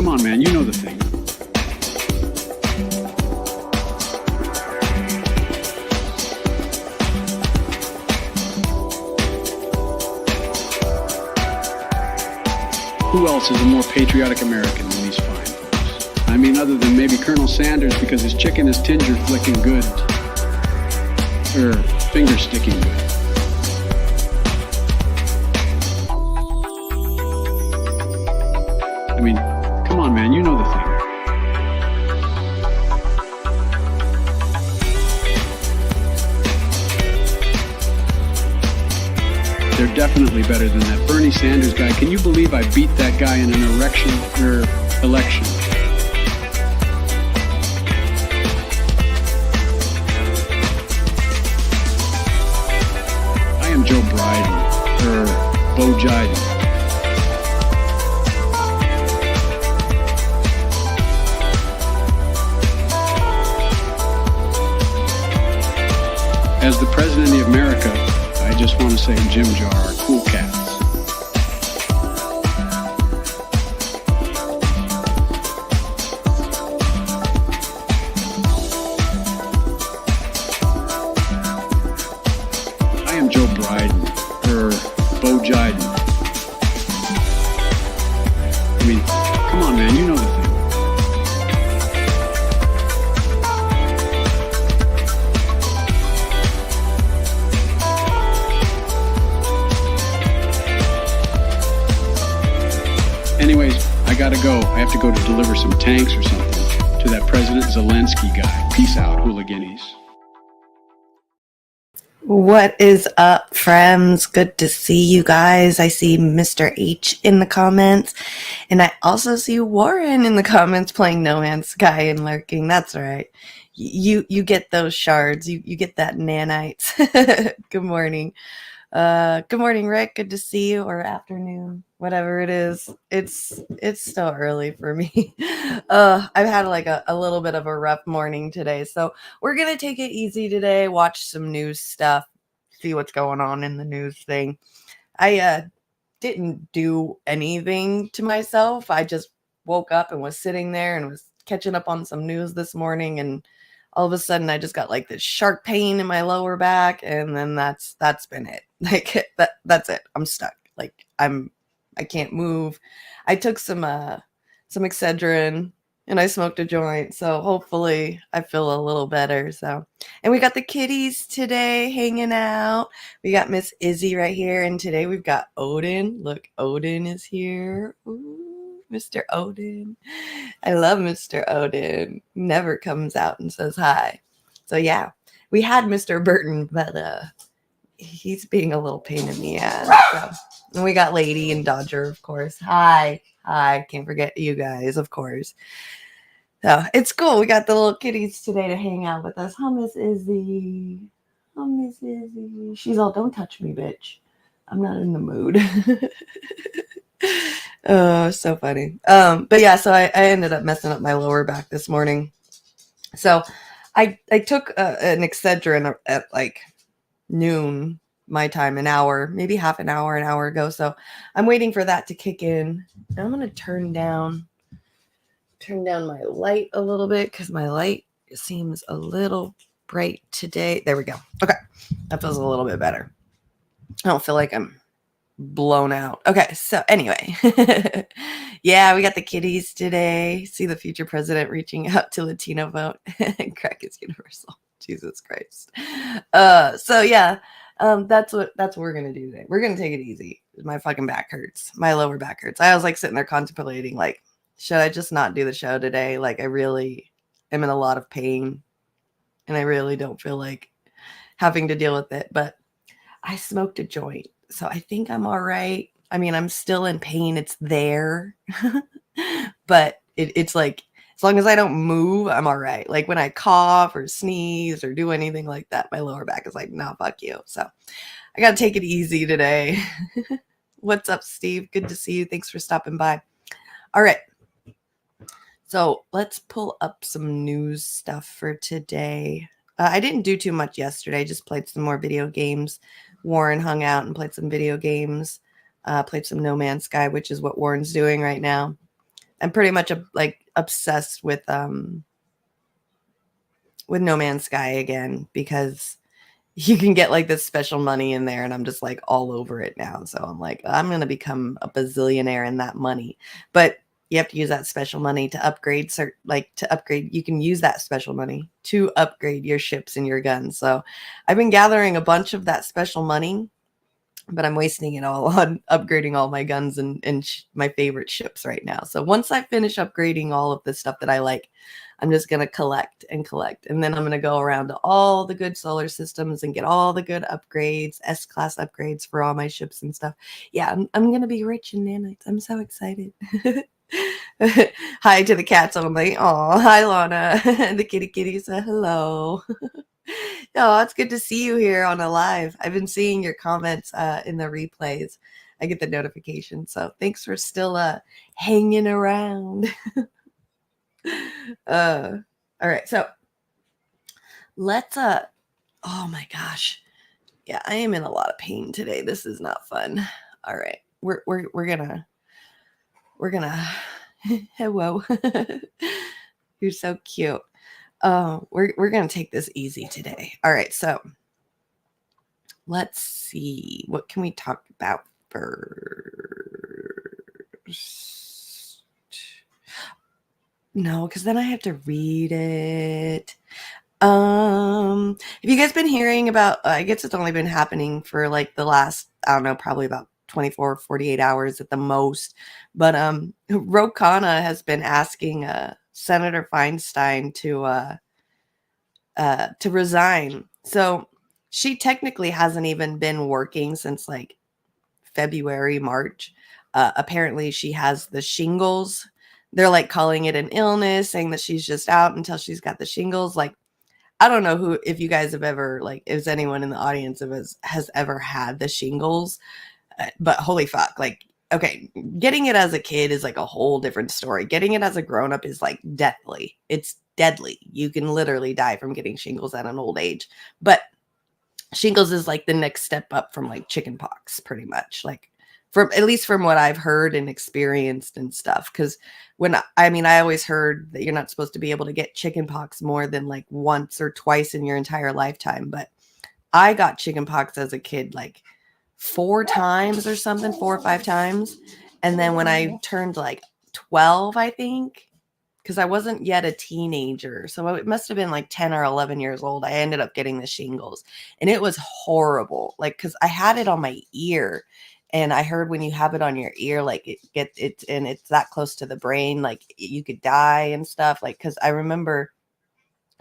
come on, man, you know the thing. Who else is a more patriotic American than these fine folks? I mean, other than maybe Colonel Sanders, because his chicken is tinger flicking good. Or finger sticking good. I mean, come on, man, you know the thing. They're definitely better than that Bernie Sanders guy. Can you believe I beat that guy in an election? I am Joe Biden, Bo Jiden. As the President of America, I just want to say Jim Jar are cool cats. I am Joe Biden, Bo Jiden. I mean, come on, man, you know the thing. Anyways, I gotta go. I have to go to deliver some tanks or something to that President Zelensky guy. Peace out, hooliganies. What is up, friends? Good to see you guys. I see Mr. H in the comments, and I also see Warren in the comments playing No Man's Sky and lurking. That's right. You get those shards. You get that nanites. Good morning. Good morning, Rick. Good to see you, or afternoon, whatever it is. It's still early for me. I've had like a little bit of a rough morning today, so we're gonna take it easy today. Watch some news stuff, see what's going on in the news thing. I didn't do anything to myself. I just woke up and was sitting there and was catching up on some news this morning, and all of a sudden I just got like this sharp pain in my lower back, and then that's been it. Like that's it. I'm stuck. Like I can't move. I took some Excedrin and I smoked a joint, so hopefully I feel a little better. So, and we got the kitties today hanging out. We got Miss Izzy right here, and today we've got Odin. Look, Odin is here. Ooh, Mr. Odin. I love Mr. Odin. Never comes out and says hi. So yeah, we had Mr. Burton, but he's being a little pain in the ass. So. And we got Lady and Dodger, of course. Hi. Can't forget you guys, of course. So it's cool. We got the little kitties today to hang out with us. Huh, Miss Izzy? Oh, Miss Izzy. She's all, don't touch me, bitch. I'm not in the mood. Oh, so funny. But yeah, so I ended up messing up my lower back this morning. So I took an Excedrin at like noon my time, an hour, maybe half an hour ago. So I'm waiting for that to kick in. And I'm going to turn down my light a little bit because my light seems a little bright today. There we go. Okay. That feels a little bit better. I don't feel like I'm blown out. Okay. So anyway, yeah, we got the kitties today. See the future president reaching out to Latino vote. Crack is universal. Jesus Christ. So yeah, that's what we're going to do today. We're going to take it easy. My fucking back hurts. My lower back hurts. I was like sitting there contemplating, like, should I just not do the show today? Like, I really am in a lot of pain and I really don't feel like having to deal with it, but I smoked a joint. So I think I'm all right. I mean, I'm still in pain. It's there, but it's like, as long as I don't move, I'm all right. Like when I cough or sneeze or do anything like that, my lower back is like, nah, fuck you. So I got to take it easy today. What's up, Steve? Good to see you. Thanks for stopping by. All right. So let's pull up some news stuff for today. I didn't do too much yesterday. I just played some more video games. Warren hung out and played some video games. Played some No Man's Sky, which is what Warren's doing right now. I'm pretty much like obsessed with No Man's Sky again, because you can get like this special money in there, and I'm just like all over it now. So I'm like, I'm going to become a bazillionaire in that money. But you have to use that special money to upgrade, you can use that special money to upgrade your ships and your guns. So I've been gathering a bunch of that special money, but I'm wasting it all on upgrading all my guns and my favorite ships right now. So once I finish upgrading all of the stuff that I like, I'm just going to collect and collect. And then I'm going to go around to all the good solar systems and get all the good upgrades, S-class upgrades for all my ships and stuff. Yeah, I'm going to be rich in nanites. I'm so excited. Hi to the cats only. Oh, hi, Lana. The kitty said hello. Oh, it's good to see you here on a live. I've been seeing your comments in the replays. I get the notification. So thanks for still hanging around. All right. So let's oh my gosh. Yeah, I am in a lot of pain today. This is not fun. All right. We're gonna hello. You're so cute. We're gonna take this easy today. All right, so let's see. What can we talk about first? No, because then I have to read it. Have you guys been hearing about, I guess it's only been happening for like the last, I don't know, probably about 24, 48 hours at the most. But Ro Khanna has been asking Senator Feinstein to resign. So she technically hasn't even been working since like February, March. Apparently she has the shingles. They're like calling it an illness, saying that she's just out until she's got the shingles. Like, I don't know if you guys have ever, like, if anyone in the audience of us has ever had the shingles, but holy fuck, like, okay, getting it as a kid is like a whole different story. Getting it as a grown up is like deathly. It's deadly. You can literally die from getting shingles at an old age. But shingles is like the next step up from like chicken pox, pretty much. Like, from at least from what I've heard and experienced and stuff. Because I always heard that you're not supposed to be able to get chicken pox more than like once or twice in your entire lifetime. But I got chicken pox as a kid like 4 times or something, 4 or 5 times. And then when I turned like 12, I think, because I wasn't yet a teenager, so it must have been like 10 or 11 years old, I ended up getting the shingles. And it was horrible, like, because I had it on my ear. And I heard when you have it on your ear, like it's that close to the brain, like you could die and stuff. Like, because I remember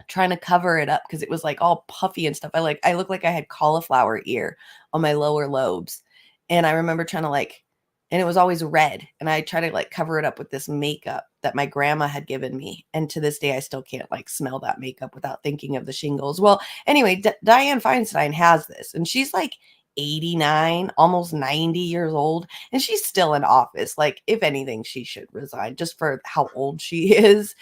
trying to cover it up because it was like all puffy and stuff. I looked like I had cauliflower ear on my lower lobes. And I remember trying to and it was always red. And I tried to like cover it up with this makeup that my grandma had given me. And to this day, I still can't like smell that makeup without thinking of the shingles. Well, anyway, Dianne Feinstein has this, and she's like 89, almost 90 years old, and she's still in office. Like, if anything, she should resign just for how old she is,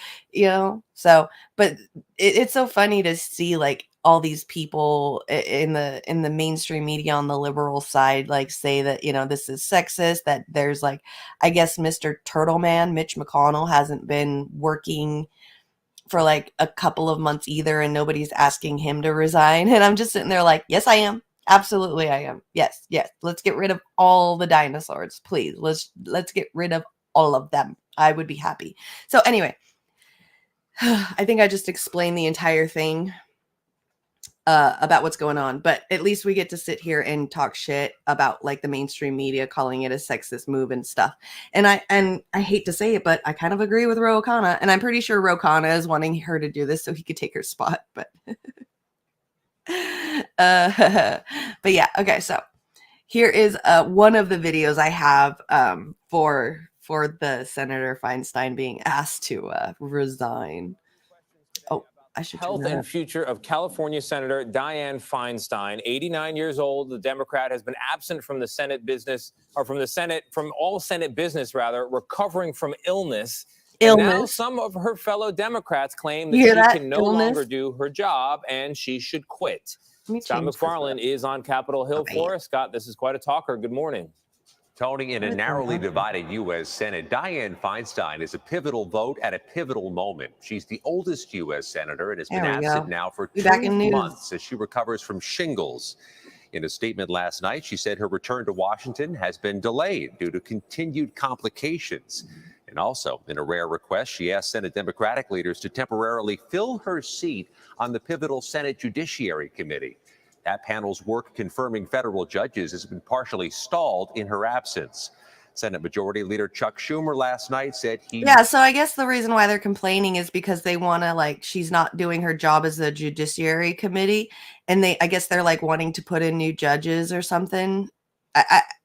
So, but it's so funny to see like all these people in the mainstream media on the liberal side like say that this is sexist, that there's like, I guess Mr. Turtle Man Mitch McConnell hasn't been working for like a couple of months either, and nobody's asking him to resign. And I'm just sitting there like, yes, I am. Absolutely, I am. Yes. Let's get rid of all the dinosaurs, please. Let's get rid of all of them. I would be happy. So anyway, I think I just explained the entire thing about what's going on, but at least we get to sit here and talk shit about like the mainstream media calling it a sexist move and stuff. And I hate to say it, but I kind of agree with Ro Khanna, and I'm pretty sure Ro Khanna is wanting her to do this so he could take her spot. But but yeah, okay. So here is one of the videos I have for the Senator Feinstein being asked to resign. Oh, I should turn Health that and up. future of California Senator Dianne Feinstein, 89 years old. The Democrat has been absent from the Senate business, or from all Senate business, rather, recovering from illness. And now some of her fellow Democrats claim that she can no longer do her job and she should quit. Scott McFarland is on Capitol Hill for us. Scott, this is quite a talker. Good morning. Tony, in a narrowly divided U.S. Senate, Dianne Feinstein is a pivotal vote at a pivotal moment. She's the oldest U.S. senator and has been absent now for 2 months as she recovers from shingles. In a statement last night, she said her return to Washington has been delayed due to continued complications. And also, in a rare request, she asked Senate Democratic leaders to temporarily fill her seat on the pivotal Senate Judiciary Committee. That panel's work confirming federal judges has been partially stalled in her absence. Senate Majority Leader Chuck Schumer last night said he... Yeah, so I guess the reason why they're complaining is because they want to, like, she's not doing her job as the Judiciary Committee, and I guess they're, like, wanting to put in new judges or something.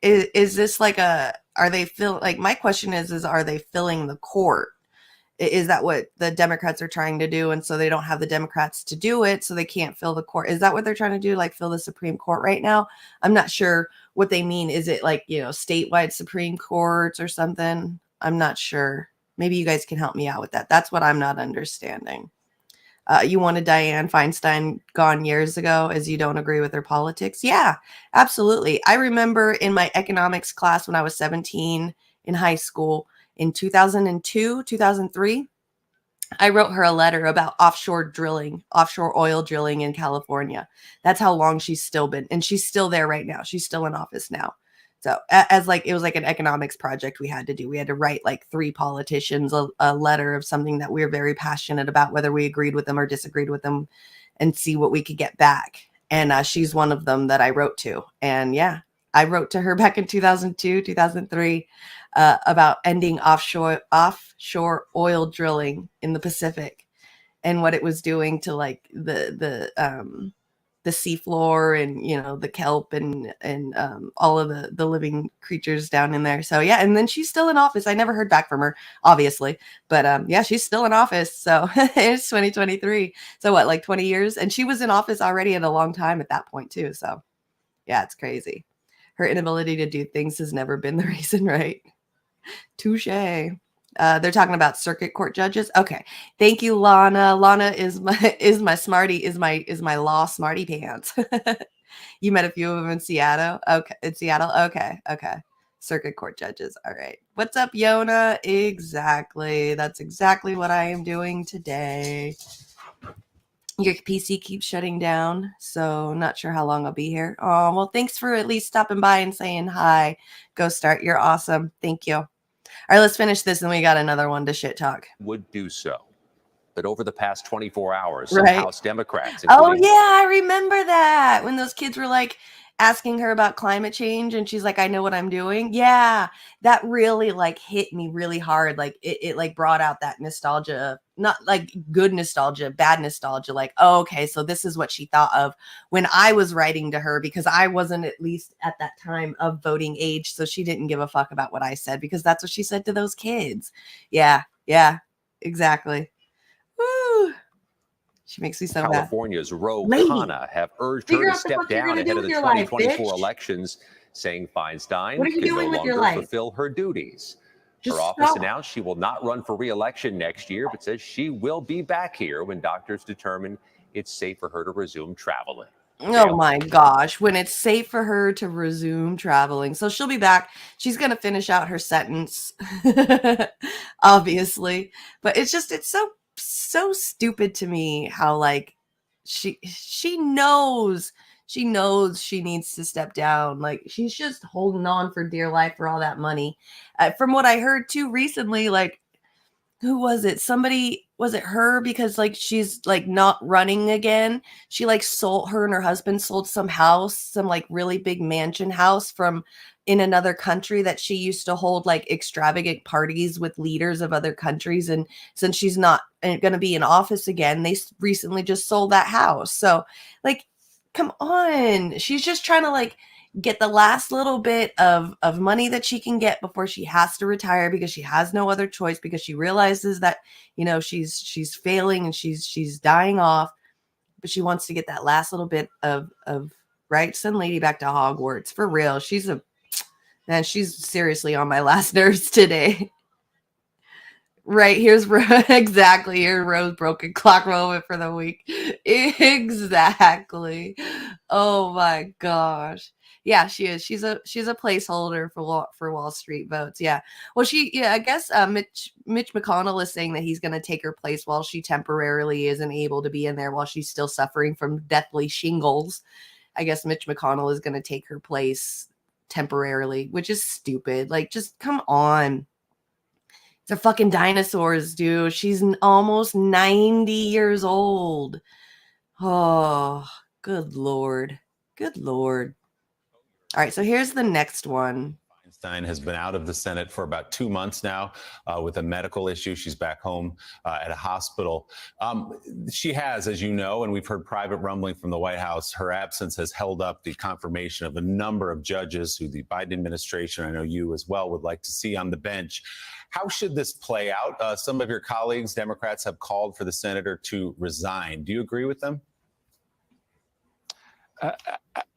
Is this like are they like, my question is are they filling the court? Is that what the Democrats are trying to do? And so they don't have the Democrats to do it, so they can't fill the court. Is that what they're trying to do? Like fill the Supreme Court right now? I'm not sure what they mean. Is it like, statewide Supreme Courts or something? I'm not sure. Maybe you guys can help me out with that. That's what I'm not understanding. You wanted Dianne Feinstein gone years ago as you don't agree with her politics? Yeah, absolutely. I remember in my economics class when I was 17 in high school, in 2002, 2003, I wrote her a letter about offshore oil drilling in California. That's how long she's still been. And she's still there right now. She's still in office now. So it was like an economics project we had to do. We had to write like 3 politicians a letter of something that we were very passionate about, whether we agreed with them or disagreed with them, and see what we could get back. And she's one of them that I wrote to. And yeah, I wrote to her back in 2002, 2003 about ending offshore oil drilling in the Pacific and what it was doing to like the seafloor and the kelp and all of the living creatures down in there. So yeah, and then she's still in office. I never heard back from her, obviously, but yeah, she's still in office. So it's 2023. So what, like 20 years? And she was in office already at a long time at that point too. So yeah, it's crazy. Her inability to do things has never been the reason, right? Touche. They're talking about circuit court judges. Okay, thank you, Lana. Lana is my smarty, is my law smarty pants. You met a few of them in Seattle. Okay, in Seattle. Okay. Circuit court judges. All right. What's up, Yona? Exactly. That's exactly what I am doing today. Your PC keeps shutting down, so not sure how long I'll be here. Oh, well, thanks for at least stopping by and saying hi. Go Start. You're awesome. Thank you. All right, let's finish this, and we got another one to shit talk. Would do so. But over the past 24 hours, some House Democrats... Oh, yeah, I remember that. When those kids were, like, asking her about climate change, and she's like, I know what I'm doing. Yeah, that really, like, hit me really hard. Like, it like, brought out that nostalgia. Not, like, good nostalgia, bad nostalgia. Like, oh, okay, so this is what she thought of when I was writing to her, because I wasn't, at least at that time, of voting age, so she didn't give a fuck about what I said, because that's what she said to those kids. Yeah, exactly. Woo. She makes me so bad. California's Ro Khanna have urged her to step down ahead of the 2024 elections, saying Feinstein can no longer fulfill her duties. Her office announced she will not run for re-election next year, but says she will be back here when doctors determine it's safe for her to resume traveling. Oh my gosh, when it's safe for her to resume traveling. So she'll be back. She's going to finish out her sentence, obviously. But it's so stupid to me how, like, she knows she needs to step down. Like, she's just holding on for dear life for all that money. From what I heard too recently, like, who was it? Somebody, was it her? Because like, she's like not running again. She like her and her husband sold some house, some like really big mansion house from in another country that she used to hold like extravagant parties with leaders of other countries. And since she's not going to be in office again, they recently just sold that house. So like, come on. She's just trying to like get the last little bit of money that she can get before she has to retire, because she has no other choice, because she realizes that, she's failing and she's dying off, but she wants to get that last little bit of right. Send Lady back to Hogwarts for real. She's seriously on my last nerves today. Right, here's exactly your Rose broken clock moment for the week. Exactly. Oh my gosh. Yeah, she is. She's a placeholder for Wall Street votes. Yeah. Well, I guess Mitch McConnell is saying that he's going to take her place while she temporarily isn't able to be in there while she's still suffering from deathly shingles. I guess Mitch McConnell is going to take her place temporarily, which is stupid. Like, just come on. They're fucking dinosaurs, dude. She's almost 90 years old. Oh, good Lord. Good Lord. All right, so here's the next one. Feinstein has been out of the Senate for about 2 months now with a medical issue. She's back home at a hospital. She has, as you know, and we've heard private rumbling from the White House, her absence has held up the confirmation of a number of judges who the Biden administration, I know you as well, would like to see on the bench. How should this play out? Some of your colleagues, Democrats, have called for the senator to resign. Do you agree with them?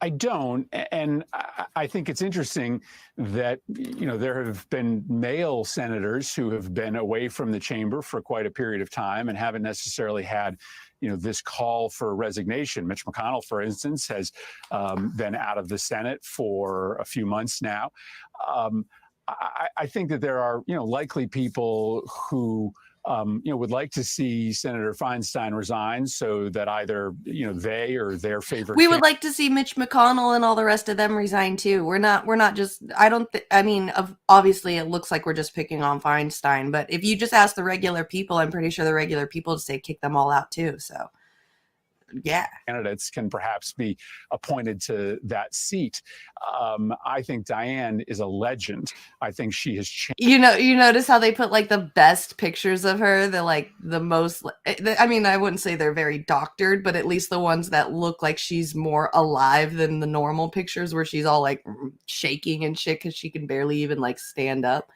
I don't, and I think it's interesting that, there have been male senators who have been away from the chamber for quite a period of time and haven't necessarily had, this call for resignation. Mitch McConnell, for instance, has been out of the Senate for a few months now. I think that there are, likely people who would like to see Senator Feinstein resign so that either, they or their favorite. We would like to see Mitch McConnell and all the rest of them resign too. We're not just, obviously it looks like we're just picking on Feinstein, but if you just ask the regular people, I'm pretty sure the regular people say kick them all out too. So yeah, candidates can perhaps be appointed to that seat. I think Diane is a legend. I think she has changed. You notice how they put like the best pictures of her. They're like the most. I wouldn't say they're very doctored, but at least the ones that look like she's more alive than the normal pictures where she's all like shaking and shit because she can barely even like stand up.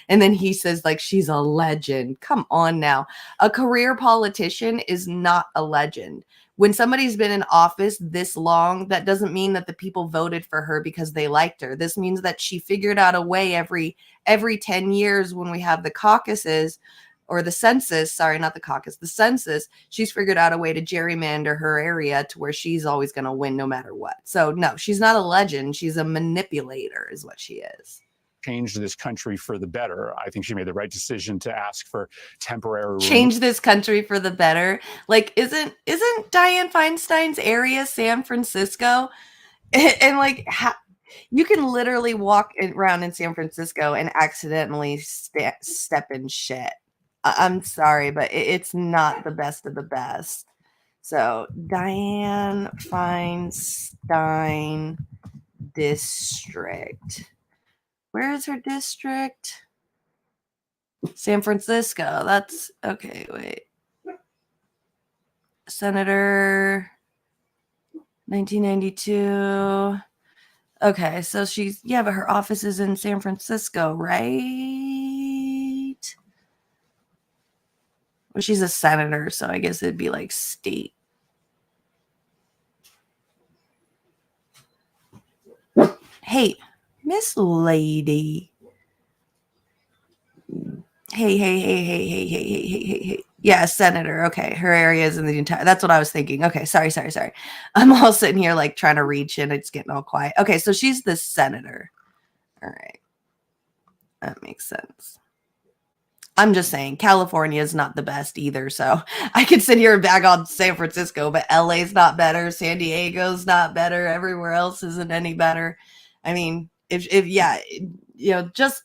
And then he says like she's a legend. Come on now, a career politician is not a legend. When somebody's been in office this long, that doesn't mean that the people voted for her because they liked her. This means that she figured out a way every 10 years when we have the caucuses or the census, sorry, not the caucus, the census, she's figured out a way to gerrymander her area to where she's always going to win no matter what. So no, she's not a legend. She's a manipulator is what she is. Change this country for the better. I think she made the right decision to ask for temporary change this country for the better. Like, isn't Dianne Feinstein's area San Francisco? And like, you can literally walk around in San Francisco and accidentally step in shit. I'm sorry, but it's not the best of the best. So Dianne Feinstein district. Where is her district? San Francisco. That's okay. Wait. Senator 1992. Okay, so but her office is in San Francisco, right? Well, she's a senator, so I guess it'd be like state. Hey, Miss Lady. Hey. Yeah, senator. Okay, her area is in the entire. That's what I was thinking. Okay, sorry. I'm all sitting here like trying to reach and it's getting all quiet. Okay, so she's the senator. All right, that makes sense. I'm just saying California is not the best either. So I could sit here and bag on San Francisco, but LA's not better. San Diego's not better. Everywhere else isn't any better. I mean, just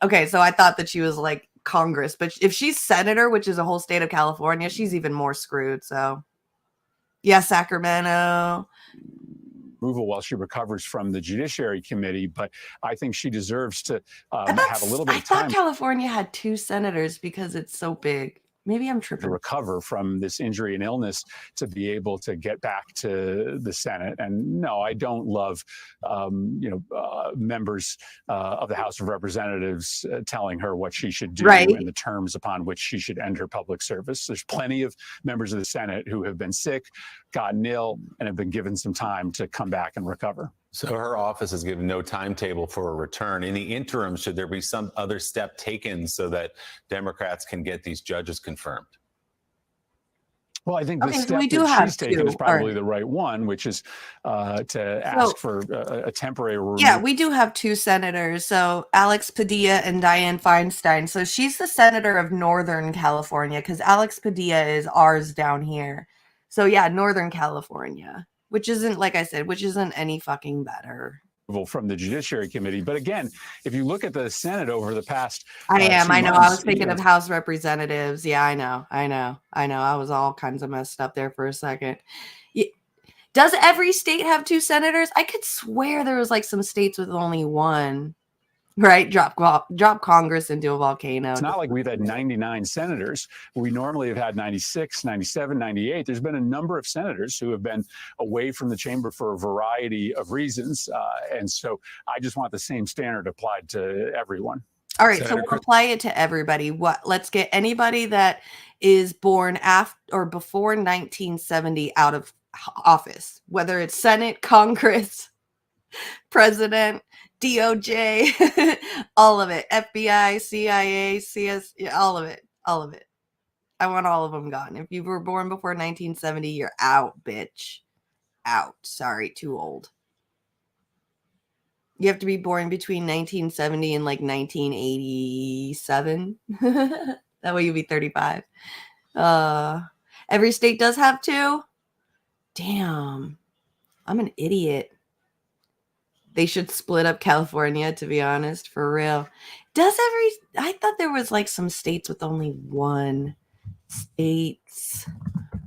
okay. So I thought that she was like Congress, but if she's senator, which is a whole state of California, she's even more screwed. So yeah, Sacramento. Approval while she recovers from the Judiciary Committee, but I think she deserves to have a little bit of time. I thought California had 2 senators because it's so big. Maybe I'm tripping. To recover from this injury and illness to be able to get back to the Senate. And no, I don't love, members of the House of Representatives telling her what she should do and the terms upon which she should end her public service. There's plenty of members of the Senate who have been sick, gotten ill, and have been given some time to come back and recover. So her office has given no timetable for a return. In the interim, should there be some other step taken so that Democrats can get these judges confirmed? Well, I think the step we do that have she's taken is two. probably the right one, which is to ask for a temporary removal. Yeah, we do have two senators. So Alex Padilla and Dianne Feinstein. So she's the senator of Northern California because Alex Padilla is ours down here. So yeah, Northern California, which isn't, like I said, which isn't any fucking better. From the Judiciary Committee. But again, if you look at the Senate over the past I know. months, I was thinking of House Representatives. Yeah, I know. I was all kinds of messed up there for a second. Does every state have two senators? I could swear there was like some states with only one. Right? Drop Congress into a volcano. It's not like we've had 99 senators. We normally have had 96, 97, 98. There's been a number of senators who have been away from the chamber for a variety of reasons. And so I just want the same standard applied to everyone. All right, so we'll apply it to everybody. Let's get anybody that is born after or before 1970 out of office, whether it's Senate, Congress, President, DOJ, all of it, FBI, CIA, CS, all of it. I want all of them gone. If you were born before 1970, you're out, bitch. Out. Sorry, too old. You have to be born between 1970 and like 1987. That way you'll be 35. Every state does have two. Damn. I'm an idiot. They should split up California, to be honest, for real. I thought there was like some states with only one. States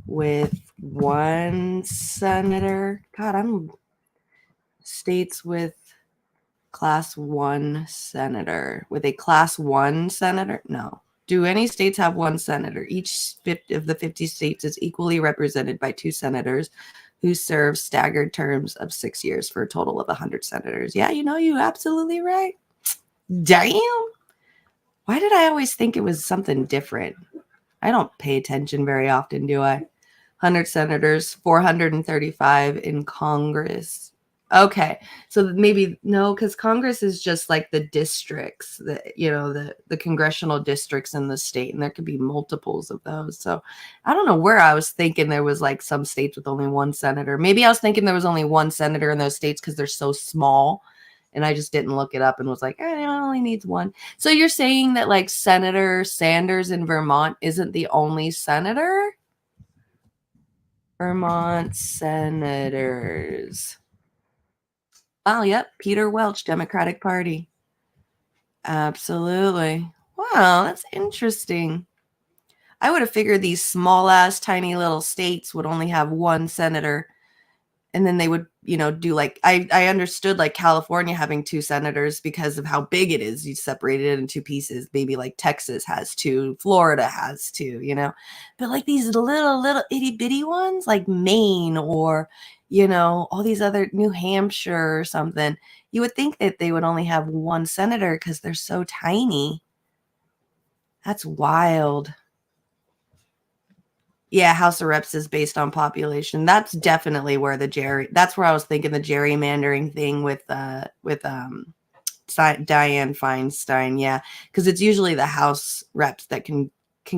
with one senator. God, states with class 1 senator. With a class 1 senator? No. Do any states have one senator? Each of the 50 states is equally represented by 2 senators who serve staggered terms of 6 years for a total of 100 senators. Yeah, you're absolutely right. Damn. Why did I always think it was something different? I don't pay attention very often, do I? 100 senators, 435 in Congress. Okay, so maybe no, because Congress is just like the districts, the congressional districts in the state, and there could be multiples of those. So I don't know where I was thinking there was like some states with only one senator. Maybe I was thinking there was only one senator in those states because they're so small, and I just didn't look it up and was like, it only needs one. So you're saying that like Senator Sanders in Vermont isn't the only senator? Vermont senators. Oh, yep. Peter Welch, Democratic Party. Absolutely. Wow, that's interesting. I would have figured these small ass tiny little states would only have one senator. And then they would, do like, I understood like California having 2 senators because of how big it is. You separate it into 2 pieces. Maybe like Texas has 2, Florida has 2, But like these little itty bitty ones like Maine or, all these other New Hampshire or something, you would think that they would only have 1 senator because they're so tiny. That's wild. Yeah, House of Reps is based on population. That's definitely where that's where I was thinking the gerrymandering thing with Dianne Feinstein. Yeah, because it's usually the House Reps that can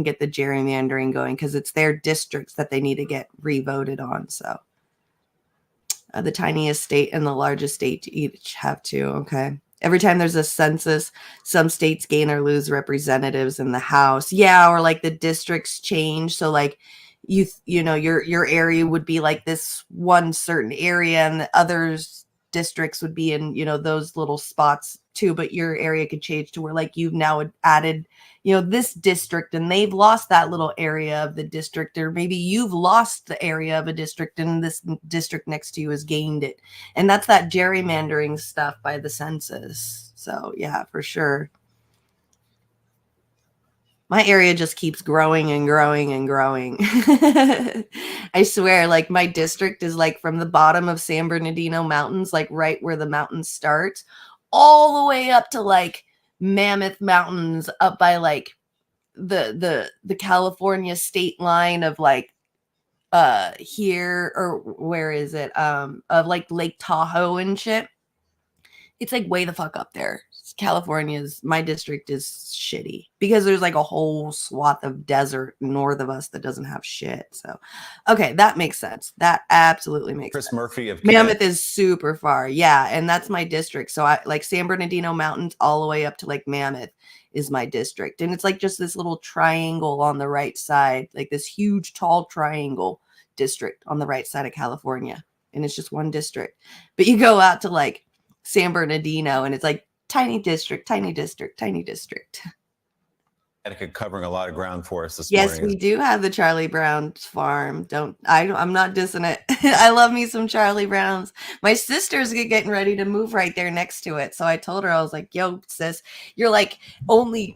get the gerrymandering going because it's their districts that they need to get revoted on. So the tiniest state and the largest state each have 2. Okay. Every time there's a census, some states gain or lose representatives in the House. Yeah, or like the districts change. So like your area would be like this one certain area and the others districts would be in, those little spots too, but your area could change to where like you've now added, this district and they've lost that little area of the district, or maybe you've lost the area of a district and this district next to you has gained it. And that's that gerrymandering stuff by the census. So yeah, for sure. My area just keeps growing and growing and growing. I swear, like my district is like from the bottom of San Bernardino Mountains, like right where the mountains start, all the way up to like Mammoth Mountains, up by like the California state line of like here, or where is it? Of like Lake Tahoe and shit. It's like way the fuck up there. my district is shitty because there's like a whole swath of desert north of us that doesn't have shit. So, okay, that makes sense. That absolutely makes Chris sense. Murphy of Mammoth is super far. Yeah. And that's my district. So I like San Bernardino Mountains all the way up to like Mammoth is my district. And it's like just this little triangle on the right side, like this huge, tall triangle district on the right side of California. And it's just one district. But you go out to like San Bernardino and it's like tiny district, tiny district, tiny district. Covering a lot of ground for us this morning. Yes, we do have the Charlie Brown's farm. I'm not dissing it. I love me some Charlie Brown's. My sister's getting ready to move right there next to it. So I told her, I was like, yo, sis, you're like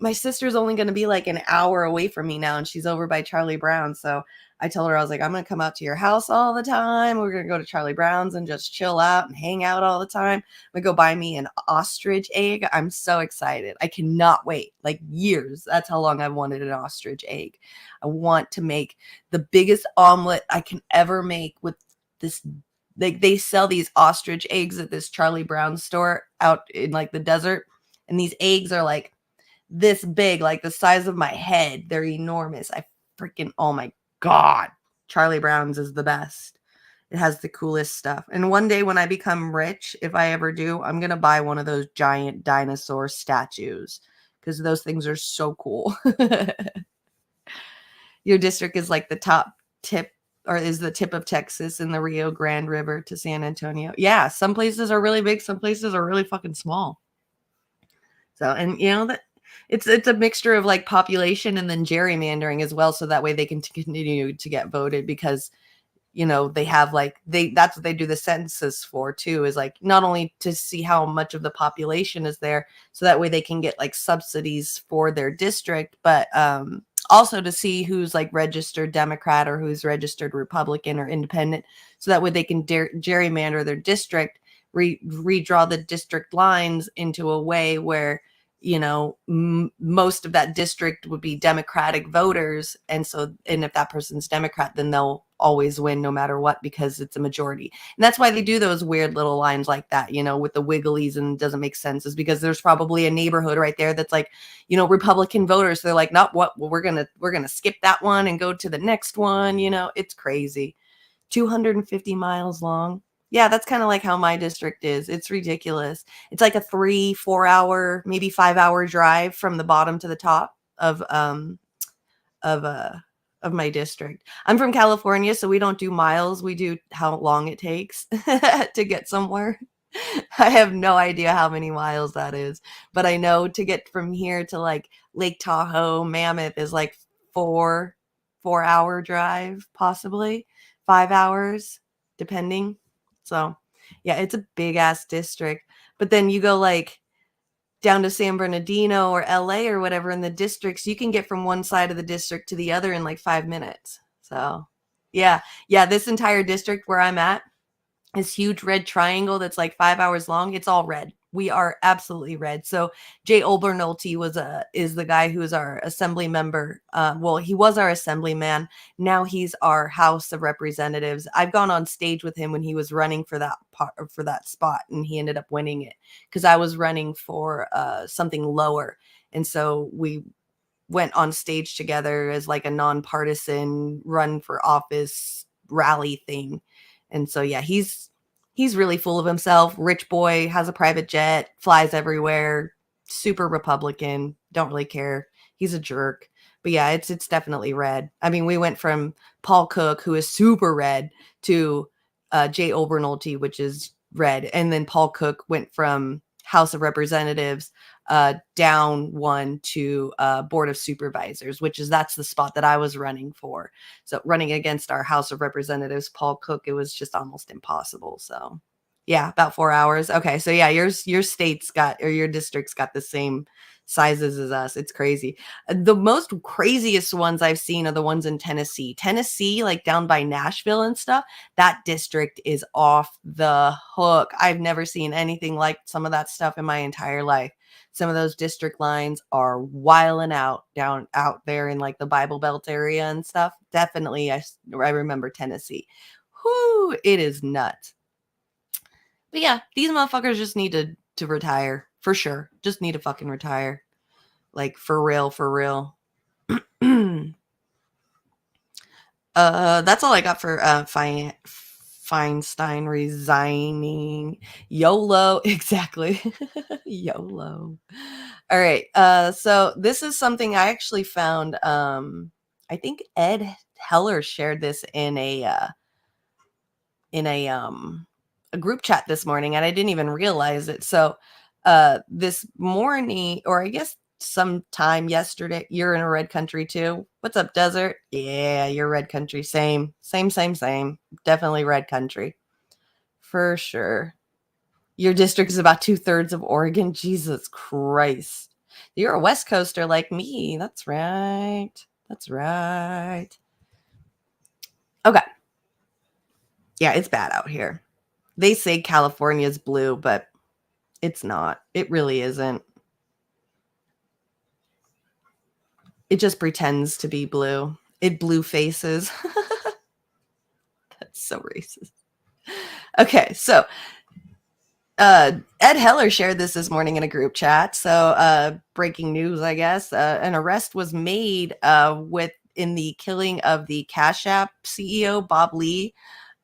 my sister's only going to be like an hour away from me now. And she's over by Charlie Brown. So I told her, I was like, I'm going to come out to your house all the time. We're going to go to Charlie Brown's and just chill out and hang out all the time. I'm going to go buy me an ostrich egg. I'm so excited. I cannot wait. Like years. That's how long I've wanted an ostrich egg. I want to make the biggest omelet I can ever make with this. Like they sell these ostrich eggs at this Charlie Brown store out in like the desert. And these eggs are like this big, like the size of my head. They're enormous. Oh my God, Charlie Brown's is the best. It has the coolest stuff. And one day when I become rich, if I ever do, I'm going to buy one of those giant dinosaur statues because those things are so cool. Your district is like the top tip or is the tip of Texas in the Rio Grande River to San Antonio. Yeah, some places are really big. Some places are really fucking small. So, and you know that it's a mixture of like population and then gerrymandering as well. So that way they can continue to get voted because, you know, they have like, that's what they do the census for too, is like not only to see how much of the population is there. So that way they can get like subsidies for their district, but also to see who's like registered Democrat or who's registered Republican or independent. So that way they can gerrymander their district, redraw the district lines into a way where, you know, most of that district would be Democratic voters. And if that person's Democrat, then they'll always win no matter what, because it's a majority. And that's why they do those weird little lines like that, you know, with the wigglies, and it doesn't make sense, is because there's probably a neighborhood right there that's like, you know, Republican voters. So they're like, not what, well, we're going to skip that one and go to the next one. You know, it's crazy. 250 miles long. Yeah, that's kind of like how my district is. It's ridiculous. It's like a 3-4 hour, maybe 5 hour drive from the bottom to the top of my district. I'm from California, so we don't do miles. We do how long it takes to get somewhere. I have no idea how many miles that is, but I know to get from here to like Lake Tahoe, Mammoth is like 4-hour drive, possibly 5 hours, depending. So yeah, it's a big ass district. But then you go like down to San Bernardino or LA or whatever in the districts, you can get from one side of the district to the other in like 5 minutes. So yeah, this entire district where I'm at, this huge red triangle that's like 5 hours long, it's all red. We are absolutely red. So Jay Obernolte is the guy who is our assembly member. Well, he was our assemblyman. Now he's our House of Representatives. I've gone on stage with him when he was running for that spot, and he ended up winning it because I was running for something lower. And so we went on stage together as like a nonpartisan run for office rally thing. And so, yeah, he's really full of himself. Rich boy, has a private jet, flies everywhere, super Republican, don't really care. He's a jerk. But yeah, it's definitely red. I mean, we went from Paul Cook, who is super red, to Jay Obernolte, which is red. And then Paul Cook went from House of Representatives down one to Board of Supervisors, that's the spot that I was running for. So running against our House of Representatives, Paul Cook, it was just almost impossible. So yeah, about 4 hours. Okay. So yeah, your state's got, or your district's got the same sizes as us. It's crazy. The most craziest ones I've seen are the ones in Tennessee, like down by Nashville and stuff. That district is off the hook. I've never seen anything like some of that stuff in my entire life. Some of those district lines are wilding out there in like the Bible Belt area and stuff. Definitely. I remember Tennessee. Whoo, it is nuts. But yeah, these motherfuckers just need to retire. for sure. Just need to fucking retire. Like, for real, for real. That's all I got for Feinstein resigning. YOLO, exactly. YOLO. All right. So this is something I actually found. I think Ed Heller shared this in a group chat this morning, and I didn't even realize it. So this morning, or I guess sometime yesterday, you're in a red country too. What's up, desert? Yeah, you're red country. Same. Definitely red country. For sure. Your district is about 2/3 of Oregon. Jesus Christ. You're a West Coaster like me. That's right. That's right. Okay. Yeah, it's bad out here. They say California's blue, but it's not. It really isn't. It just pretends to be blue. It blue faces. That's so racist. Okay, so Ed Heller shared this morning in a group chat. So breaking news, I guess. An arrest was made in the killing of the Cash App CEO, Bob Lee.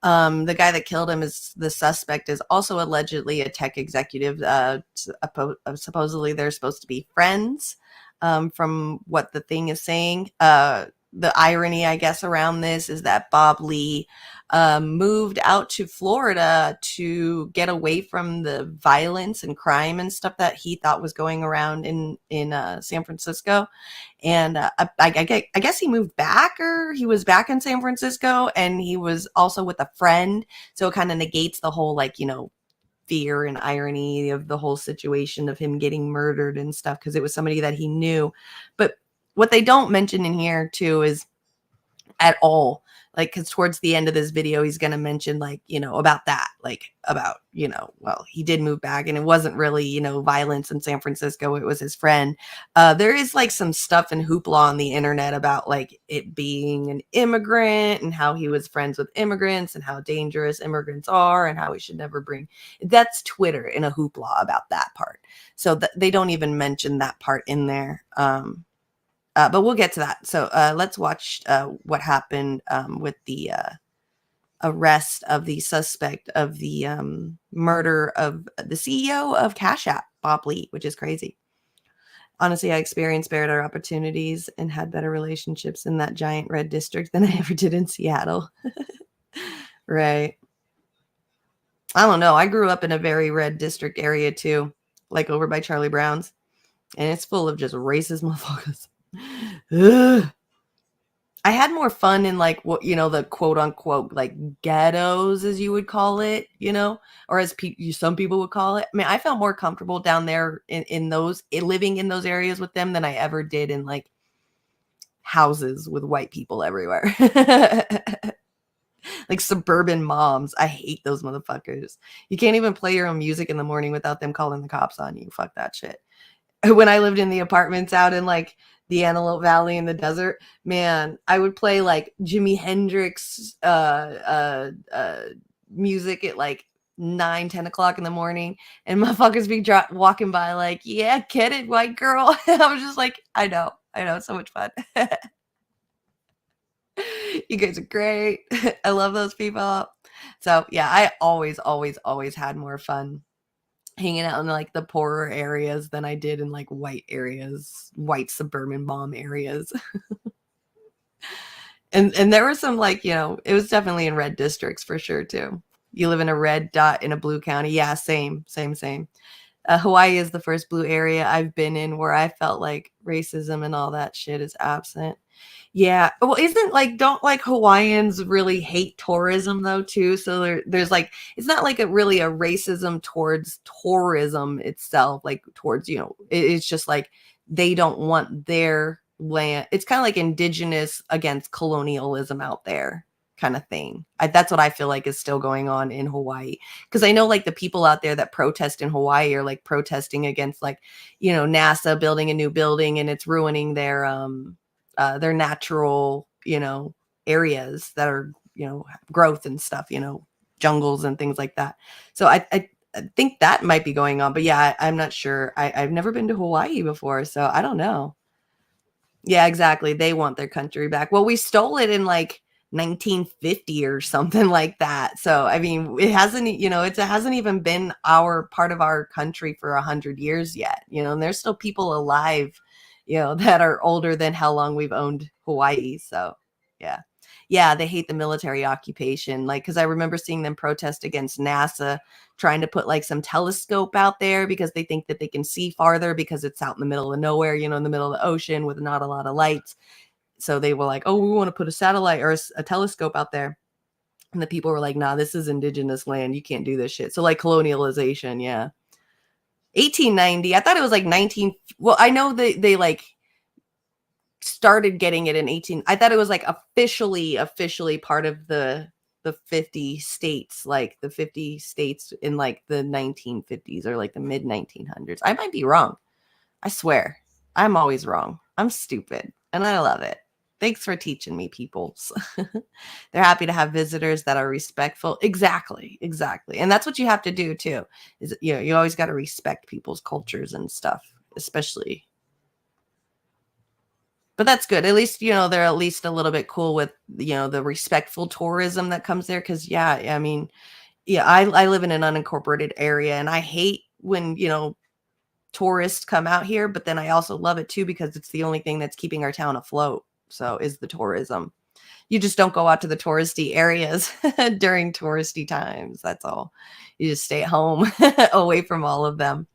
The guy that killed him is the suspect is also allegedly a tech executive. Supposedly they're supposed to be friends, from what the thing is saying. The irony, I guess, around this is that Bob Lee moved out to Florida to get away from the violence and crime and stuff that he thought was going around in San Francisco. And I guess he moved back, or he was back in San Francisco, and he was also with a friend. So it kind of negates the whole, like, fear and irony of the whole situation of him getting murdered and stuff, because it was somebody that he knew. But what they don't mention in here too is at all, like, because towards the end of this video, he's going to mention, like, about that, like, about, well, he did move back, and it wasn't really, violence in San Francisco. It was his friend. There is, like, some stuff and hoopla on the internet about, like, it being an immigrant and how he was friends with immigrants and how dangerous immigrants are and how we should never bring. That's Twitter in a hoopla about that part. So they don't even mention that part in there. But we'll get to that. So let's watch what happened with the arrest of the suspect of the murder of the CEO of Cash App, Bob Lee, which is crazy. Honestly, I experienced better opportunities and had better relationships in that giant red district than I ever did in Seattle. Right. I don't know. I grew up in a very red district area too, like over by Charlie Brown's. And it's full of just racist motherfuckers. Ugh. I had more fun in, like, what, the quote unquote, like, ghettos, as you would call it, or as some people would call it. I mean, I felt more comfortable down there in those, living in those areas with them than I ever did in, like, houses with white people everywhere. Like suburban moms. I hate those motherfuckers. You can't even play your own music in the morning without them calling the cops on you. Fuck that shit. When I lived in the apartments out in, like, the Antelope Valley in the desert, man, I would play, like, Jimi Hendrix music at, like, 9-10 o'clock in the morning, and motherfuckers be walking by like, yeah, get it, white girl. And I was just like, I know, it's so much fun. You guys are great. I love those people. So yeah, I always had more fun hanging out in, like, the poorer areas than I did in, like, white areas, white suburban mom areas. and there were some, like, it was definitely in red districts for sure too. You live in a red dot in a blue county. Yeah, same. Hawaii is the first blue area I've been in where I felt like racism and all that shit is absent. Yeah. Well, don't, like, Hawaiians really hate tourism though too? So there's like, it's not like really a racism towards tourism itself, like towards, it's just like they don't want their land. It's kind of like indigenous against colonialism out there kind of thing. That's what I feel like is still going on in Hawaii. Because I know, like, the people out there that protest in Hawaii are, like, protesting against, like, NASA building a new building and it's ruining their natural, areas that are, growth and stuff, jungles and things like that. So think that might be going on, but yeah, I'm not sure. I've never been to Hawaii before, so I don't know. Yeah, exactly. They want their country back. Well, we stole it in like 1950 or something like that. So, I mean, it hasn't, it hasn't even been our part of our country for 100 years yet, and there's still people alive, that are older than how long we've owned Hawaii. So, yeah. Yeah, they hate the military occupation. Like, because I remember seeing them protest against NASA trying to put like some telescope out there because they think that they can see farther because it's out in the middle of nowhere, in the middle of the ocean with not a lot of lights. So they were like, oh, we want to put a satellite or a telescope out there. And the people were like, nah, this is indigenous land. You can't do this shit. So like colonialization. Yeah. 1890. I thought it was like 19. Well, I know they like started getting it in 18. I thought it was like officially part of the 50 states, like the 50 states in like the 1950s or like the mid 1900s. I might be wrong. I swear. I'm always wrong. I'm stupid and I love it. Thanks for teaching me, peoples. They're happy to have visitors that are respectful. Exactly. And that's what you have to do too. Is you always got to respect people's cultures and stuff, especially. But that's good. At least, they're at least a little bit cool with, the respectful tourism that comes there. Cause yeah, I mean, yeah, I live in an unincorporated area and I hate when, tourists come out here, but then I also love it too, because it's the only thing that's keeping our town afloat. So is the tourism. You just don't go out to the touristy areas during touristy times. That's all. You just stay at home away from all of them.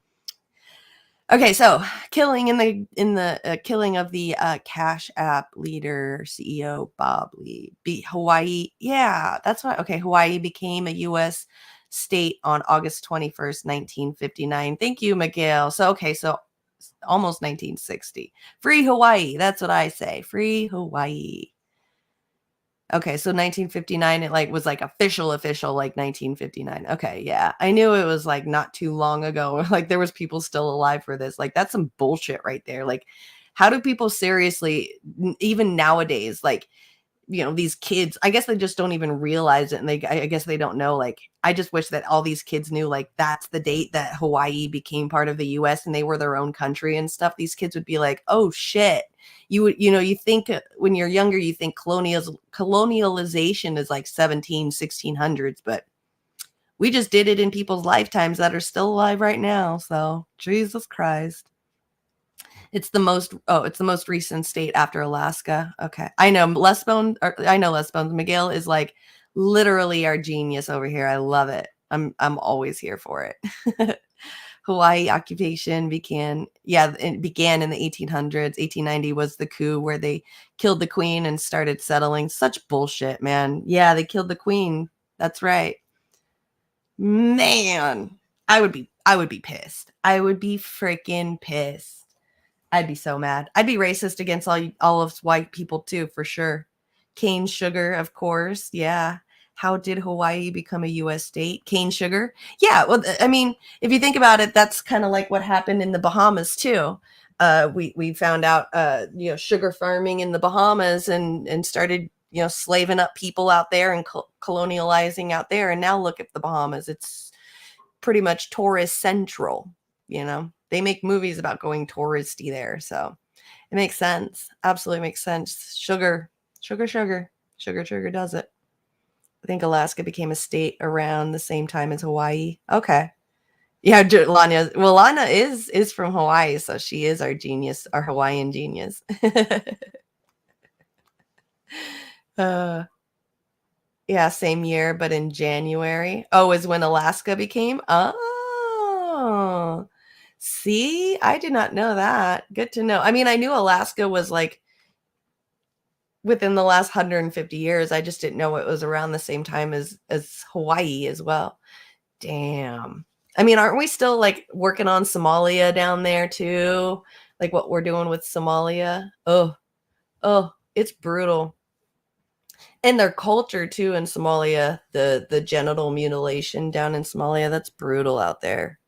Okay, so killing in the killing of the Cash App leader CEO Bob Lee. Hawaii, yeah, that's why. Okay, Hawaii became a U.S. state on August 21st, 1959. Thank you, Miguel. So almost 1960. Free Hawaii. That's what I say. Free Hawaii. Okay, so 1959, it was official like 1959. Okay, yeah. I knew it was like not too long ago. Like there was people still alive for this. Like that's some bullshit right there. Like how do people seriously, even nowadays, like, these kids, I guess they just don't even realize it. And I guess they don't know. Like, I just wish that all these kids knew, like, that's the date that Hawaii became part of the US and they were their own country and stuff. These kids would be like, oh shit. You would, you think when you're younger, you think colonialization is like 1600s, but we just did it in people's lifetimes that are still alive right now. So Jesus Christ. It's the most recent state after Alaska. Okay. I know Les Bones. Miguel is like literally our genius over here. I love it. I'm always here for it. Hawaii occupation began in the 1800s. 1890 was the coup where they killed the queen and started settling. Such bullshit, man. Yeah, they killed the queen. That's right. Man, I would be pissed. I would be freaking pissed. I'd be so mad. I'd be racist against all of white people too, for sure. Cane sugar, of course. Yeah. How did Hawaii become a U.S. state? Cane sugar. Yeah. Well, I mean, if you think about it, that's kind of like what happened in the Bahamas too. We found out, sugar farming in the Bahamas and started, slaving up people out there and colonializing out there. And now look at the Bahamas. It's pretty much tourist central, They make movies about going touristy there. So it makes sense. Absolutely makes sense. Sugar does it. I think Alaska became a state around the same time as Hawaii. Okay. Yeah, Lana. Well, Lana is from Hawaii, so she is our genius, our Hawaiian genius. Yeah, same year, but in January. Oh, is when Alaska became? Oh. See, I did not know that. Good to know. I mean, I knew Alaska was like within the last 150 years. I just didn't know it was around the same time as Hawaii as well. Damn. I mean, aren't we still like working on Somalia down there too? Like what we're doing with Somalia? Oh, it's brutal. And their culture too in Somalia, the genital mutilation down in Somalia, that's brutal out there.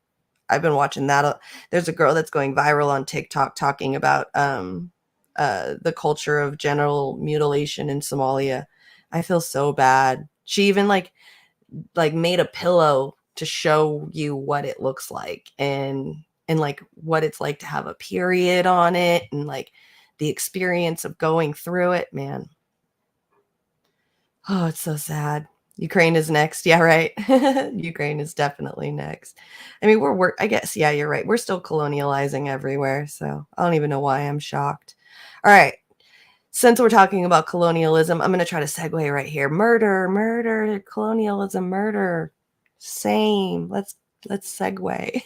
I've been watching that. There's a girl that's going viral on TikTok talking about the culture of genital mutilation in Somalia. I feel so bad. She even like made a pillow to show you what it looks like and like what it's like to have a period on it and like the experience of going through it, man. Oh, it's so sad. Ukraine is next. Yeah, right. Ukraine is definitely next. I mean, I guess, yeah, you're right. We're still colonializing everywhere. So I don't even know why I'm shocked. All right. Since we're talking about colonialism, I'm going to try to segue right here. Murder, colonialism, murder. Same. Let's segue.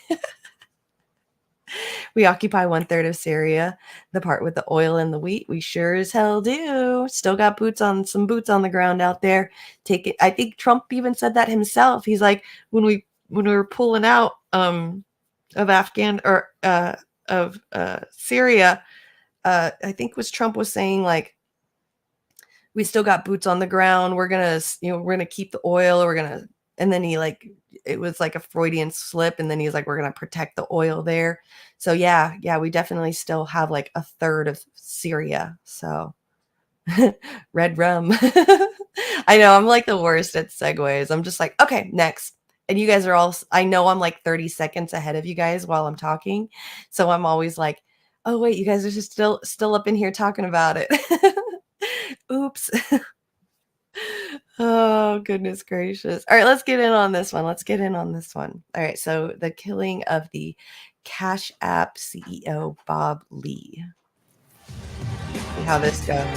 We occupy 1/3 of Syria, the part with the oil and the wheat. We sure as hell do. Still got some boots on the ground out there. Take it. I think Trump even said that himself. He's like, when we were pulling out of Syria, I think Trump was saying like, we still got boots on the ground. We're gonna keep the oil. And then it was like a Freudian slip. And then he's like, we're going to protect the oil there. So yeah, we definitely still have like 1/3 of Syria. So red rum. I know I'm like the worst at segues. I'm just like, okay, next. And you guys are I know I'm like 30 seconds ahead of you guys while I'm talking. So I'm always like, oh wait, you guys are just still up in here talking about it. Oops. Oh, goodness gracious. All right, let's get in on this one. All right, so the killing of the Cash App CEO, Bob Lee. See how this goes.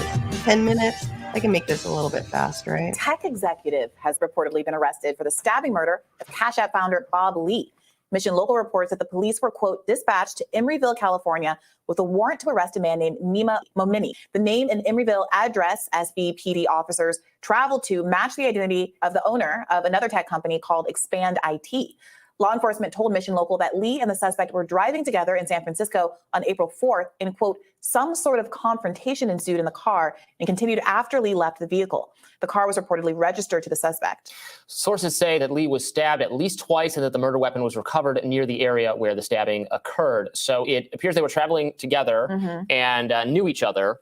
10 minutes. I can make this a little bit fast, right? Tech executive has reportedly been arrested for the stabbing murder of Cash App founder Bob Lee. Mission Local reports that the police were, quote, dispatched to Emeryville, California, with a warrant to arrest a man named Nima Momini. The name and Emeryville address SVPD officers traveled to match the identity of the owner of another tech company called Expand IT. Law enforcement told Mission Local that Lee and the suspect were driving together in San Francisco on April 4th, and, quote, some sort of confrontation ensued in the car and continued after Lee left the vehicle. The car was reportedly registered to the suspect. Sources say that Lee was stabbed at least twice and that the murder weapon was recovered near the area where the stabbing occurred. So it appears they were traveling together and knew each other.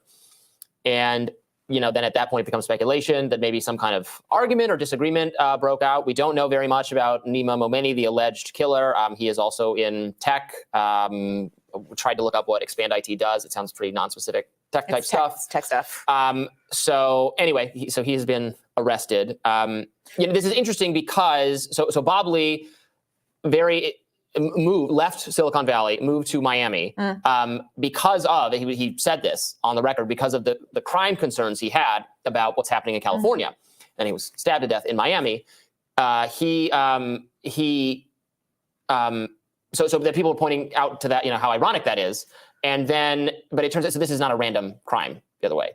And then at that point it becomes speculation that maybe some kind of argument or disagreement broke out. We don't know very much about Nima Momeni, the alleged killer. He is also in tech. Tried to look up what Expand IT does. It sounds pretty non-specific tech stuff. Tech stuff. So anyway, he has been arrested. This is interesting because so Bob Lee left Silicon Valley, moved to Miami because of, he said this on the record, because of the crime concerns he had about what's happening in California. And he was stabbed to death in Miami. So that people are pointing out to that, how ironic that is. And then, but it turns out, so this is not a random crime the other way.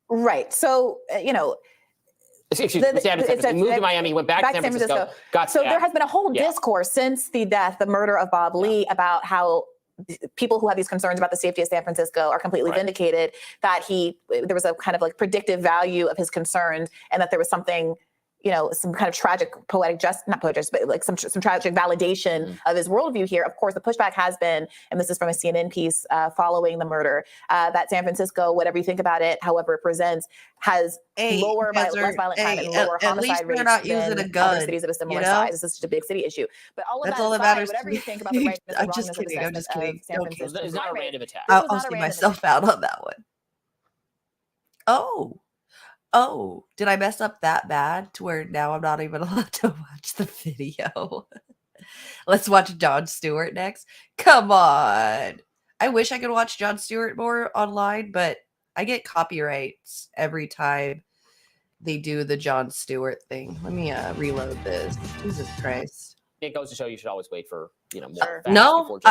Right. So, Excuse me, he moved to Miami, went back to San Francisco. So there has been a whole discourse since the murder of Bob Lee about how people who have these concerns about the safety of San Francisco are completely vindicated, that there was a kind of like predictive value of his concerns, and that there was something, some kind of tragic not poetic, but like some tragic validation of his worldview here. Of course, the pushback has been, and this is from a CNN piece following the murder, that San Francisco, whatever you think about it, however it presents, has less violent crime and lower homicide rates not using a gun, other cities of a similar size. This is just a big city issue. But all of that aside, whatever you think about the rightness or wrongness of the assessment of San Francisco, it's not a random attack. I'll see myself out on that one. Oh, did I mess up that bad to where now I'm not even allowed to watch the video? Let's watch Jon Stewart next. Come on. I wish I could watch Jon Stewart more online, but I get copyrights every time they do the Jon Stewart thing. Let me reload this. Jesus Christ. It goes to show you should always wait for more.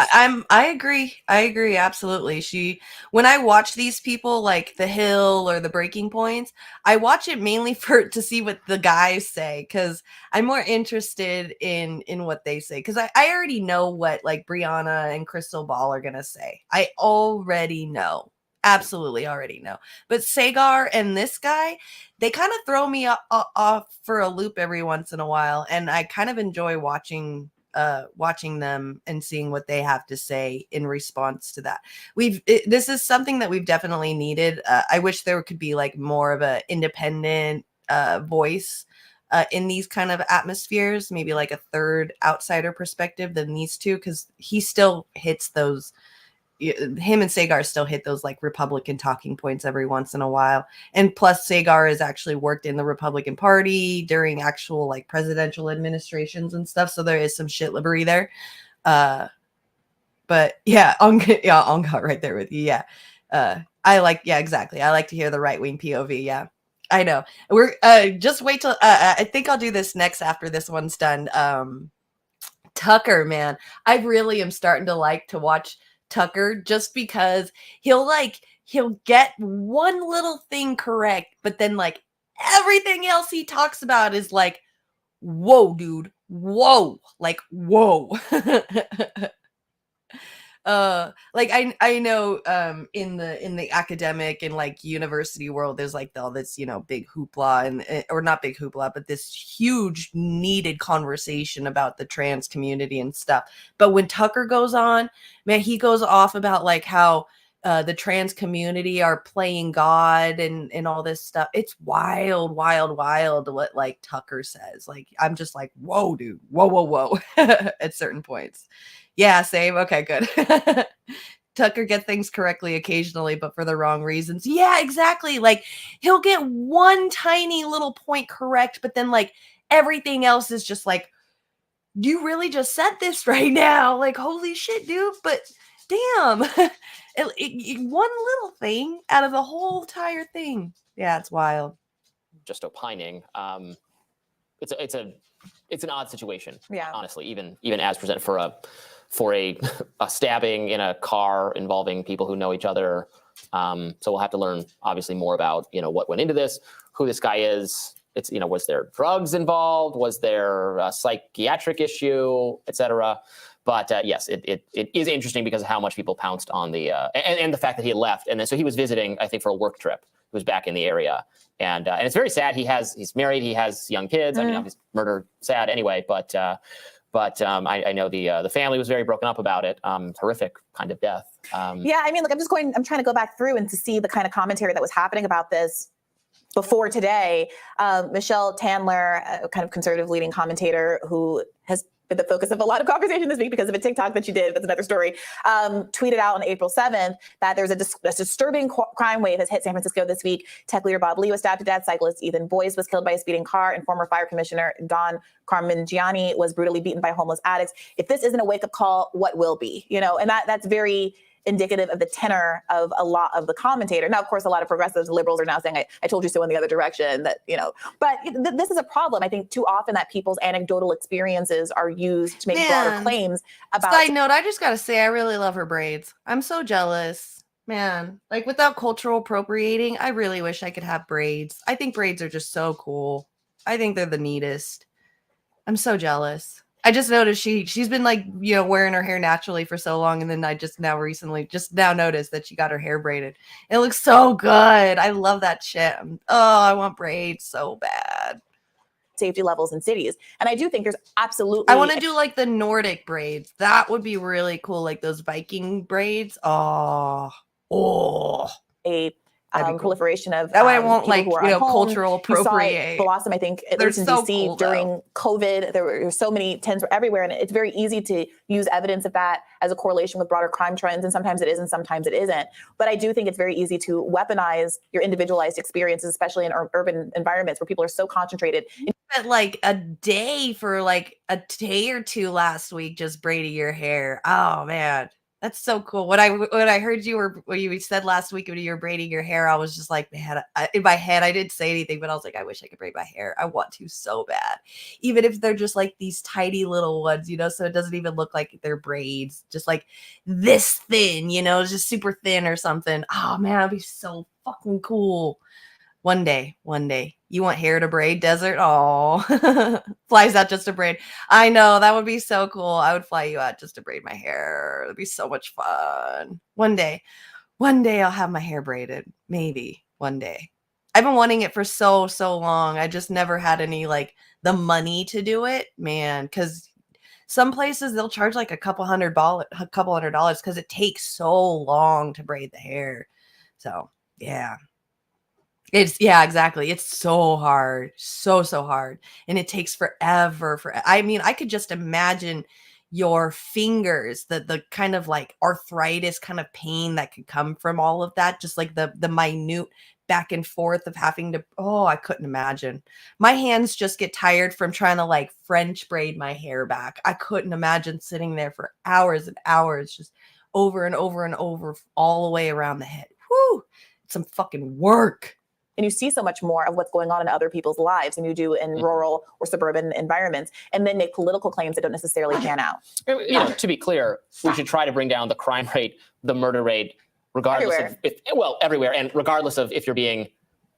I agree absolutely. When I watch these people like The Hill or The Breaking Points, I watch it mainly to see what the guys say, because I'm more interested in what they say, because I already know what like Brianna and Crystal Ball are gonna say. I already know. Absolutely already know. But Sagar and this guy, they kind of throw me off for a loop every once in a while, and I kind of enjoy watching them and seeing what they have to say in response to that. This is something that we've definitely needed. I wish there could be like more of a independent voice in these kind of atmospheres, maybe like a third outsider perspective than these two, because he still hits those. Him and Sagar still hit those like Republican talking points every once in a while. And plus Sagar has actually worked in the Republican Party during actual like presidential administrations and stuff. So there is some shitlibbery there. But yeah, Ong got right there with you. Yeah. Exactly. I like to hear the right-wing POV. Yeah. I know. We're just wait till I think I'll do this next after this one's done. Tucker, man. I really am starting to like to watch Tucker just because he'll get one little thing correct, but then like everything else he talks about is like, whoa, dude, whoa, like whoa. Like I know in the academic and like university world there's like all this, you know, big hoopla and or not big hoopla, but this huge needed conversation about the trans community and stuff. But when Tucker goes on, man, he goes off about like how the trans community are playing God and all this stuff. It's wild what like Tucker says. Like I'm just like, whoa, dude, whoa at certain points. Yeah, same. Okay, good. Tucker gets things correctly occasionally, but for the wrong reasons. Yeah, exactly. Like he'll get one tiny little point correct, but then like everything else is just like, you really just said this right now. Like, holy shit, dude. But damn, one little thing out of the whole entire thing. Yeah, it's wild. Just opining. It's an odd situation. Yeah. Honestly, even as presented for a stabbing in a car involving people who know each other. So we'll have to learn obviously more about, you know, what went into this, who this guy is. It's, you know, was there drugs involved? Was there a psychiatric issue, et cetera? But yes, it is interesting because of how much people pounced on the and the fact that he had left. And then so he was visiting, I think, for a work trip. He was back in the area. And it's very sad. He's married. He has young kids. I mean, obviously murder, sad anyway. But I know the family was very broken up about it. Horrific kind of death. Yeah, I mean, look, I'm trying to go back through and to see the kind of commentary that was happening about this before today. Michelle Tandler, a kind of conservative leading commentator who has been the focus of a lot of conversation this week because of a TikTok that she did, that's another story, tweeted out on April 7th that there's a disturbing crime wave has hit San Francisco this week. Tech leader Bob Lee was stabbed to death, cyclist Ethan Boyce was killed by a speeding car, and former fire commissioner Don Carmigiani was brutally beaten by homeless addicts. If this isn't a wake-up call, what will be? You know, and that's very indicative of the tenor of a lot of the commentator. Now, of course, a lot of progressives and liberals are now saying, I told you so in the other direction, that, you know, but this is a problem. I think too often that people's anecdotal experiences are used to make broader claims about. Side note, I just got to say, I really love her braids. I'm so jealous, man. Like without cultural appropriating, I really wish I could have braids. I think braids are just so cool. I think they're the neatest. I'm so jealous. I just noticed she's been like, you know, wearing her hair naturally for so long. And then I just now noticed that she got her hair braided. It looks so good. I love that shit. I want braids so bad. Safety levels in cities. And I do think there's absolutely. I want to do like the Nordic braids. That would be really cool. Like those Viking braids. A proliferation of that way I won't like, you know, cultural appropriate. Blossom, I think, at least in DC cool, during COVID, there were so many tents were everywhere, and it's very easy to use evidence of that as a correlation with broader crime trends, and sometimes it is and sometimes it isn't. But I do think it's very easy to weaponize your individualized experiences, especially in urban environments where people are so concentrated. Like a day for like a day or two last week just braiding your hair. Oh man. That's so cool. When I heard when you said last week when you were braiding your hair, I was just like, man, in my head, I didn't say anything, but I was like, I wish I could braid my hair. I want to so bad. Even if they're just like these tiny little ones, you know, so it doesn't even look like they're braids, just like this thin, you know, just super thin or something. Oh man, that'd be so fucking cool. One day. You want hair to braid, Desert? Oh, flies out just to braid. I know, that would be so cool. I would fly you out just to braid my hair. It'd be so much fun. One day I'll have my hair braided. Maybe one day. I've been wanting it for so long. I just never had any like the money to do it, man. Because some places they'll charge like a couple $100 because it takes so long to braid the hair. So yeah. Yeah, exactly. It's so hard. So hard. And it takes forever. I mean, I could just imagine your fingers, the kind of like arthritis kind of pain that could come from all of that, just like the minute back and forth of having to, oh, I couldn't imagine. My hands just get tired from trying to like French braid my hair back. I couldn't imagine sitting there for hours and hours, just over and over and over, all the way around the head. Whew, it's some fucking work. And you see so much more of what's going on in other people's lives than you do in rural or suburban environments, and then make political claims that don't necessarily pan out. You know, to be clear, we should try to bring down the crime rate, the murder rate, regardless everywhere. of everywhere, and regardless of if you're being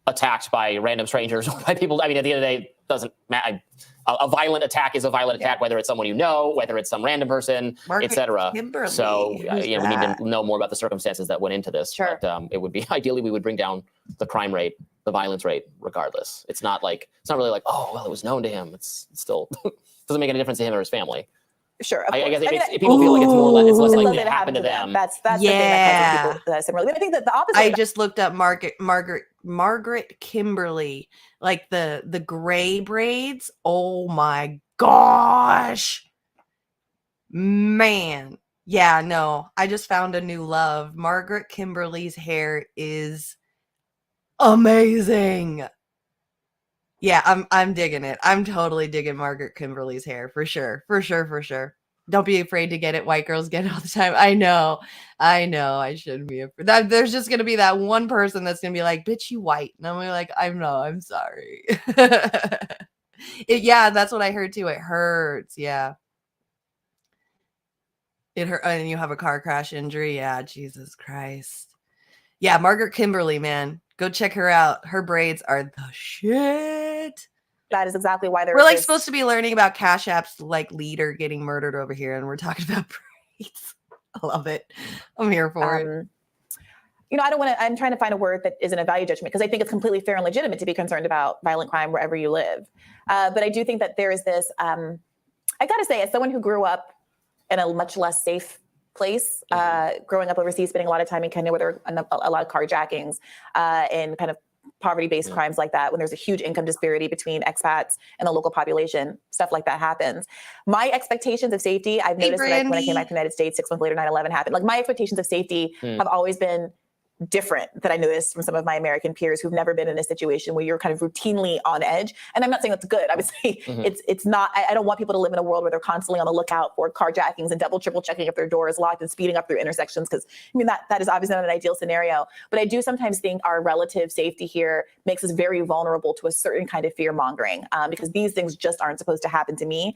attacked by random strangers or by people. I mean, at the end of the day, it doesn't matter. A violent attack is a violent attack, whether it's someone you know, whether it's some random person, etc. So, we need to know more about the circumstances that went into this. Sure. But it would be ideally we would bring down the crime rate, the violence rate, regardless. It's not really like, oh, well, it was known to him. It's still doesn't make any difference to him or his family. Sure. I guess if people feel like it's less likely to happen to them. That's the thing that causes people similarly. I think that the opposite. I just looked up Margaret Kimberly, like the gray braids. Oh my gosh, man. Yeah, no, I just found a new love. Margaret Kimberly's hair is amazing. Yeah, I'm digging it. I'm totally digging Margaret Kimberly's hair for sure. Don't be afraid to get it. White girls get it all the time. I know. I shouldn't be afraid. There's just gonna be that one person that's gonna be like, "Bitch, you white," and I'm gonna be like, I'm sorry. Yeah, that's what I heard too. It hurts. Yeah, it hurt. And you have a car crash injury. Yeah, Jesus Christ. Yeah, Margaret Kimberly, man. Go check her out. Her braids are the shit. That is exactly why we're like supposed to be learning about Cash App's like leader getting murdered over here, and we're talking about braids. I love it. I'm here for it. You know, I'm trying to find a word that isn't a value judgment, because I think it's completely fair and legitimate to be concerned about violent crime wherever you live. But I do think that there is this, I got to say, as someone who grew up in a much less safe place, growing up overseas, spending a lot of time in Kenya where there are a lot of carjackings and kind of poverty-based crimes like that, when there's a huge income disparity between expats and the local population, stuff like that happens. My expectations of safety, I've noticed that when I came back to the United States 6 months later, 9/11 happened. Like, my expectations of safety have always been different that I noticed from some of my American peers who've never been in a situation where you're kind of routinely on edge. And I'm not saying that's good. Obviously, it's not. I don't want people to live in a world where they're constantly on the lookout for carjackings and triple checking if their door is locked and speeding up through intersections, because I mean that is obviously not an ideal scenario. But I do sometimes think our relative safety here makes us very vulnerable to a certain kind of fear mongering, because these things just aren't supposed to happen to me,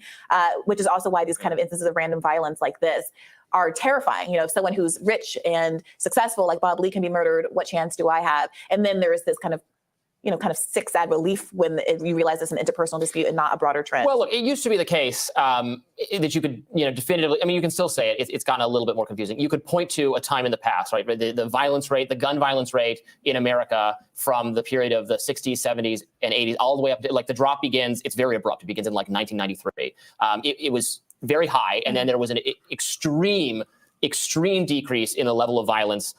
which is also why these kind of instances of random violence like this are terrifying. You know, if someone who's rich and successful like Bob Lee can be murdered, what chance do I have? And then there's this kind of sick, sad relief when you realize it's an interpersonal dispute and not a broader trend. Well, look, it used to be the case that you could, definitively, I mean, you can still say it. It's gotten a little bit more confusing. You could point to a time in the past, right? The violence rate, the gun violence rate in America from the period of the 60s, 70s, and 80s, all the way up to, like, the drop begins, it's very abrupt. It begins in like 1993. It was very high, and then there was an extreme decrease in the level of violence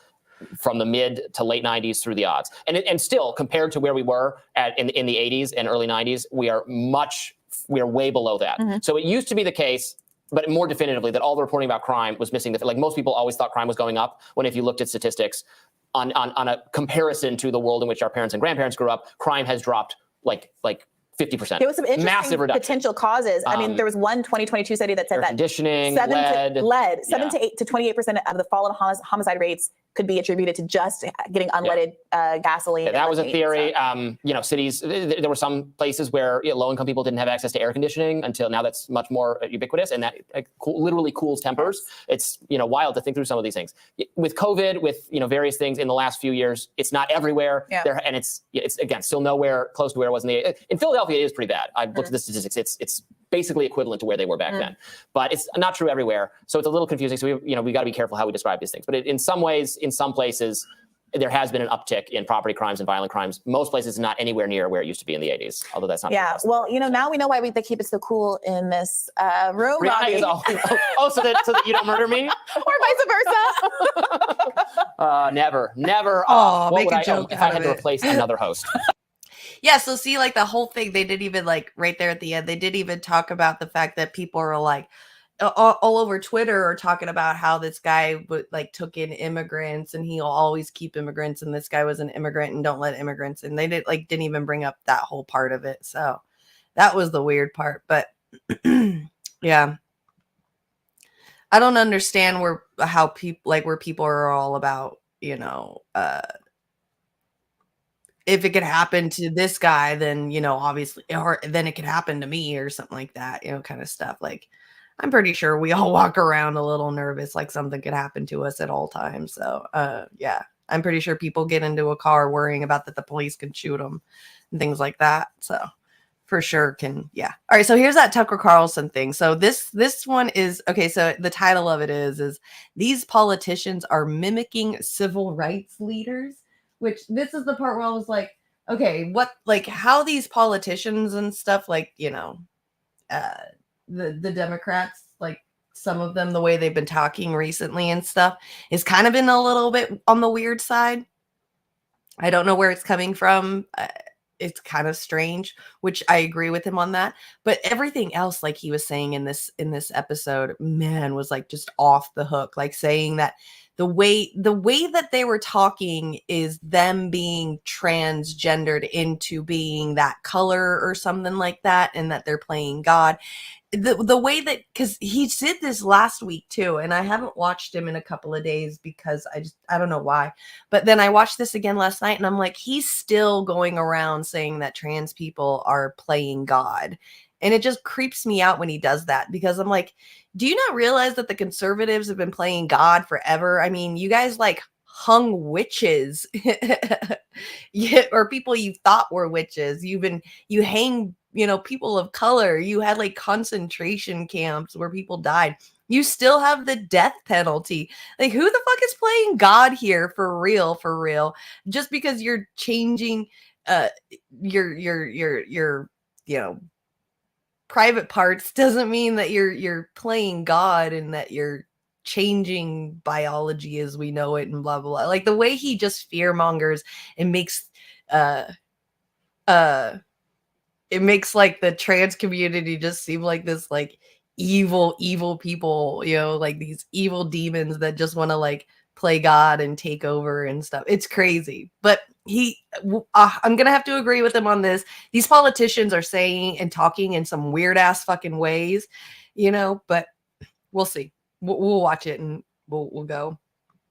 from the mid to late 90s through the odds. And still, compared to where we were in the 80s and early 90s, we are way below that. So it used to be the case, but more definitively, that all the reporting about crime was missing. Like, most people always thought crime was going up, when if you looked at statistics on a comparison to the world in which our parents and grandparents grew up, crime has dropped like 50%. There was some interesting massive reduction. Potential causes. I mean, there was one 2022 study that said that conditioning, 7 lead, to 8 to 28% of the fall in homicide rates could be attributed to just getting unleaded gasoline. That was a theory. Cities, there were some places where low-income people didn't have access to air conditioning until now. That's much more ubiquitous, and that literally cools tempers. It's wild to think through some of these things. With COVID, with various things in the last few years, it's not everywhere. And it's again still nowhere close to where it was in Philadelphia. It is pretty bad. I've looked at the statistics. It's basically equivalent to where they were back then, but it's not true everywhere. So it's a little confusing. So we got to be careful how we describe these things. But in some ways, in some places, there has been an uptick in property crimes and violent crimes. Most places not anywhere near where it used to be in the 80s, although that's not. Yeah, well, now we know why they keep it so cool in this room, Robbie. So that you don't murder me? Or vice versa. Never. Oh, make a joke if I had to replace another host. Yeah, so see, like the whole thing, they didn't even like right there at the end, they didn't even talk about the fact that people are like, all over Twitter are talking about how this guy took in immigrants and he'll always keep immigrants, and this guy was an immigrant and don't let immigrants in. They didn't even bring up that whole part of it. So that was the weird part. But yeah, I don't understand where people are all about, if it could happen to this guy, then, obviously, or then it could happen to me or something like that, kind of stuff. Like, I'm pretty sure we all walk around a little nervous, like something could happen to us at all times. So, yeah, I'm pretty sure people get into a car worrying about that the police can shoot them and things like that. So, for sure yeah. All right, so here's that Tucker Carlson thing. So this one is, okay, so the title of it is These Politicians Are Mimicking Civil Rights Leaders, which this is the part where I was like, okay, how these politicians and stuff, the Democrats, like some of them, the way they've been talking recently and stuff is kind of been a little bit on the weird side. I don't know where it's coming from. It's kind of strange, which I agree with him on that. But everything else, like he was saying in this episode, man, was like just off the hook. Like saying that the way that they were talking is them being transgendered into being that color or something like that, and that they're playing God. The way that, because he did this last week too, and I haven't watched him in a couple of days because I don't know why, but then I watched this again last night and I'm like, he's still going around saying that trans people are playing God, and it just creeps me out when he does that, because I'm like, do you not realize that the conservatives have been playing God forever? I mean, you guys hung witches or people you thought were witches. You hang people of color. You had concentration camps where people died. You still have the death penalty. Like, who the fuck is playing God here for real? Just because you're changing your private parts doesn't mean that you're playing God and that you're changing biology as we know it and blah blah blah. Like the way he just fear mongers and makes it makes the trans community just seem like this evil people, like these evil demons that just want to play God and take over and stuff. It's crazy. But I'm gonna have to agree with him on this. These politicians are saying and talking in some weird ass fucking ways, but we'll see. We'll watch it and we'll go.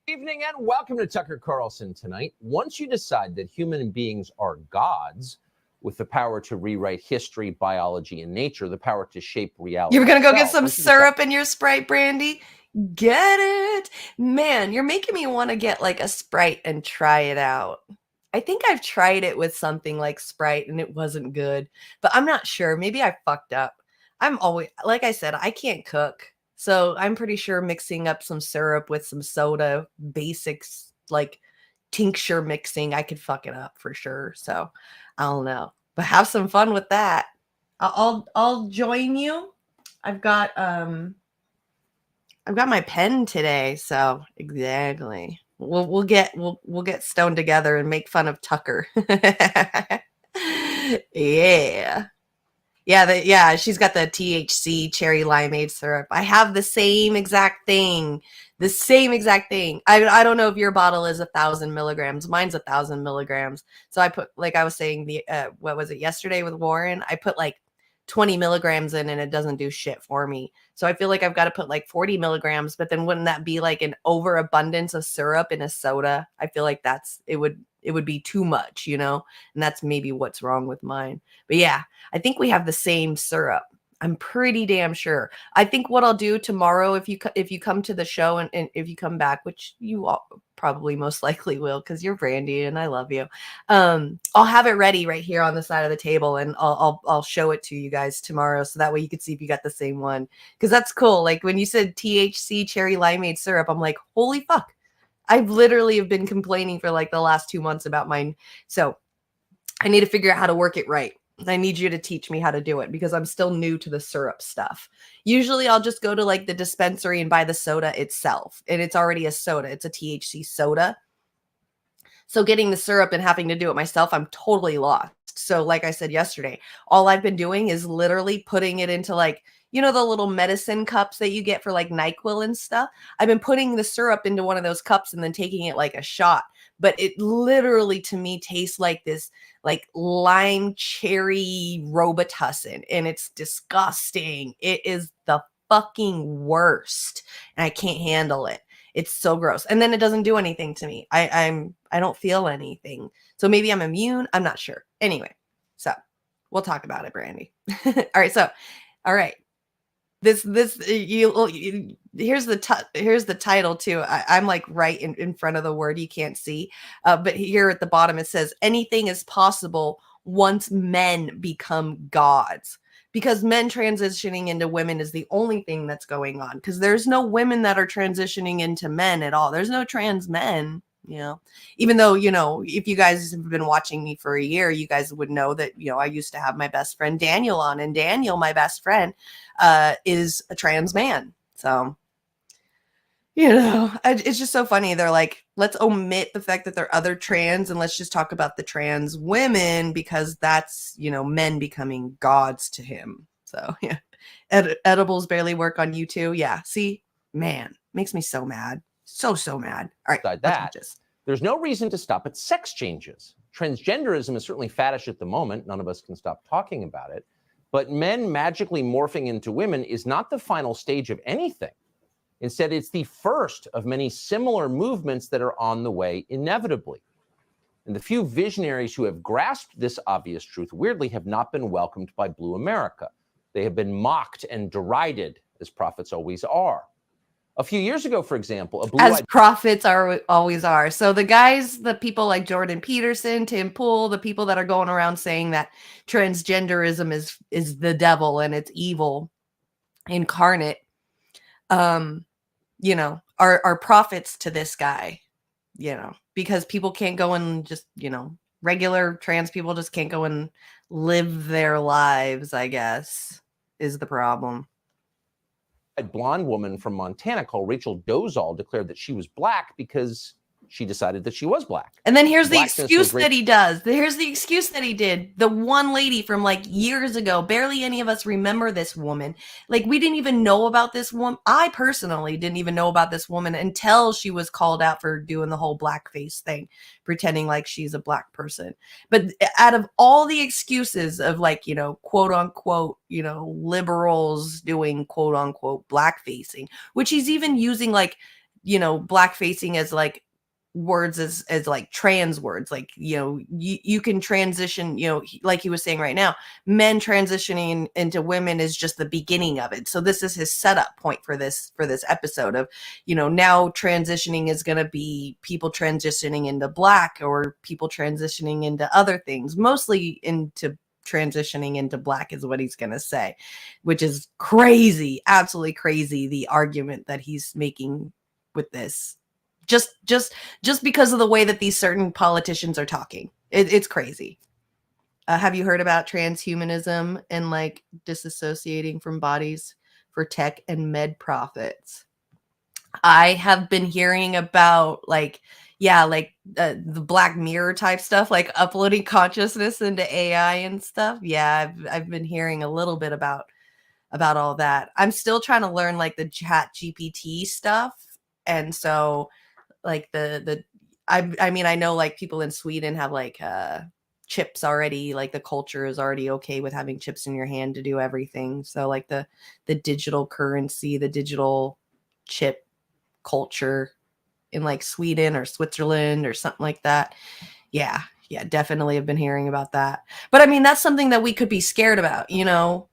Good evening and welcome to Tucker Carlson Tonight. Once you decide that human beings are gods with the power to rewrite history, biology, and nature, the power to shape reality. You're gonna go get some syrup in your Sprite, Brandy? Get it? Man, you're making me want to get a Sprite and try it out. I think I've tried it with something like Sprite and it wasn't good, but I'm not sure. Maybe I fucked up. I'm always, like I said, I can't cook. So I'm pretty sure mixing up some syrup with some soda, basics tincture mixing, I could fuck it up for sure. So I don't know, but have some fun with that. I'll join you. I've got my pen today, so exactly. We'll get stoned together and make fun of Tucker. Yeah, she's got the THC cherry limeade syrup. I have the same exact thing. I don't know if your bottle is 1,000 milligrams. Mine's 1,000 milligrams. So I put, I was saying, what was it yesterday with Warren? I put 20 milligrams in and it doesn't do shit for me. So I feel like I've got to put 40 milligrams, but then wouldn't that be an overabundance of syrup in a soda? I feel like it would be too much, and that's maybe what's wrong with mine. But yeah, I think we have the same syrup. I'm pretty damn sure. I think what I'll do tomorrow, if you come to the show and if you come back, which you all probably most likely will, because you're Brandy and I love you. I'll have it ready right here on the side of the table, and I'll show it to you guys tomorrow, so that way you can see if you got the same one. Because that's cool. When you said THC cherry limeade syrup, I'm like, holy fuck, I've literally have been complaining for like the last 2 months about mine. So I need to figure out how to work it right. I need you to teach me how to do it because I'm still new to the syrup stuff. Usually I'll just go to like the dispensary and buy the soda itself. And it's already a soda. It's a THC soda. So getting the syrup and having to do it myself, I'm totally lost. So like I said yesterday, all I've been doing is literally putting it into like, you know, the little medicine cups that you get for like NyQuil and stuff. I've been putting the syrup into one of those cups and then taking it like a shot. But it literally to me tastes like this like lime cherry Robitussin, and it's disgusting. It is the fucking worst, and I can't handle it. It's so gross. And then it doesn't do anything to me. I don't feel anything. So maybe I'm immune. I'm not sure. Anyway, so we'll talk about it, Brandy. All right. Here's the title too. I'm like right in front of the word. You can't see, but here at the bottom it says anything is possible once men become gods. Because men transitioning into women is the only thing that's going on. Because there's no women that are transitioning into men at all. There's no trans men, you know. Even though, you know, if you guys have been watching me for a year, you guys would know that, you know, I used to have my best friend Daniel on. And Daniel, my best friend, is a trans man. So, you know, it's just so funny. They're like, let's omit the fact that there are other trans and let's just talk about the trans women because that's, you know, men becoming gods to him. So, yeah. Edibles barely work on you too. Yeah. See, man, makes me so mad. So mad. All right. There's no reason to stop at sex changes. Transgenderism is certainly faddish at the moment. None of us can stop talking about it. But men magically morphing into women is not the final stage of anything. Instead, it's the first of many similar movements that are on the way inevitably. And the few visionaries who have grasped this obvious truth, weirdly, have not been welcomed by Blue America. They have been mocked and derided, as prophets always are. A few years ago, for example, as prophets always are. So the people like Jordan Peterson, Tim Pool, the people that are going around saying that transgenderism is the devil and it's evil incarnate, you know, are prophets to this guy, you know, because people can't go and just, you know, regular trans people just can't go and live their lives, I guess, is the problem. A blonde woman from Montana called Rachel Dolezal declared that she was black because she decided that she was black. And then here's the excuse that he does. Here's the excuse that he did. The one lady from like years ago, barely any of us remember this woman. Like we didn't even know about this woman. I personally didn't even know about this woman until she was called out for doing the whole blackface thing, pretending like she's a black person. But out of all the excuses of like, you know, quote unquote, you know, liberals doing quote unquote blackfacing, which he's even using like, you know, blackfacing as like words as like trans words, like, you know, you can transition, you know, like he was saying right now, men transitioning into women is just the beginning of it. So this is his setup point for this episode of, you know, now transitioning is going to be people transitioning into black or people transitioning into other things, mostly into transitioning into black is what he's going to say, which is crazy, absolutely crazy, the argument that he's making with this. Just because of the way that these certain politicians are talking. It's crazy. Have you heard about transhumanism and like disassociating from bodies for tech and med profits? I have been hearing about like, yeah, like the Black Mirror type stuff, like uploading consciousness into AI and stuff. Yeah, I've been hearing a little bit about all that. I'm still trying to learn like the Chat GPT stuff. And so like I mean, I know like people in Sweden have like chips already, like the culture is already okay with having chips in your hand to do everything. So like the digital currency, the digital chip culture in like Sweden or Switzerland or something like that. Yeah, definitely have been hearing about that. But I mean, that's something that we could be scared about, you know.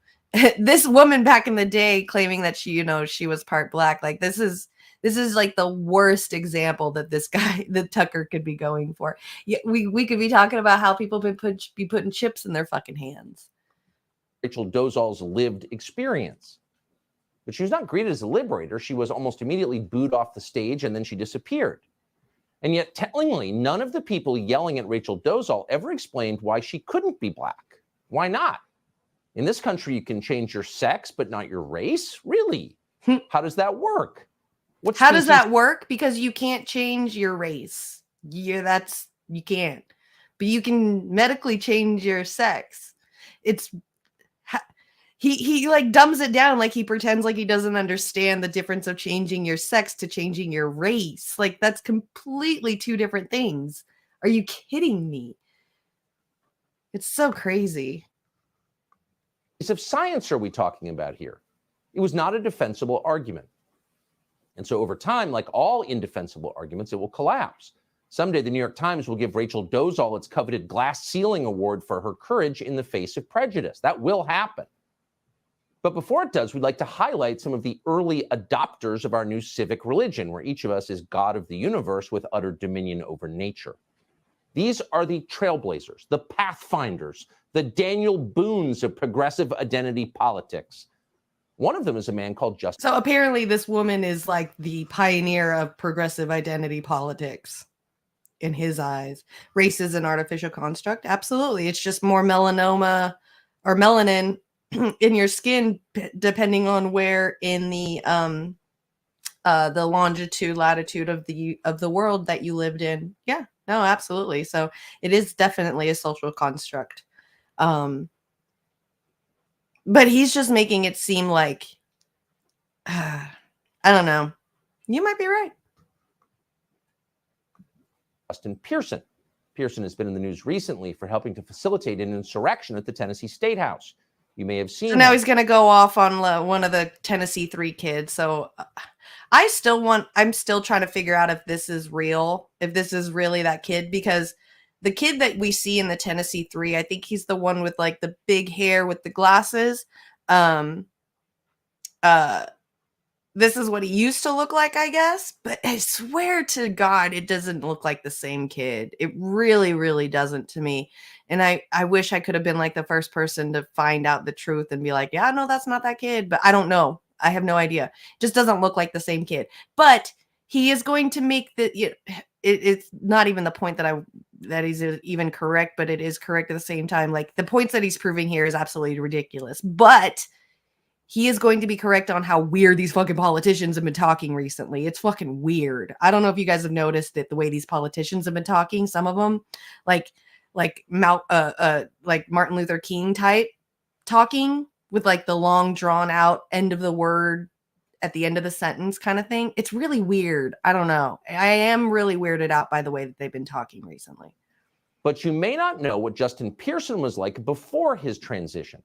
This woman back in the day claiming that she, you know, she was part black, like this is like the worst example that this guy, that Tucker could be going for. Yeah, we could be talking about how people be putting chips in their fucking hands. Rachel Dolezal's lived experience. But she was not greeted as a liberator. She was almost immediately booed off the stage and then she disappeared. And yet, tellingly, none of the people yelling at Rachel Dolezal ever explained why she couldn't be black. Why not? In this country, you can change your sex, but not your race? Really? How does that work? How does that work? Because you can't change your race. You can't. But you can medically change your sex. He like dumbs it down, like he pretends like he doesn't understand the difference of changing your sex to changing your race. Like that's completely two different things. Are you kidding me? It's so crazy. Of science are we talking about here? It was not a defensible argument. And so over time, like all indefensible arguments, it will collapse. Someday, the New York Times will give Rachel Dolezal its coveted Glass Ceiling Award for her courage in the face of prejudice. That will happen. But before it does, we'd like to highlight some of the early adopters of our new civic religion, where each of us is God of the universe with utter dominion over nature. These are the trailblazers, the pathfinders, the Daniel Boones of progressive identity politics. One of them is a man called Justin. So apparently this woman is like the pioneer of progressive identity politics in his eyes. Race is an artificial construct. Absolutely. It's just more melanoma or melanin in your skin, depending on where in the longitude, latitude of the world that you lived in. Yeah, no, absolutely. So it is definitely a social construct. But he's just making it seem like, I don't know. You might be right. Justin Pearson. Pearson has been in the news recently for helping to facilitate an insurrection at the Tennessee State House. You may have seen. So now he's going to go off on one of the Tennessee 3 kids. So I'm still trying to figure out if this is real, if this is really that kid, because the kid that we see in the Tennessee 3, I think he's the one with like the big hair with the glasses. This is what he used to look like, I guess. But I swear to God, it doesn't look like the same kid. It really, really doesn't to me. And I wish I could have been like the first person to find out the truth and be like, yeah, no, that's not that kid. But I don't know. I have no idea. It just doesn't look like the same kid. But he is going to make it's not even the point that he's even correct, but it is correct at the same time. Like the points that he's proving here is absolutely ridiculous. But he is going to be correct on how weird these fucking politicians have been talking recently. It's fucking weird. I don't know if you guys have noticed that the way these politicians have been talking, some of them, like Martin Luther King type talking with like the long drawn out end of the word at the end of the sentence kind of thing. It's really weird. I don't know. I am really weirded out by the way that they've been talking recently. But you may not know what Justin Pearson was like before his transition.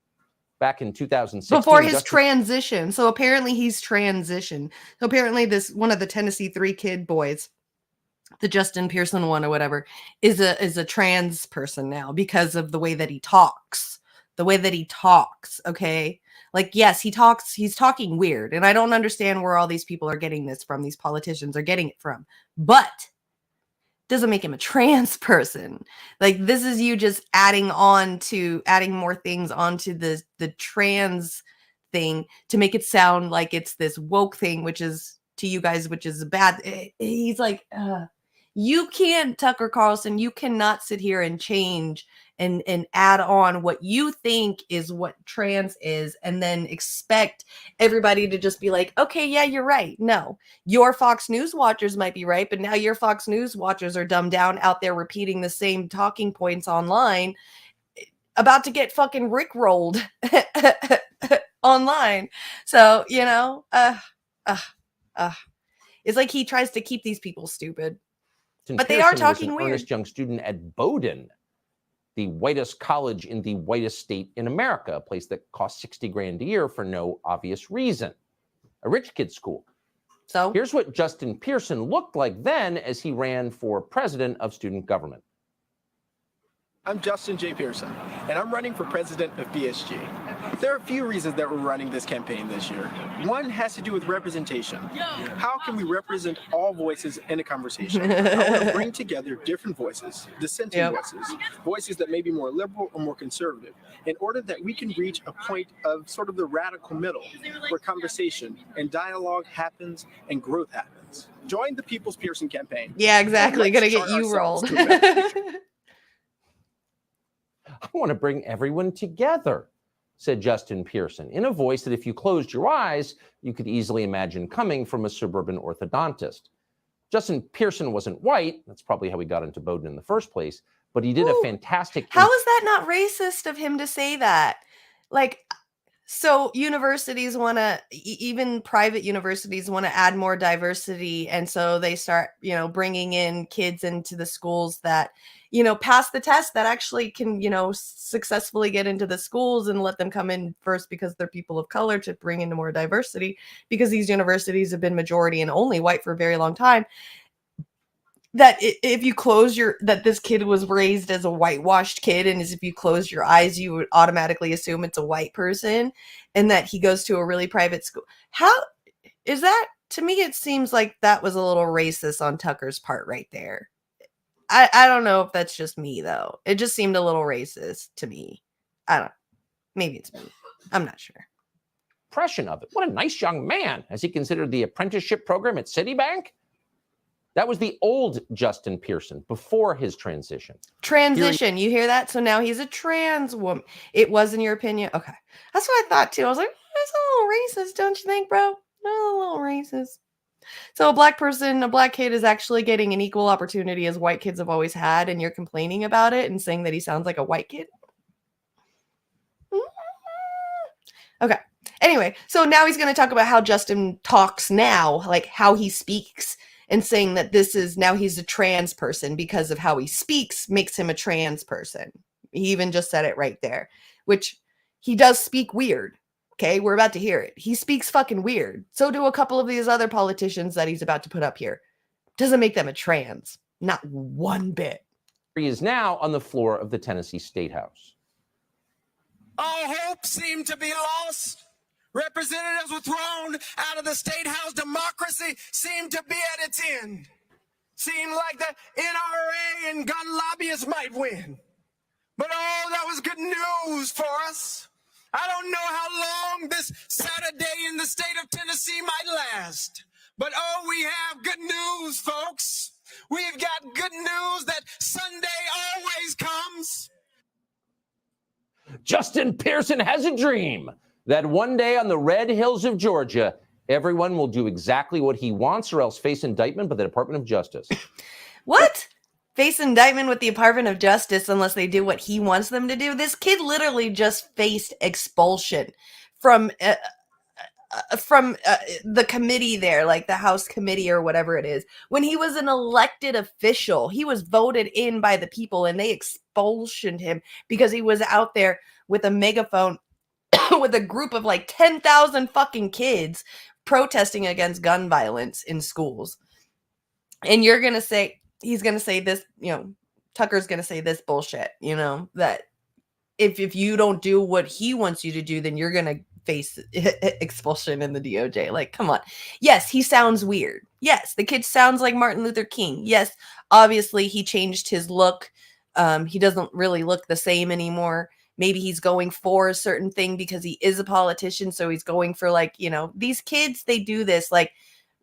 Back in 2016. Before his transition. So apparently he's transitioned. So apparently this one of the Tennessee 3 kid boys, the Justin Pearson one or whatever, is a trans person now because of the way that he talks. The way that he talks, okay? Like, yes, he's talking weird. And I don't understand where all these people are getting this from. These politicians are getting it from. But doesn't make him a trans person. Like this is you just adding more things onto the trans thing to make it sound like it's this woke thing, which is to you guys, which is bad. He's like, you can't, Tucker Carlson, you cannot sit here and change and add on what you think is what trans is and then expect everybody to just be like, okay, yeah, you're right. No, your Fox News watchers might be right, but now your Fox News watchers are dumbed down out there repeating the same talking points online, about to get fucking rickrolled online. So, you know, it's like he tries to keep these people stupid. But they are talking weird. Earnest young student at Bowdoin, the whitest college in the whitest state in America, a place that costs $60,000 a year for no obvious reason. A rich kid's school. So here's what Justin Pearson looked like then as he ran for president of student government. I'm Justin J. Pearson, and I'm running for president of BSG. There are a few reasons that we're running this campaign this year. One has to do with representation. How can we represent all voices in a conversation? I want to bring together different voices, dissenting voices, voices that may be more liberal or more conservative, in order that we can reach a point of sort of the radical middle where conversation and dialogue happens and growth happens. Whaat. Join the People's Pearson campaign. Yeah, exactly. And Gonna let's get chart you ourselves rolled. to a better future. I want to bring everyone together, said Justin Pearson, in a voice that if you closed your eyes, you could easily imagine coming from a suburban orthodontist. Justin Pearson wasn't white. That's probably how he got into Bowdoin in the first place. But he did a fantastic... How is that not racist of him to say that? Like, so universities want to, even private universities want to add more diversity. And so they start, bringing in kids into the schools that, pass the test, that actually can, successfully get into the schools, and let them come in first because they're people of color, to bring in more diversity, because these universities have been majority and only white for a very long time. That if you close that this kid was raised as a whitewashed kid, and as if you close your eyes, you would automatically assume it's a white person, and that he goes to a really private school. How is that? To me, it seems like that was a little racist on Tucker's part right there. I don't know if that's just me, though. It just seemed a little racist to me. I don't know. Maybe it's me. I'm not sure. Impression of it. What a nice young man. Has he considered the apprenticeship program at Citibank? That was the old Justin Pearson before his transition. Transition. You hear that? So now he's a trans woman. It was, in your opinion? Okay. That's what I thought, too. I was like, that's a little racist, don't you think, bro? A little racist. So a black kid is actually getting an equal opportunity as white kids have always had, and you're complaining about it and saying that he sounds like a white kid? Okay. Anyway, so now he's going to talk about how Justin talks now, like how he speaks, and saying that he's a trans person because of how he speaks makes him a trans person. He even just said it right there, which he does speak weird. Okay, we're about to hear it. He speaks fucking weird. So do a couple of these other politicians that he's about to put up here. Doesn't make them a trans. Not one bit. He is now on the floor of the Tennessee State House. All hope seemed to be lost. Representatives were thrown out of the State House. Democracy seemed to be at its end. Seemed like the NRA and gun lobbyists might win. But that was good news for us. I don't know how long this Saturday in the state of Tennessee might last. But we have good news, folks. We've got good news that Sunday always comes. Justin Pearson has a dream that one day on the red hills of Georgia, everyone will do exactly what he wants or else face indictment by the Department of Justice. What? Face indictment with the Department of Justice unless they do what he wants them to do? This kid literally just faced expulsion from the committee there, like the House committee or whatever it is. When he was an elected official, he was voted in by the people, and they expulsioned him because he was out there with a megaphone with a group of like 10,000 fucking kids protesting against gun violence in schools. And you're going to say, he's going to say this, Tucker's going to say this bullshit, that if you don't do what he wants you to do, then you're going to face expulsion in the DOJ. Like, come on. Yes, he sounds weird. Yes, the kid sounds like Martin Luther King. Yes, obviously he changed his look. He doesn't really look the same anymore. Maybe he's going for a certain thing because he is a politician. So he's going for these kids, they do this like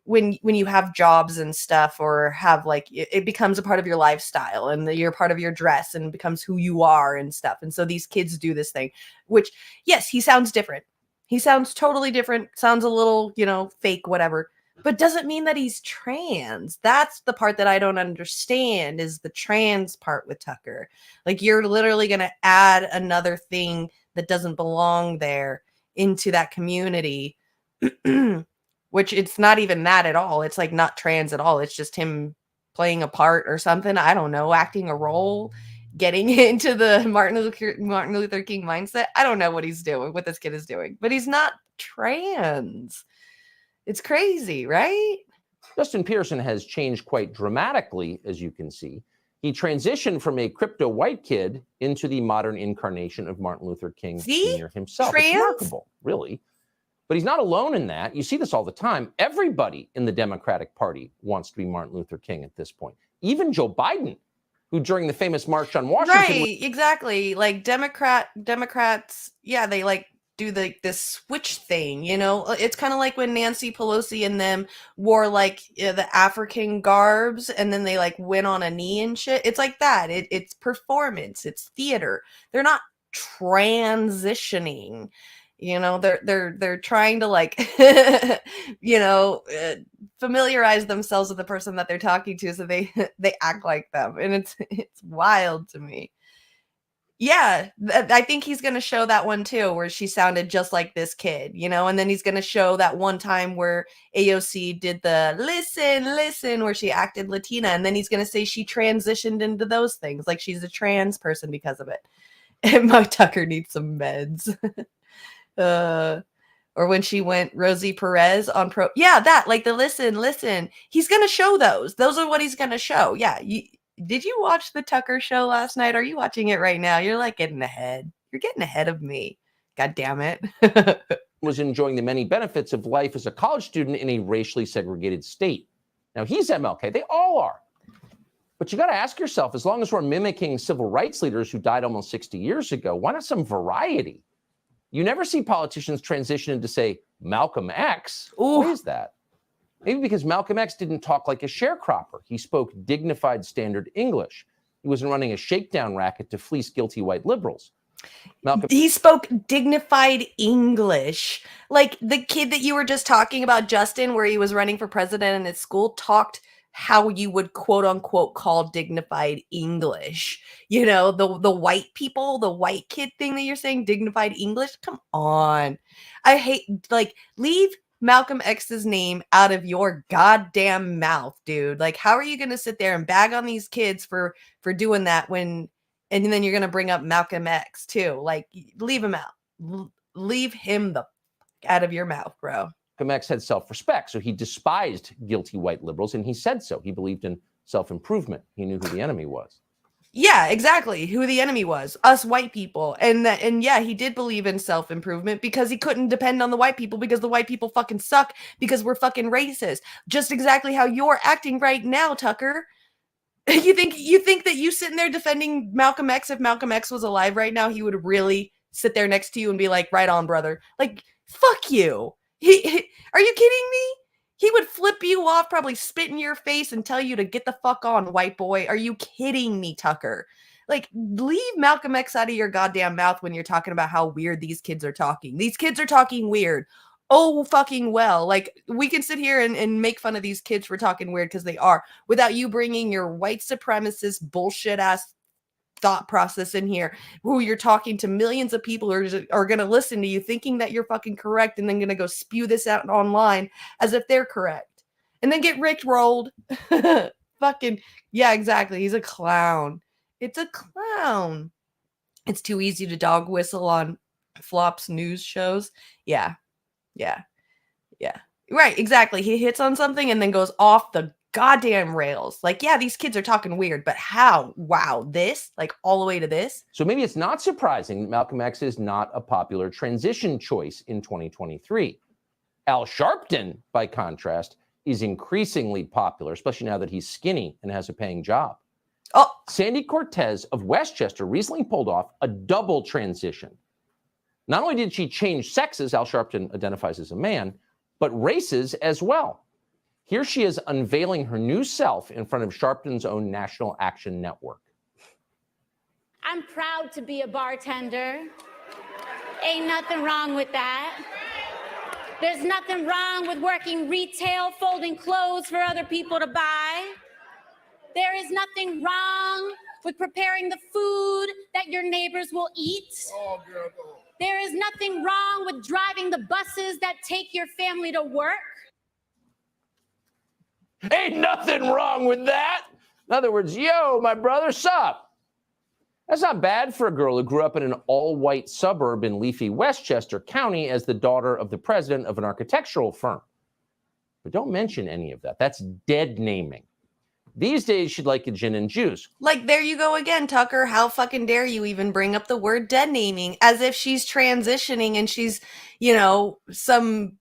when you have jobs and stuff, or have it becomes a part of your lifestyle, and you're part of your dress and becomes who you are and stuff. And so these kids do this thing, which, yes, he sounds different. He sounds totally different. Sounds a little, fake, whatever. But doesn't mean that he's trans. That's the part that I don't understand, is the trans part with Tucker. Like, you're literally going to add another thing that doesn't belong there into that community, which it's not even that at all. It's like not trans at all. It's just him playing a part or something. I don't know, acting a role, getting into the Martin Luther King mindset. I don't know what he's doing, what this kid is doing, but he's not trans. It's crazy, right? Justin Pearson has changed quite dramatically, as you can see. He transitioned from a crypto white kid into the modern incarnation of Martin Luther King Jr. himself. Trans? It's remarkable, really. But he's not alone in that. You see this all the time. Everybody in the Democratic Party wants to be Martin Luther King at this point. Even Joe Biden, who during the famous March on Washington... Right, exactly. Like Democrats, yeah, they do this switch thing, you know? It's kind of like when Nancy Pelosi and them wore like the African garbs and then they like went on a knee and shit. It's like that. It's performance. It's theater. They're not transitioning. You know, they're trying to like, you know, familiarize themselves with the person that they're talking to, so they act like them, and it's wild to me. Yeah, I think he's gonna show that one too, where she sounded just like this kid, you know, and then he's gonna show that one time where AOC did the listen, where she acted Latina, and then he's gonna say she transitioned into those things, like she's a trans person because of it. And my Tucker needs some meds. Or when she went Rosie Perez on that, like the listen. He's gonna show those. Those are what he's gonna show. Yeah. Did you watch the Tucker show last night? Are you watching it right now? You're like getting ahead. You're getting ahead of me. God damn it. Was enjoying the many benefits of life as a college student in a racially segregated state. Now he's MLK. They all are. But you got to ask yourself, as long as we're mimicking civil rights leaders who died almost 60 years ago, why not some variety? You never see politicians transition into, say, Malcolm X. Ooh. Why is that? Maybe because Malcolm X didn't talk like a sharecropper. He spoke dignified standard English. He wasn't running a shakedown racket to fleece guilty white liberals. He spoke dignified English. Like the kid that you were just talking about, Justin, where he was running for president in his school, talked how you would quote unquote call dignified English. You know, the white people, the white kid thing that you're saying, dignified English. Come on. I hate, like, leave Malcolm X's name out of your goddamn mouth, dude. Like, how are you going to sit there and bag on these kids for doing that and then you're going to bring up Malcolm X too? Like, leave him out. Leave him the out of your mouth, bro. Malcolm X had self-respect, so he despised guilty white liberals, and he said so. He believed in self-improvement. He knew who the enemy was. Yeah, exactly. Who the enemy was. Us white people. And yeah, he did believe in self-improvement because he couldn't depend on the white people because the white people fucking suck because we're fucking racist. Just exactly how you're acting right now, Tucker. You think that you sitting there defending Malcolm X, if Malcolm X was alive right now, he would really sit there next to you and be like, right on, brother. Like, fuck you. Are you kidding me? He would flip you off, probably spit in your face and tell you to get the fuck on, white boy. Are you kidding me, Tucker? Like, leave Malcolm X out of your goddamn mouth when you're talking about how weird these kids are talking. These kids are talking weird. Oh, fucking well. Like, we can sit here and make fun of these kids for talking weird because they are, without you bringing your white supremacist bullshit ass thought process in here, who you're talking to millions of people who are going to listen to you thinking that you're fucking correct and then going to go spew this out online as if they're correct and then get rickrolled. Fucking, yeah, exactly. He's a clown. It's a clown. It's too easy to dog whistle on Flop's news shows. Yeah. Right, exactly. He hits on something and then goes off the goddamn rails. Like, yeah, these kids are talking weird, but how? Wow, this? Like, all the way to this? So maybe it's not surprising that Malcolm X is not a popular transition choice in 2023. Al Sharpton, by contrast, is increasingly popular, especially now that he's skinny and has a paying job. Oh, Sandy Cortez of Westchester recently pulled off a double transition. Not only did she change sexes, Al Sharpton identifies as a man, but races as well. Here she is unveiling her new self in front of Sharpton's own National Action Network. I'm proud to be a bartender. Ain't nothing wrong with that. There's nothing wrong with working retail, folding clothes for other people to buy. There is nothing wrong with preparing the food that your neighbors will eat. Oh, girl. There is nothing wrong with driving the buses that take your family to work. Ain't nothing wrong with that. In other words, yo, my brother, sup? That's not bad for a girl who grew up in an all-white suburb in leafy Westchester County as the daughter of the president of an architectural firm. But don't mention any of that. That's dead naming. These days, she'd like a gin and juice. Like, there you go again, Tucker. How fucking dare you even bring up the word dead naming as if she's transitioning and she's, you know, some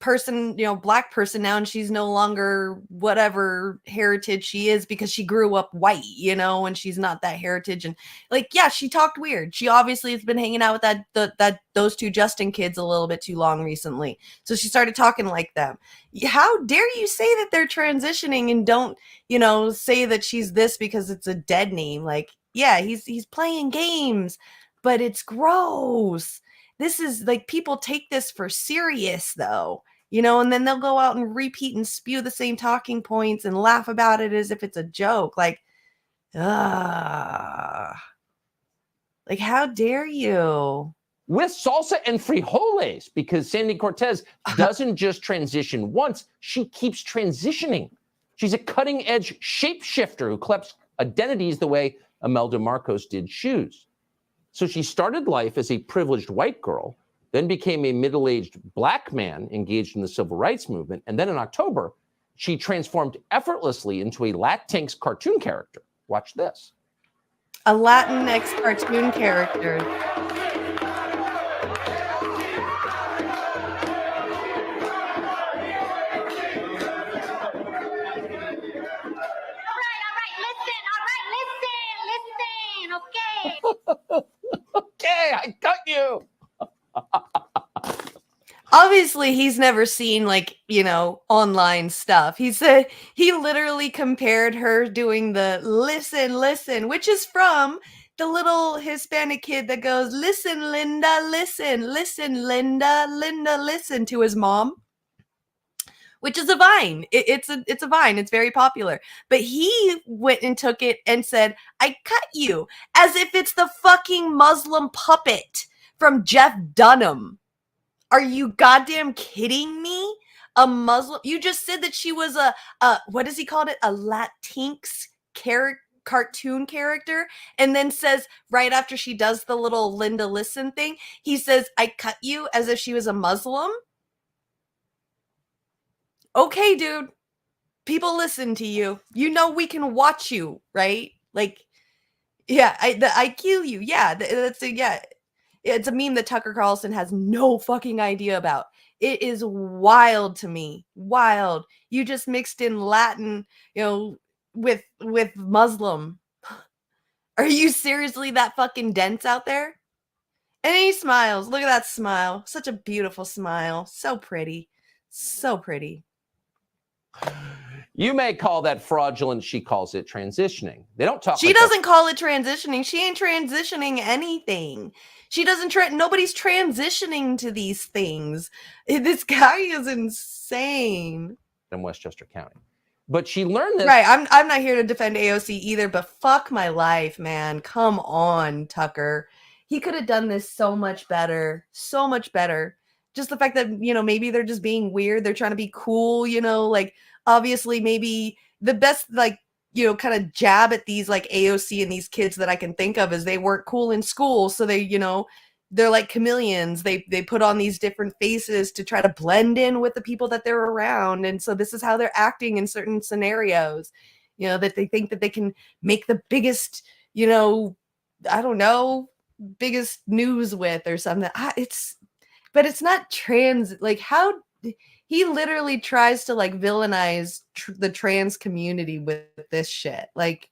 person, black person now, and she's no longer whatever heritage she is because she grew up white, and she's not that heritage. And she talked weird. She obviously has been hanging out with those two Justin kids a little bit too long recently. So she started talking like them. How dare you say that they're transitioning and don't, say that she's this because it's a dead name. He's playing games, but it's gross. This is people take this for serious though, and then they'll go out and repeat and spew the same talking points and laugh about it as if it's a joke. How dare you? With salsa and frijoles, because Sandy Cortez doesn't just transition once, she keeps transitioning. She's a cutting edge shapeshifter who collects identities the way Imelda Marcos did shoes. So she started life as a privileged white girl, then became a middle-aged black man engaged in the civil rights movement, and then in October, she transformed effortlessly into a Latinx cartoon character. Watch this. A Latinx cartoon character. Okay, I got you. Obviously, he's never seen online stuff. He said he literally compared her doing the listen, which is from the little Hispanic kid that goes, listen, Linda, listen, Linda, listen to his mom, which is a Vine. It's a Vine. It's very popular. But he went and took it and said, I cut you, as if it's the fucking Muslim puppet from Jeff Dunham. Are you goddamn kidding me? A Muslim? You just said that she was a what does he call it? A Latinx cartoon character, and then says right after she does the little Linda listen thing, he says, I cut you, as if she was a Muslim. Okay, dude. People listen to you. We can watch you, right? I kill you. Yeah, it's a meme that Tucker Carlson has no fucking idea about. It is wild to me. Wild. You just mixed in Latin, with Muslim. Are you seriously that fucking dense out there? And he smiles. Look at that smile. Such a beautiful smile. So pretty. So pretty. You may call that fraudulent. She calls it transitioning. They don't talk. She doesn't call it transitioning. She ain't transitioning anything. She doesn't. Nobody's transitioning to these things. This guy is insane. In Westchester County, but she learned this. Right. I'm not here to defend AOC either, but fuck my life, man. Come on, Tucker. He could have done this so much better. So much better. Just the fact that, maybe they're just being weird. They're trying to be cool, obviously maybe the best, kind of jab at these AOC and these kids that I can think of is they weren't cool in school. So they, they're like chameleons. They put on these different faces to try to blend in with the people that they're around. And so this is how they're acting in certain scenarios, that they think that they can make the biggest, I don't know, biggest news with or something. But it's not trans. How he literally tries to villainize the trans community with this shit.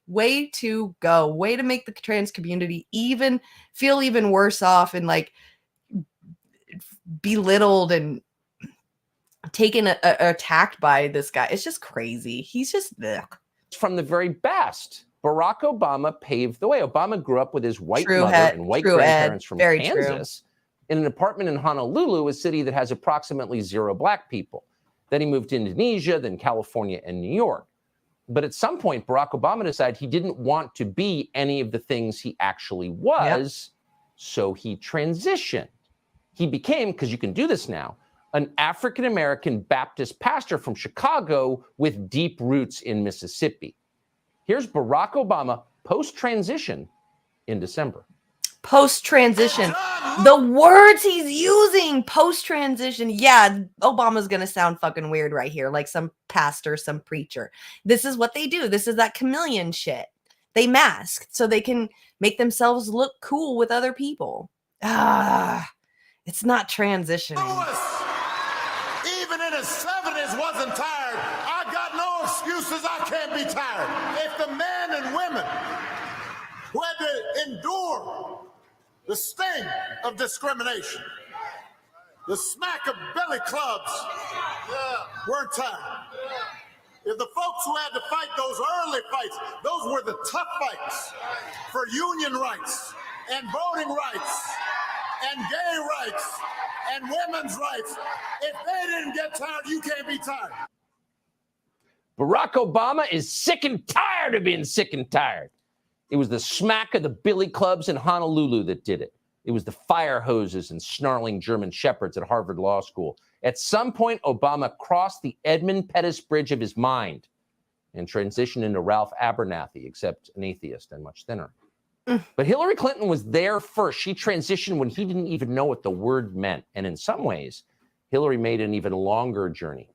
Way to go. Way to make the trans community feel even worse off and belittled and taken attacked by this guy. It's just crazy. He's just from the very best. Barack Obama paved the way. Obama grew up with his white mother and white grandparents from Kansas. In an apartment in Honolulu, a city that has approximately 0 black people. Then he moved to Indonesia, then California and New York. But at some point, Barack Obama decided he didn't want to be any of the things he actually was, so he transitioned. He became, because you can do this now, an African-American Baptist pastor from Chicago with deep roots in Mississippi. Here's Barack Obama post-transition in December. Post-transition. The words he's using post-transition. Yeah, Obama's going to sound fucking weird right here, like some pastor, some preacher. This is what they do. This is that chameleon shit. They mask so they can make themselves look cool with other people. It's not transitioning. Even in his 70s wasn't tired, I got no excuses. I can't be tired. If the men and women who had to endure the sting of discrimination, the smack of belly clubs, weren't tired. If the folks who had to fight those early fights, those were the tough fights for union rights and voting rights and gay rights and women's rights. If they didn't get tired, you can't be tired. Barack Obama is sick and tired of being sick and tired. It was the smack of the billy clubs in Honolulu that did it. It was the fire hoses and snarling German shepherds at Harvard Law School. At some point, Obama crossed the Edmund Pettus Bridge of his mind and transitioned into Ralph Abernathy, except an atheist and much thinner. But Hillary Clinton was there first. She transitioned when he didn't even know what the word meant. And in some ways, Hillary made an even longer journey.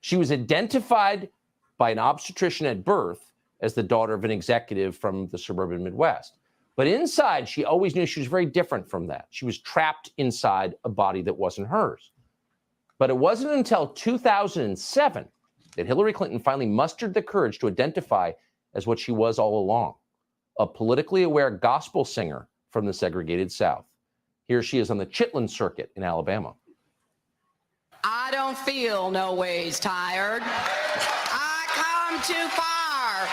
She was identified by an obstetrician at birth as the daughter of an executive from the suburban Midwest. But inside, she always knew she was very different from that. She was trapped inside a body that wasn't hers. But it wasn't until 2007 that Hillary Clinton finally mustered the courage to identify as what she was all along, a politically aware gospel singer from the segregated South. Here she is on the Chitlin Circuit in Alabama. I don't feel no ways tired. I come too far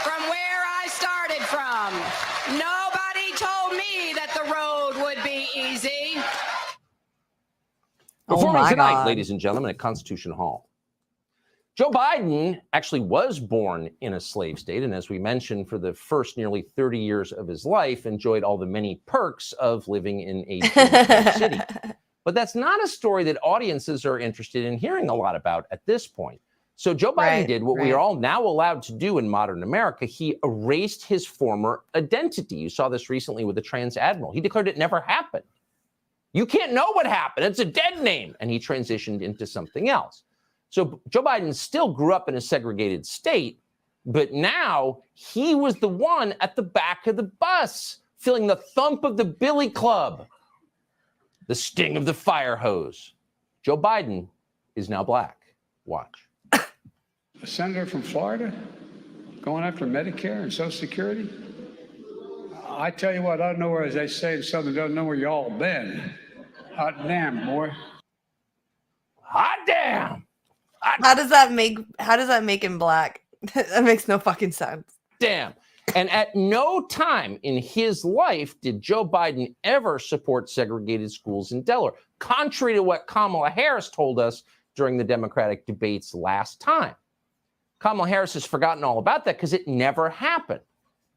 from where I started from. Nobody told me that the road would be easy. Performing tonight, ladies and gentlemen, at Constitution Hall. Joe Biden actually was born in a slave state, and as we mentioned, for the first nearly 30 years of his life, enjoyed all the many perks of living in a slave city. But that's not a story that audiences are interested in hearing a lot about at this point. So Joe Biden did what we are all now allowed to do in modern America. He erased his former identity. You saw this recently with the trans admiral. He declared it never happened. You can't know what happened. It's a dead name. And he transitioned into something else. So Joe Biden still grew up in a segregated state, but now he was the one at the back of the bus, feeling the thump of the billy club, the sting of the fire hose. Joe Biden is now black. Watch. A senator from Florida going after Medicare and Social Security? I tell you what, I don't know where, as they say in Southern, don't know where you all been. Hot damn, boy. Hot damn. How does that make him black? That makes no fucking sense. Damn. And at no time in his life did Joe Biden ever support segregated schools in Delaware, contrary to what Kamala Harris told us during the Democratic debates last time. Kamala Harris has forgotten all about that because it never happened.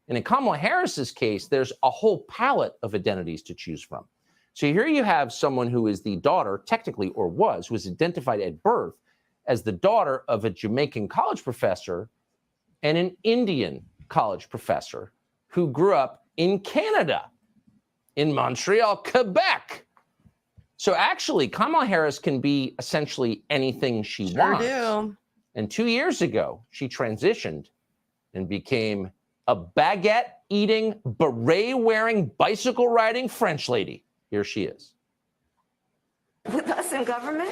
And in Kamala Harris's case, there's a whole palette of identities to choose from. So here you have someone who is the daughter, technically, or was, who was identified at birth as the daughter of a Jamaican college professor and an Indian college professor who grew up in Canada, in Montreal, Quebec. So actually, Kamala Harris can be essentially anything she wants. Do. And 2 years ago, she transitioned and became a baguette-eating, beret-wearing, bicycle-riding French lady. Here she is. With us in government,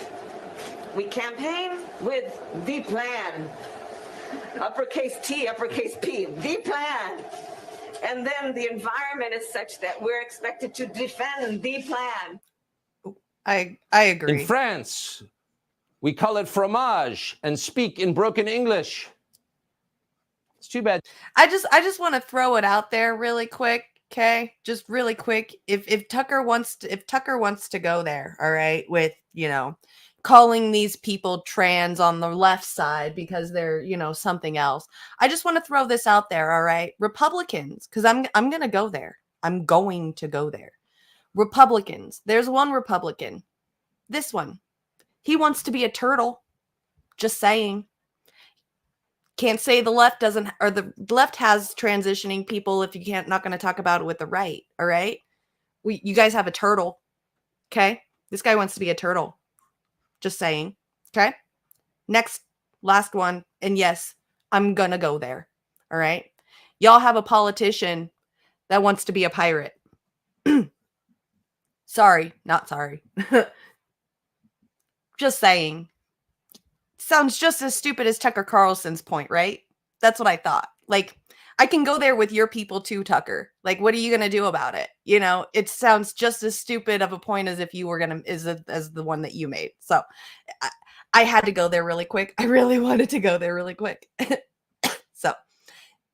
we campaign with the plan. Uppercase T, uppercase P, the plan. And then the environment is such that we're expected to defend the plan. I agree. In France, we call it fromage and speak in broken English. It's too bad. I just want to throw it out there really quick, okay? Just really quick. If Tucker wants to go there, all right, with, calling these people trans on the left side because they're, something else. I just want to throw this out there, all right? Republicans, because I'm going to go there. I'm going to go there. Republicans. There's one Republican. This one. He wants to be a turtle. Just saying. Can't say the left doesn't, or the left has transitioning people if you not going to talk about it with the right, all right? You guys have a turtle, okay? This guy wants to be a turtle. Just saying, okay? Next, last one, and yes, I'm going to go there, all right? Y'all have a politician that wants to be a pirate. Sorry, not sorry. Just saying, sounds just as stupid as Tucker Carlson's point, right? That's what I thought. Like, I can go there with your people too, Tucker. Like, what are you gonna do about it? You know, it sounds just as stupid of a point as if you were gonna as the one that you made. So, I had to go there really quick. I really wanted to go there really quick. So,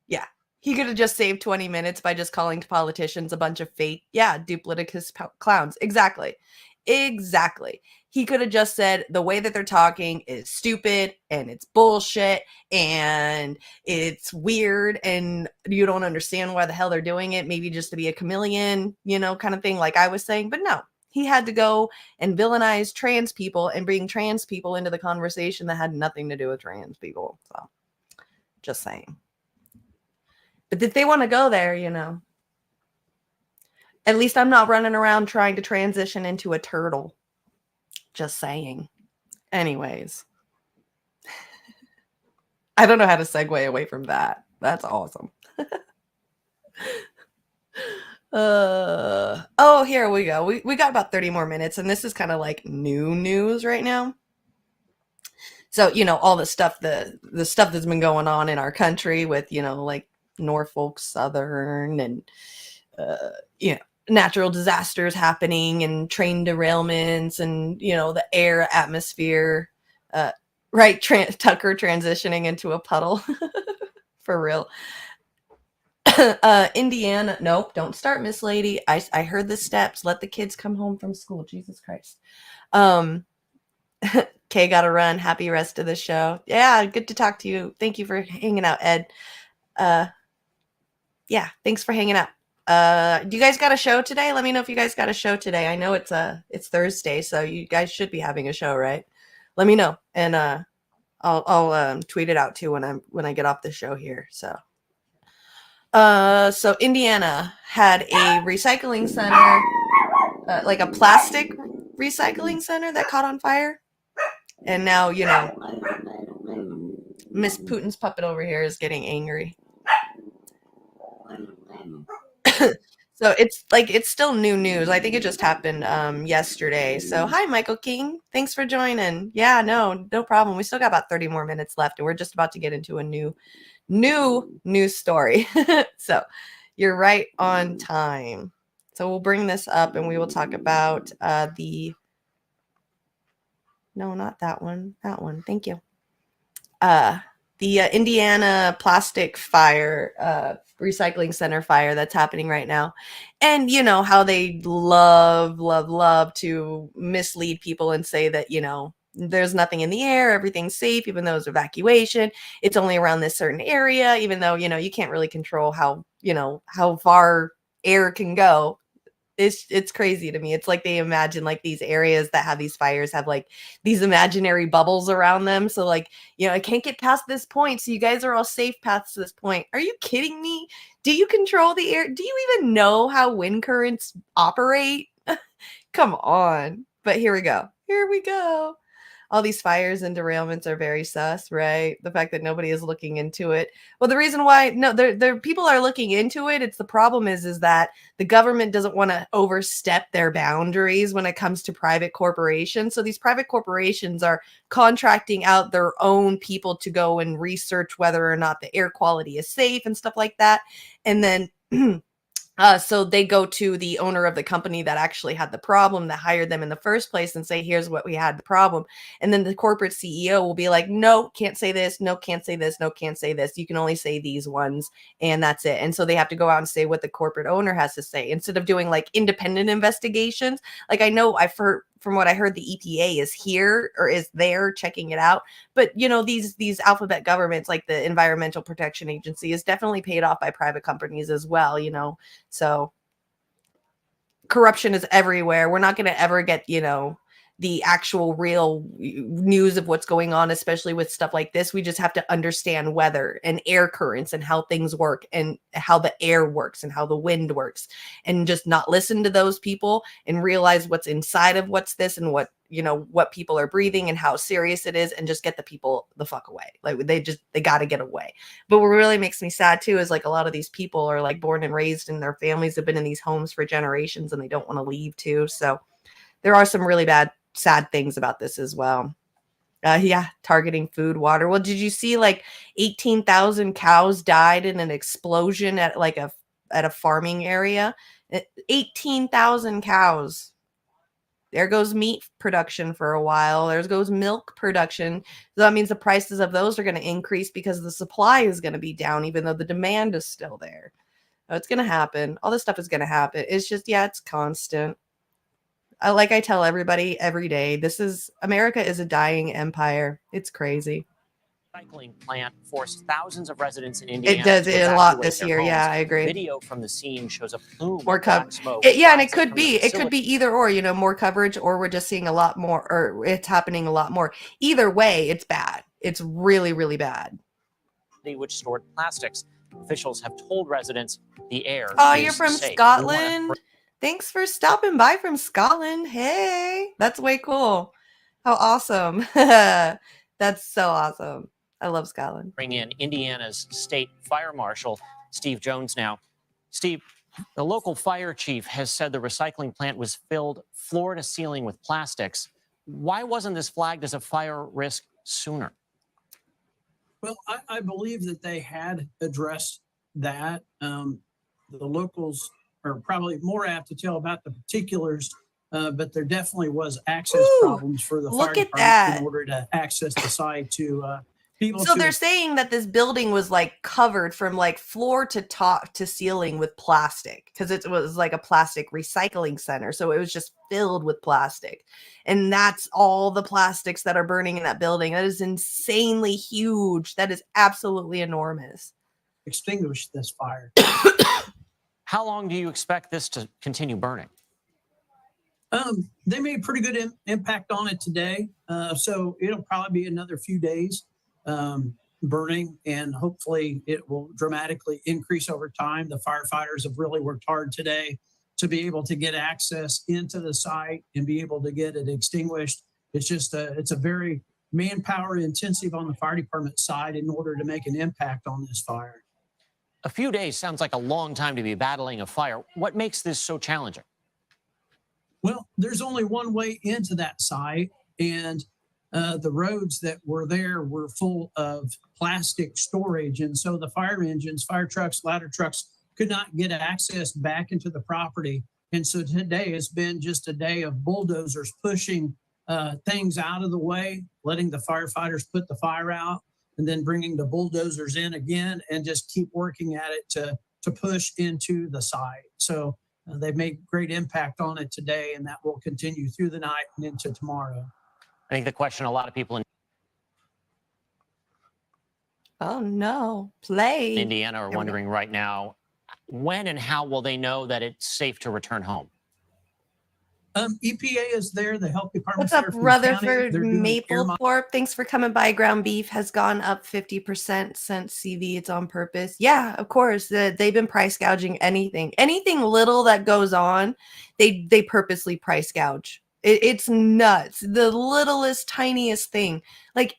yeah, he could have just saved 20 minutes by just calling politicians a bunch of fake, duplicitous clowns. Exactly. He could have just said the way that they're talking is stupid and it's bullshit and it's weird and you don't understand why the hell they're doing it. Maybe just to be a chameleon, you know, kind of thing, like I was saying. But no, he had to go and villainize trans people and bring trans people into the conversation that had nothing to do with trans people. So, just saying. But if they want to go there, you know, at least I'm not running around trying to transition into a turtle. Just saying. Anyways. I don't know how to segue away from that. That's awesome. Oh, here we go. We got about 30 more minutes, and this is kind of like new news right now. So, you know, all the stuff, the stuff that's been going on in our country with, you know, like Norfolk Southern and, you know, natural disasters happening and train derailments and, you know, the air atmosphere, right? Tucker transitioning into a puddle. For real. Indiana. Nope. Don't start, Miss Lady. I heard the steps. Let the kids come home from school. Jesus Christ. Kay gotta run. Happy rest of the show. Yeah. Good to talk to you. Thank you for hanging out, Ed. Yeah. Thanks for hanging out. Do you guys got a show today? Let me know if you guys got a show today. I know it's Thursday, so you guys should be having a show, right? Let me know, and I'll tweet it out too when I get off the show here. So Indiana had a recycling center, like a plastic recycling center that caught on fire, and now, you know, Miss Putin's puppet over here is getting angry. So it's still new news. I think it just happened yesterday. So hi, Michael King. Thanks for joining. Yeah, no problem. We still got about 30 more minutes left, and we're just about to get into a new news story. So you're right on time. So we'll bring this up and we will talk about no, not that one. That one. Thank you. The Indiana plastic fire, recycling center fire that's happening right now. And you know how they love to mislead people and say that, you know, there's nothing in the air, everything's safe, even though it's evacuation. It's only around this certain area, even though, you know, you can't really control how, you know, how far air can go. It's crazy to me. It's like they imagine like these areas that have these fires have like these imaginary bubbles around them. So like, you know, I can't get past this point. So you guys are all safe past this point. Are you kidding me? Do you control the air? Do you even know how wind currents operate? Come on. But here we go. Here we go. All these fires and derailments are very sus, right? The fact that nobody is looking into it. Well, the reason why there people are looking into it. It's the problem is that the government doesn't want to overstep their boundaries when it comes to private corporations. So these private corporations are contracting out their own people to go and research whether or not the air quality is safe and stuff like that. And then so they go to the owner of the company that actually had the problem, that hired them in the first place, and say, here's what we had the problem. And then the corporate CEO will be like, no, can't say this. No, can't say this. No, can't say this. You can only say these ones. And that's it. And so they have to go out and say what the corporate owner has to say instead of doing like independent investigations. Like I know I've heard from what I heard, the EPA is here or is there checking it out. But, you know, these alphabet governments like the Environmental Protection Agency is definitely paid off by private companies as well, you know. So corruption is everywhere. We're not going to ever get, you know, the actual real news of what's going on, especially with stuff like this. We just have to understand weather and air currents and how things work and how the air works and how the wind works, and just not listen to those people and realize what's inside of what's this and what, you know, what people are breathing and how serious it is, and just get the people the fuck away. Like they got to get away. But what really makes me sad too is like a lot of these people are like born and raised and their families have been in these homes for generations and they don't want to leave too. So there are some really sad things about this as well. Yeah, targeting food, water. Well, did you see like 18,000 cows died in an explosion at like a farming area? 18,000 cows. There goes meat production for a while. There goes milk production. So that means the prices of those are going to increase because the supply is going to be down, even though the demand is still there. So it's going to happen. All this stuff is going to happen. It's just, yeah, it's constant. Like I tell everybody every day, America is a dying empire. It's crazy. Recycling plant forced thousands of residents in Indiana. It does to it a lot evacuate this their year. homes. Yeah, I agree. Video from the scene shows a plume More of black smoke. Yeah, and it rising could from the be. It could facility. be either or, more coverage, or we're just seeing a lot more, or it's happening a lot more. Either way, it's bad. It's really, really bad. Which stored plastics. Officials have told residents the air Oh, is you're from safe. Scotland? Thanks for stopping by from Scotland. Hey, that's way cool. How awesome. That's so awesome. I love Scotland. Bring in Indiana's state fire marshal, Steve Jones now. Steve, the local fire chief has said the recycling plant was filled floor to ceiling with plastics. Why wasn't this flagged as a fire risk sooner? Well, I believe that they had addressed that. The locals are probably more apt to tell about the particulars, but there definitely was access problems for the fire department in order to access the site to people. So they're saying that this building was like covered from like floor to top to ceiling with plastic, because it was like a plastic recycling center. So it was just filled with plastic. And that's all the plastics that are burning in that building. That is insanely huge. That is absolutely enormous. Extinguish this fire. How long do you expect this to continue burning? They made pretty good impact on it today. So it'll probably be another few days burning, and hopefully it will dramatically increase over time. The firefighters have really worked hard today to be able to get access into the site and be able to get it extinguished. It's just it's a very manpower intensive on the fire department side in order to make an impact on this fire. A few days sounds like a long time to be battling a fire. What makes this so challenging? Well, there's only one way into that site, and the roads that were there were full of plastic storage. And so the fire engines, fire trucks, ladder trucks could not get access back into the property. And so today has been just a day of bulldozers pushing things out of the way, letting the firefighters put the fire out, and then bringing the bulldozers in again and just keep working at it to push into the site. So they've made great impact on it today, and that will continue through the night and into tomorrow. I think the question a lot of people in Indiana are wondering right now, when and how will they know that it's safe to return home? EPA is there. The health department. What's up, Rutherford Maplethorpe? Thanks for coming by. Ground beef has gone up 50% since CV. It's on purpose. Yeah, of course. They've been price gouging anything little that goes on. They purposely price gouge. It's nuts. The littlest, tiniest thing. Like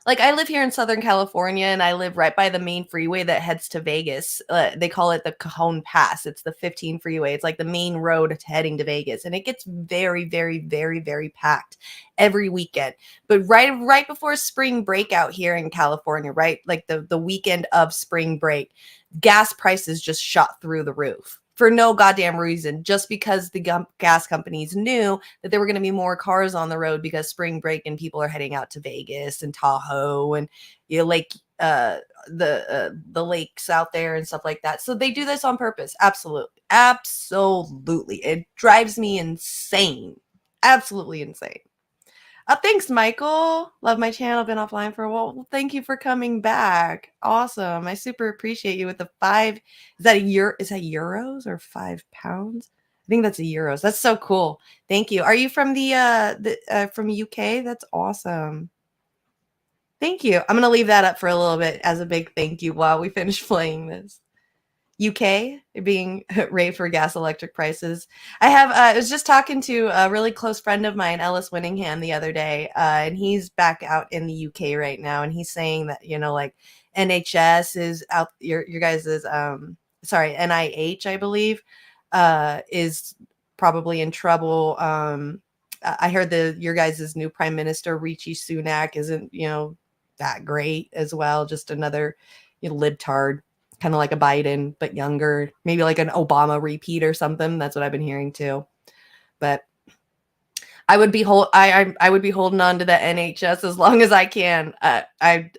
I live here in Southern California, and I live right by the main freeway that heads to Vegas. They call it the Cajon Pass. It's the 15 freeway. It's like the main road heading to Vegas, and it gets very, very, very, very packed every weekend. But right before spring break out here in California, right, like the weekend of spring break, gas prices just shot through the roof. For no goddamn reason, just because the gas companies knew that there were going to be more cars on the road because spring break and people are heading out to Vegas and Tahoe and Lake, the lakes out there and stuff like that. So they do this on purpose. Absolutely. It drives me insane. Absolutely insane. Thanks, Michael. Love my channel. Been offline for a while. Well, thank you for coming back. Awesome. I super appreciate you with the 5. Is that euros or 5 pounds? I think that's euros. That's so cool. Thank you. Are you from from UK? That's awesome. Thank you. I'm gonna leave that up for a little bit as a big thank you while we finish playing this. UK being raved for gas electric prices. I was just talking to a really close friend of mine, Ellis Winningham, the other day, and he's back out in the UK right now, and he's saying that like NHS is out. Your guys is NIH, I believe, is probably in trouble I heard your guys' new prime minister, Rishi Sunak, isn't, that great as well. Just another libtard, kind of like a Biden, but younger, maybe like an Obama repeat or something. That's what I've been hearing too. But I would be I would be holding on to the NHS as long as I can. I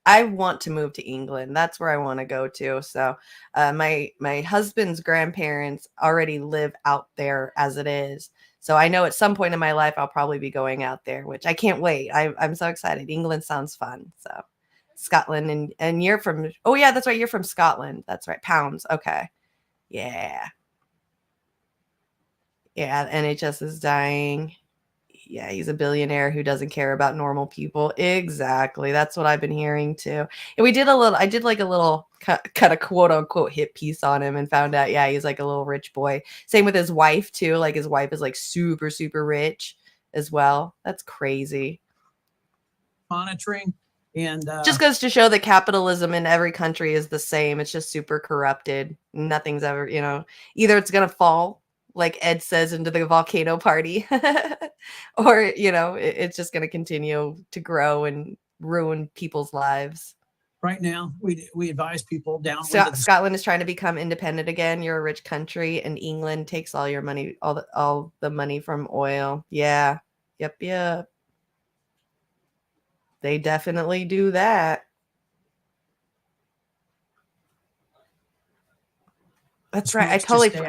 want to move to England. That's where I want to go to. So my husband's grandparents already live out there as it is. So I know at some point in my life I'll probably be going out there, which I can't wait. I'm so excited. England sounds fun. So Scotland and you're from, oh yeah, that's right. You're from Scotland. That's right. Pounds. Okay. Yeah. Yeah, NHS is dying. Yeah, he's a billionaire who doesn't care about normal people. Exactly. That's what I've been hearing too. And I did like a little kind of quote unquote hit piece on him and found out, yeah, he's like a little rich boy. Same with his wife too. Like his wife is like super, super rich as well. That's crazy. Monitoring. And just goes to show that capitalism in every country is the same. It's just super corrupted. Nothing's ever, either it's going to fall, like Ed says, into the volcano party, or, it's just going to continue to grow and ruin people's lives. Right now, we advise people down. Scotland is trying to become independent again. You're a rich country, and England takes all your money, all the money from oil. Yeah. Yep. They definitely do that. That's right.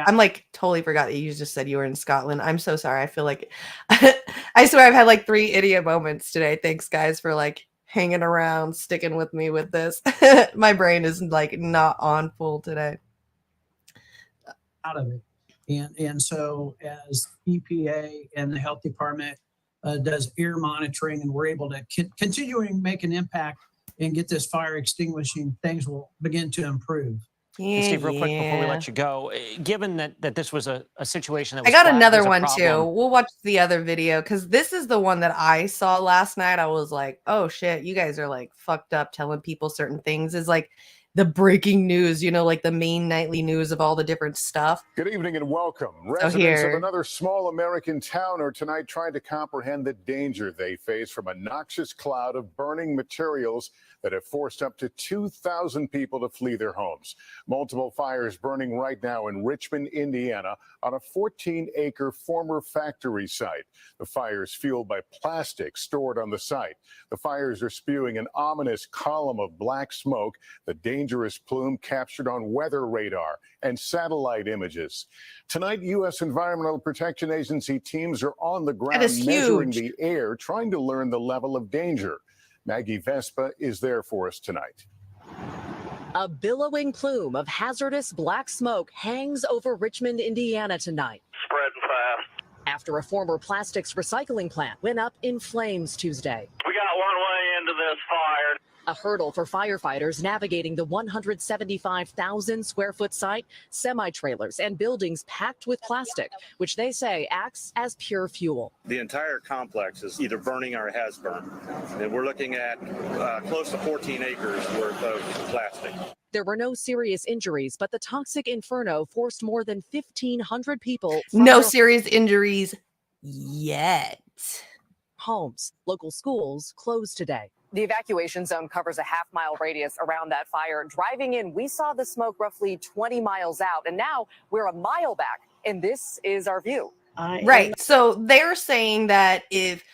I'm like totally forgot that you just said you were in Scotland. I'm so sorry. I feel like I swear I've had like 3 idiot moments today. Thanks guys for like hanging around, sticking with me with this. My brain is like not on full today. Out of it. And so as EPA and the health department does air monitoring, and we're able to continue to make an impact and get this fire extinguishing, things will begin to improve. And Steve, real quick before we let you go, given that this was a situation that was I got another one too. We'll watch the other video because this is the one that I saw last night. I was like, oh shit, you guys are like fucked up telling people certain things. Is like the breaking news, like the main nightly news of all the different stuff. Good evening and welcome. Residents of another small American town are tonight trying to comprehend the danger they face from a noxious cloud of burning materials that have forced up to 2,000 people to flee their homes. Multiple fires burning right now in Richmond, Indiana, on a 14-acre former factory site. The fires fueled by plastic stored on the site. The fires are spewing an ominous column of black smoke, the dangerous plume captured on weather radar and satellite images. Tonight, U.S. Environmental Protection Agency teams are on the ground measuring the air, trying to learn the level of danger. Maggie Vespa is there for us tonight. A billowing plume of hazardous black smoke hangs over Richmond, Indiana tonight. Spreading fast. After a former plastics recycling plant went up in flames Tuesday. We got one way into this fire. A hurdle for firefighters navigating the 175,000 square foot site, semi-trailers and buildings packed with plastic, which they say acts as pure fuel. The entire complex is either burning or has burned. And we're looking at close to 14 acres worth of plastic. There were no serious injuries, but the toxic inferno forced more than 1,500 people. No serious injuries yet. Homes, local schools closed today. The evacuation zone covers a half-mile radius around that fire. Driving in, we saw the smoke roughly 20 miles out, and now we're a mile back, and this is our view. Right. So they're saying that if,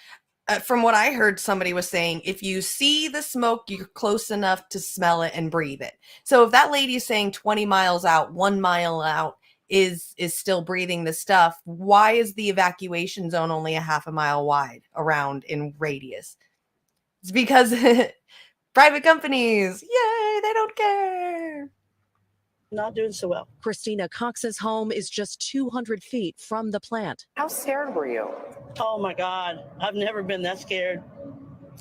from what I heard, somebody was saying, if you see the smoke, you're close enough to smell it and breathe it. So if that lady is saying 20 miles out, 1 mile out, is still breathing the stuff, why is the evacuation zone only a half a mile wide around in radius? It's because private companies, yay, they don't care. Not doing so well. Christina Cox's home is just 200 feet from the plant. How scared were you? Oh my God, I've never been that scared.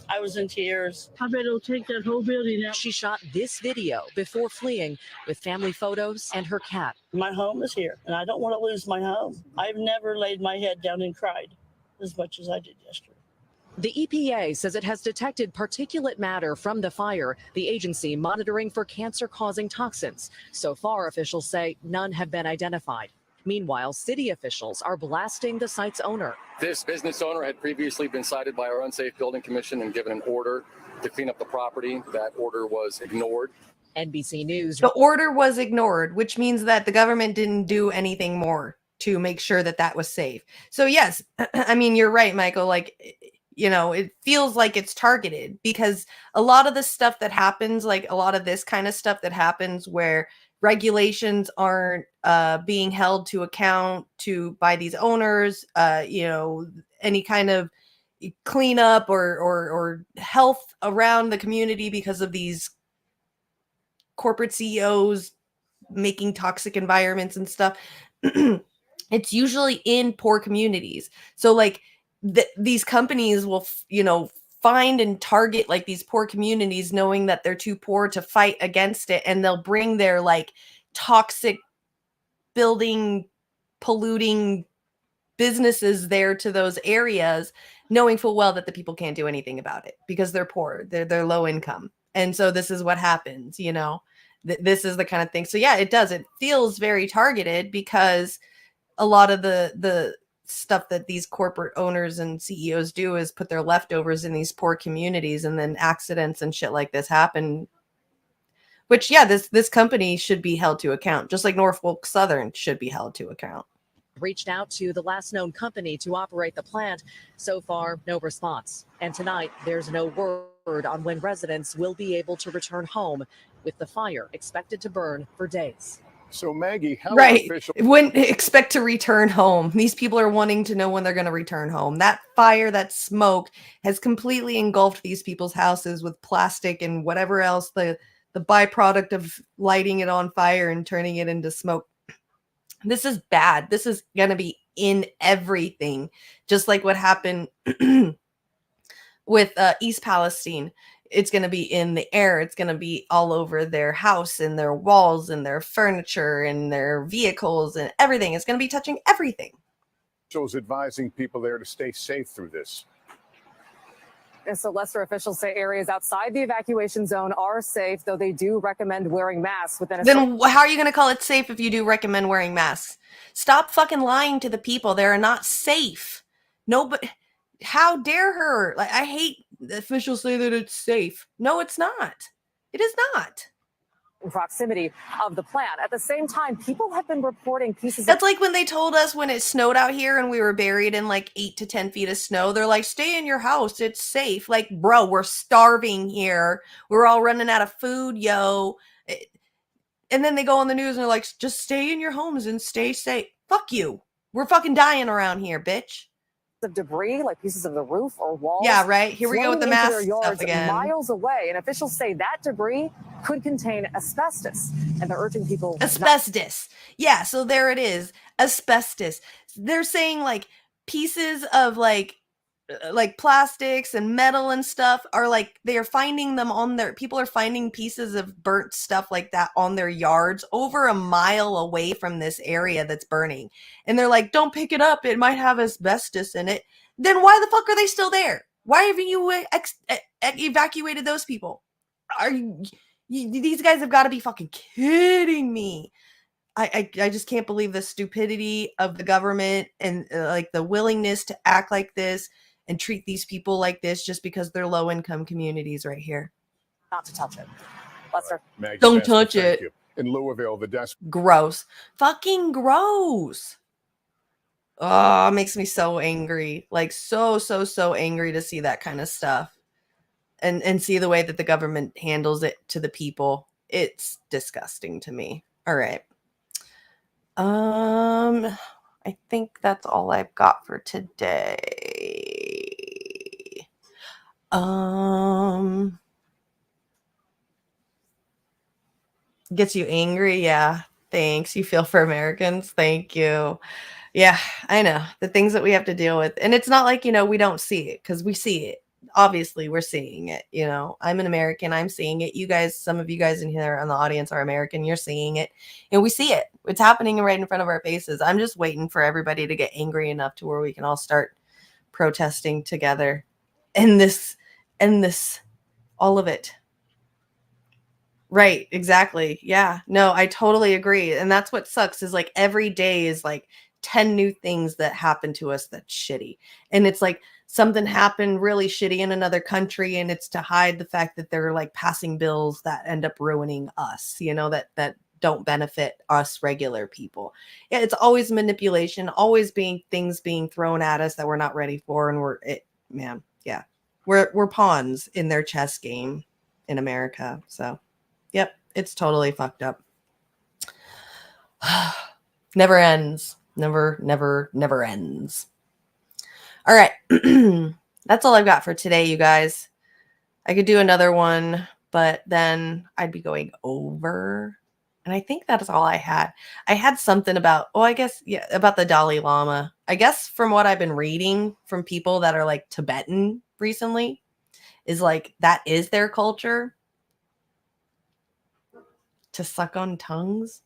I was in tears. I bet it'll take that whole building out. She shot this video before fleeing with family photos and her cat. My home is here, and I don't want to lose my home. I've never laid my head down and cried as much as I did yesterday. The EPA says it has detected particulate matter from the fire, the agency monitoring for cancer-causing toxins. So far, officials say none have been identified. Meanwhile, city officials are blasting the site's owner. This business owner had previously been cited by our Unsafe Building Commission and given an order to clean up the property. That order was ignored. NBC News. The order was ignored, which means that the government didn't do anything more to make sure that that was safe. So yes, I mean, you're right, Michael. Like, you know, it feels like it's targeted because a lot of the stuff that happens, like a lot of this kind of stuff that happens where regulations aren't being held to account by these owners, you know, any kind of cleanup or health around the community because of these corporate CEOs making toxic environments and stuff. It's usually in poor communities. So like these companies will, you know, find and target like these poor communities knowing that they're too poor to fight against it. And they'll bring their like toxic building, polluting businesses there to those areas, knowing full well that the people can't do anything about it because they're poor, they're low income. And so this is what happens, you know, this is the kind of thing. So yeah, it does. It feels very targeted because a lot of the stuff that these corporate owners and CEOs do is put their leftovers in these poor communities, and then accidents and shit like this happen. Which, yeah, this company should be held to account, just like Norfolk Southern should be held to account. Reached out to the last known company to operate the plant. So far, no response. And tonight, there's no word on when residents will be able to return home, with the fire expected to burn for days. So Maggie, how right, official? Wouldn't expect to return home. These people are wanting to know when they're going to return home. That fire, that smoke has completely engulfed these people's houses with plastic and whatever else, the byproduct of lighting it on fire and turning it into smoke. This is bad. This is going to be in everything, just like what happened with East Palestine. It's going to be in the air. It's going to be all over their house and their walls and their furniture and their vehicles and everything. It's going to be touching everything. Officials advising people there to stay safe through this. And so Leicester officials say areas outside the evacuation zone are safe, though they do recommend wearing masks within a... Then how are you going to call it safe if you do recommend wearing masks? Stop fucking lying to the people. They're not safe. No, but how dare her? Like, I hate the officials say that it's safe. No, it's not. It is not. In proximity of the plant. At the same time, people have been reporting pieces That's like when they told us when it snowed out here and we were buried in like 8 to 10 feet of snow. They're like, stay in your house. It's safe. Like, bro, we're starving here. We're all running out of food, yo. And then they go on the news and they're like, just stay in your homes and stay safe. Fuck you. We're fucking dying around here, bitch. Of debris, like pieces of the roof or walls. Yeah, right. Here we go with the floating into mask their yards stuff again. miles away, and officials say that debris could contain asbestos, and they're urging people. Asbestos. Yeah, so there it is. Asbestos. They're saying like pieces of like plastics and metal and stuff are like, they are finding them on their, people are finding pieces of burnt stuff like that on their yards over a mile away from this area that's burning. And they're like, don't pick it up. It might have asbestos in it. Then why the fuck are they still there? Why haven't you evacuated those people? Are you, these guys have got to be fucking kidding me. I just can't believe the stupidity of the government and like the willingness to act like this and treat these people like this just because they're low income communities right here. Not to touch it. Lester. Maggie, don't touch it. You. In Louisville, the desk. Gross. Fucking gross. Oh, it makes me so angry. Like so angry to see that kind of stuff. And see the way that the government handles it to the people. It's disgusting to me. All right. I think that's all I've got for today. Gets you angry? Yeah. Thanks. You feel for Americans? Thank you. Yeah, I know. The things that we have to deal with. And it's not like, you know, we don't see it, because we see it. Obviously, we're seeing it. You know, I'm an American. I'm seeing it. You guys, some of you guys in here in the audience are American. You're seeing it. And we see it. It's happening right in front of our faces. I'm just waiting for everybody to get angry enough to where we can all start protesting together. And this, all of it. Right, exactly. Yeah. No, I totally agree. And that's what sucks is like every day is like 10 new things that happen to us that's shitty. And it's like something happened really shitty in another country and it's to hide the fact that they're like passing bills that end up ruining us, that don't benefit us regular people. Yeah, it's always manipulation, always being things being thrown at us that we're not ready for and man, yeah. We're pawns in their chess game in America. So yep, it's totally fucked up. Never ends. Never ends. All right. That's all I've got for today, you guys. I could do another one, but then I'd be going over. And I think that's all I had. I had something about, about the Dalai Lama. I guess from what I've been reading from people that are like Tibetan recently, is like that is their culture. To suck on tongues?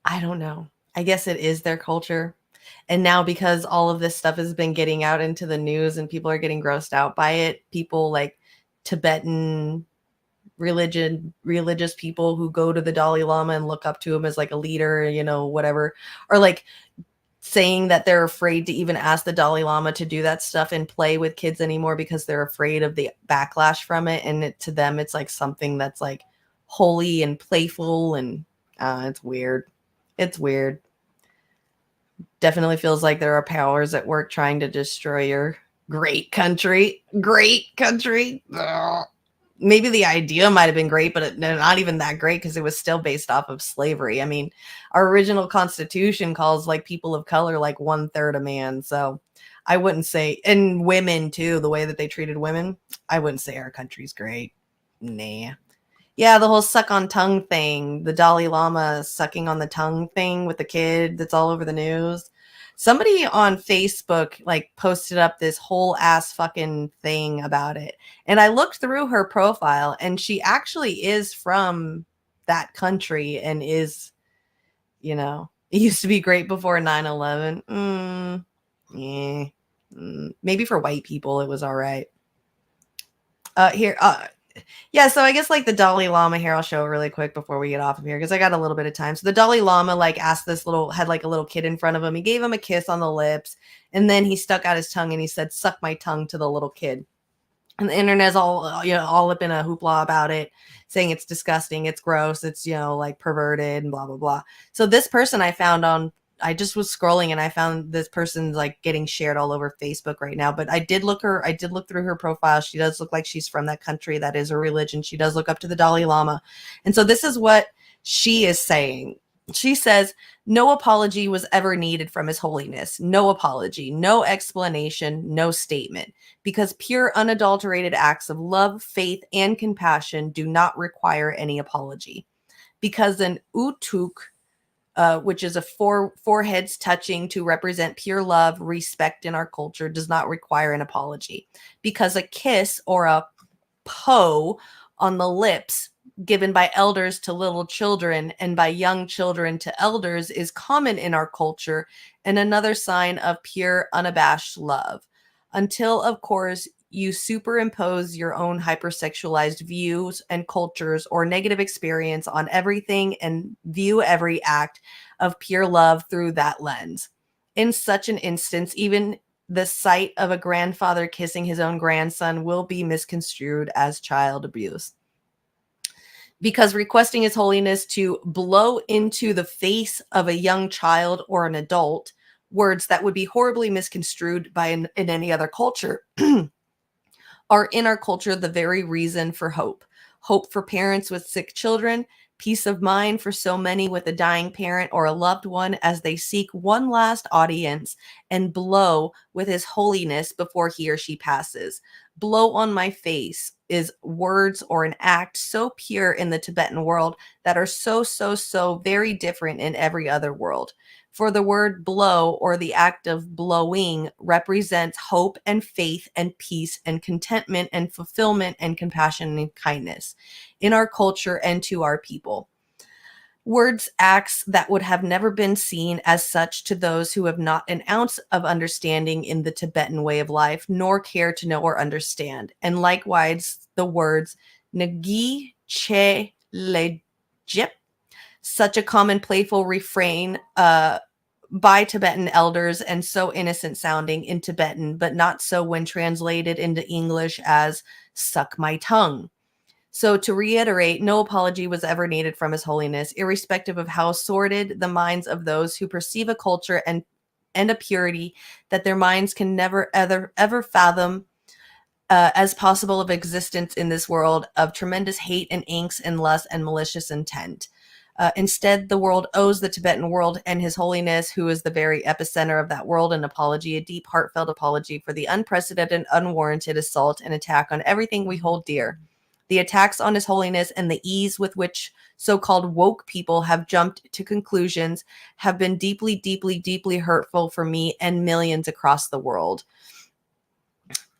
I don't know. I guess it is their culture. And now because all of this stuff has been getting out into the news and people are getting grossed out by it, people like Tibetan religious people who go to the Dalai Lama and look up to him as like a leader, whatever, are like saying that they're afraid to even ask the Dalai Lama to do that stuff and play with kids anymore because they're afraid of the backlash from it. And to them, it's like something that's like holy and playful and it's weird. It's weird. Definitely feels like there are powers at work trying to destroy your great country. Great country. Ugh. Maybe the idea might have been great, but not even that great because it was still based off of slavery. I mean, our original constitution calls like people of color like 1/3 a man. So I wouldn't say, and women too, the way that they treated women, I wouldn't say our country's great. Nah. Yeah, the whole suck on tongue thing, the Dalai Lama sucking on the tongue thing with the kid that's all over the news. Somebody on Facebook like posted up this whole ass fucking thing about it. And I looked through her profile and she actually is from that country and is, it used to be great before 9/11. Maybe for white people it was all right. Yeah, so I guess like the Dalai Lama here, I'll show it really quick before we get off of here because I got a little bit of time. So the Dalai Lama like asked had like a little kid in front of him. He gave him a kiss on the lips and then he stuck out his tongue and he said, "Suck my tongue" to the little kid. And the internet's all up in a hoopla about it, saying it's disgusting, it's gross, it's, like perverted and blah, blah, blah. So this person I just was scrolling and I found this person like getting shared all over Facebook right now. But I did look through her profile. She does look like she's from that country. That is her religion. She does look up to the Dalai Lama. And so this is what she is saying. She says, "No apology was ever needed from His Holiness. No apology, no explanation, no statement. Because pure unadulterated acts of love, faith, and compassion do not require any apology. Because an utuk, which is a foreheads touching to represent pure love, respect in our culture, does not require an apology. Because a kiss or a po on the lips given by elders to little children and by young children to elders is common in our culture and another sign of pure, unabashed love. Until, of course, you superimpose your own hypersexualized views and cultures or negative experience on everything and view every act of pure love through that lens. In such an instance, even the sight of a grandfather kissing his own grandson will be misconstrued as child abuse. Because requesting His Holiness to blow into the face of a young child or an adult, words that would be horribly misconstrued in any other culture, are in our culture the very reason for hope. Hope for parents with sick children, peace of mind for so many with a dying parent or a loved one as they seek one last audience and blow with His Holiness before he or she passes. Blow on my face is words or an act so pure in the Tibetan world that are so very different in every other world. For the word blow or the act of blowing represents hope and faith and peace and contentment and fulfillment and compassion and kindness in our culture and to our people. Words, acts that would have never been seen as such to those who have not an ounce of understanding in the Tibetan way of life, nor care to know or understand. And likewise, the words Nagi Che Lejip, such a common playful refrain by Tibetan elders and so innocent sounding in Tibetan, but not so when translated into English as suck my tongue. So to reiterate, no apology was ever needed from His Holiness, irrespective of how sordid the minds of those who perceive a culture and a purity that their minds can never ever fathom as possible of existence in this world of tremendous hate and angst and lust and malicious intent. Instead, the world owes the Tibetan world and His Holiness, who is the very epicenter of that world, an apology, a deep, heartfelt apology for the unprecedented, unwarranted assault and attack on everything we hold dear. The attacks on His Holiness and the ease with which so-called woke people have jumped to conclusions have been deeply, deeply, deeply hurtful for me and millions across the world.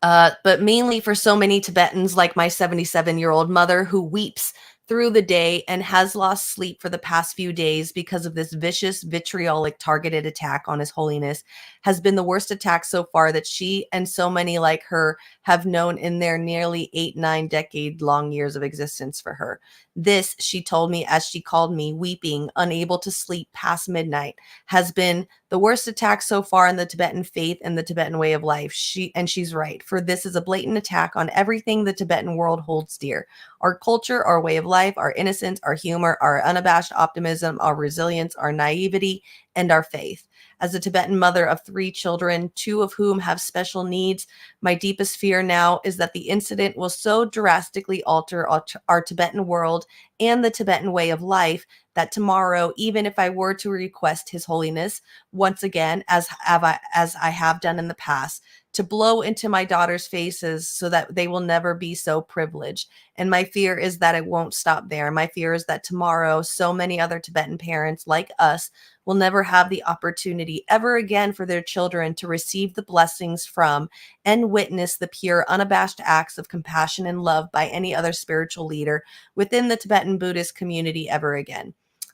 But mainly for so many Tibetans like my 77-year-old mother who weeps through the day and has lost sleep for the past few days because of this vicious, vitriolic, targeted attack on His Holiness, has been the worst attack so far that she and so many like her have known in their nearly 8-9 decade-long years of existence for her. This, she told me as she called me, weeping, unable to sleep past midnight, has been the worst attack so far in the Tibetan faith and the Tibetan way of life. She's right, for this is a blatant attack on everything the Tibetan world holds dear. Our culture, our way of life, our innocence, our humor, our unabashed optimism, our resilience, our naivety, and our faith. As a Tibetan mother of 3 children, 2 of whom have special needs, my deepest fear now is that the incident will so drastically alter our Tibetan world and the Tibetan way of life that tomorrow, even if I were to request His Holiness once again, as I have done in the past, to blow into my daughters' faces so that they will never be so privileged. And my fear is that it won't stop there. My fear is that tomorrow, so many other Tibetan parents like us will never have the opportunity ever again for their children to receive the blessings from and witness the pure, unabashed acts of compassion and love by any other spiritual leader within the Tibetan Buddhist community ever again.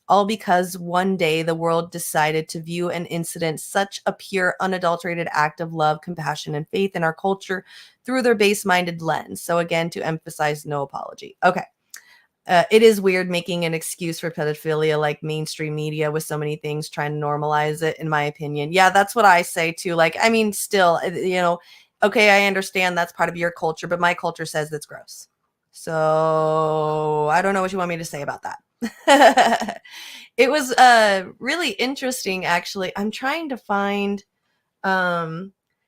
All because one day the world decided to view an incident such a pure, unadulterated act of love, compassion, and faith in our culture through their base-minded lens. So again, to emphasize, no apology. Okay. It is weird making an excuse for pedophilia like mainstream media with so many things trying to normalize it, in my opinion. Yeah, that's what I say too. Like, I mean, still, okay, I understand that's part of your culture, but my culture says that's gross. So I don't know what you want me to say about that. It was really interesting, actually. I'm trying to find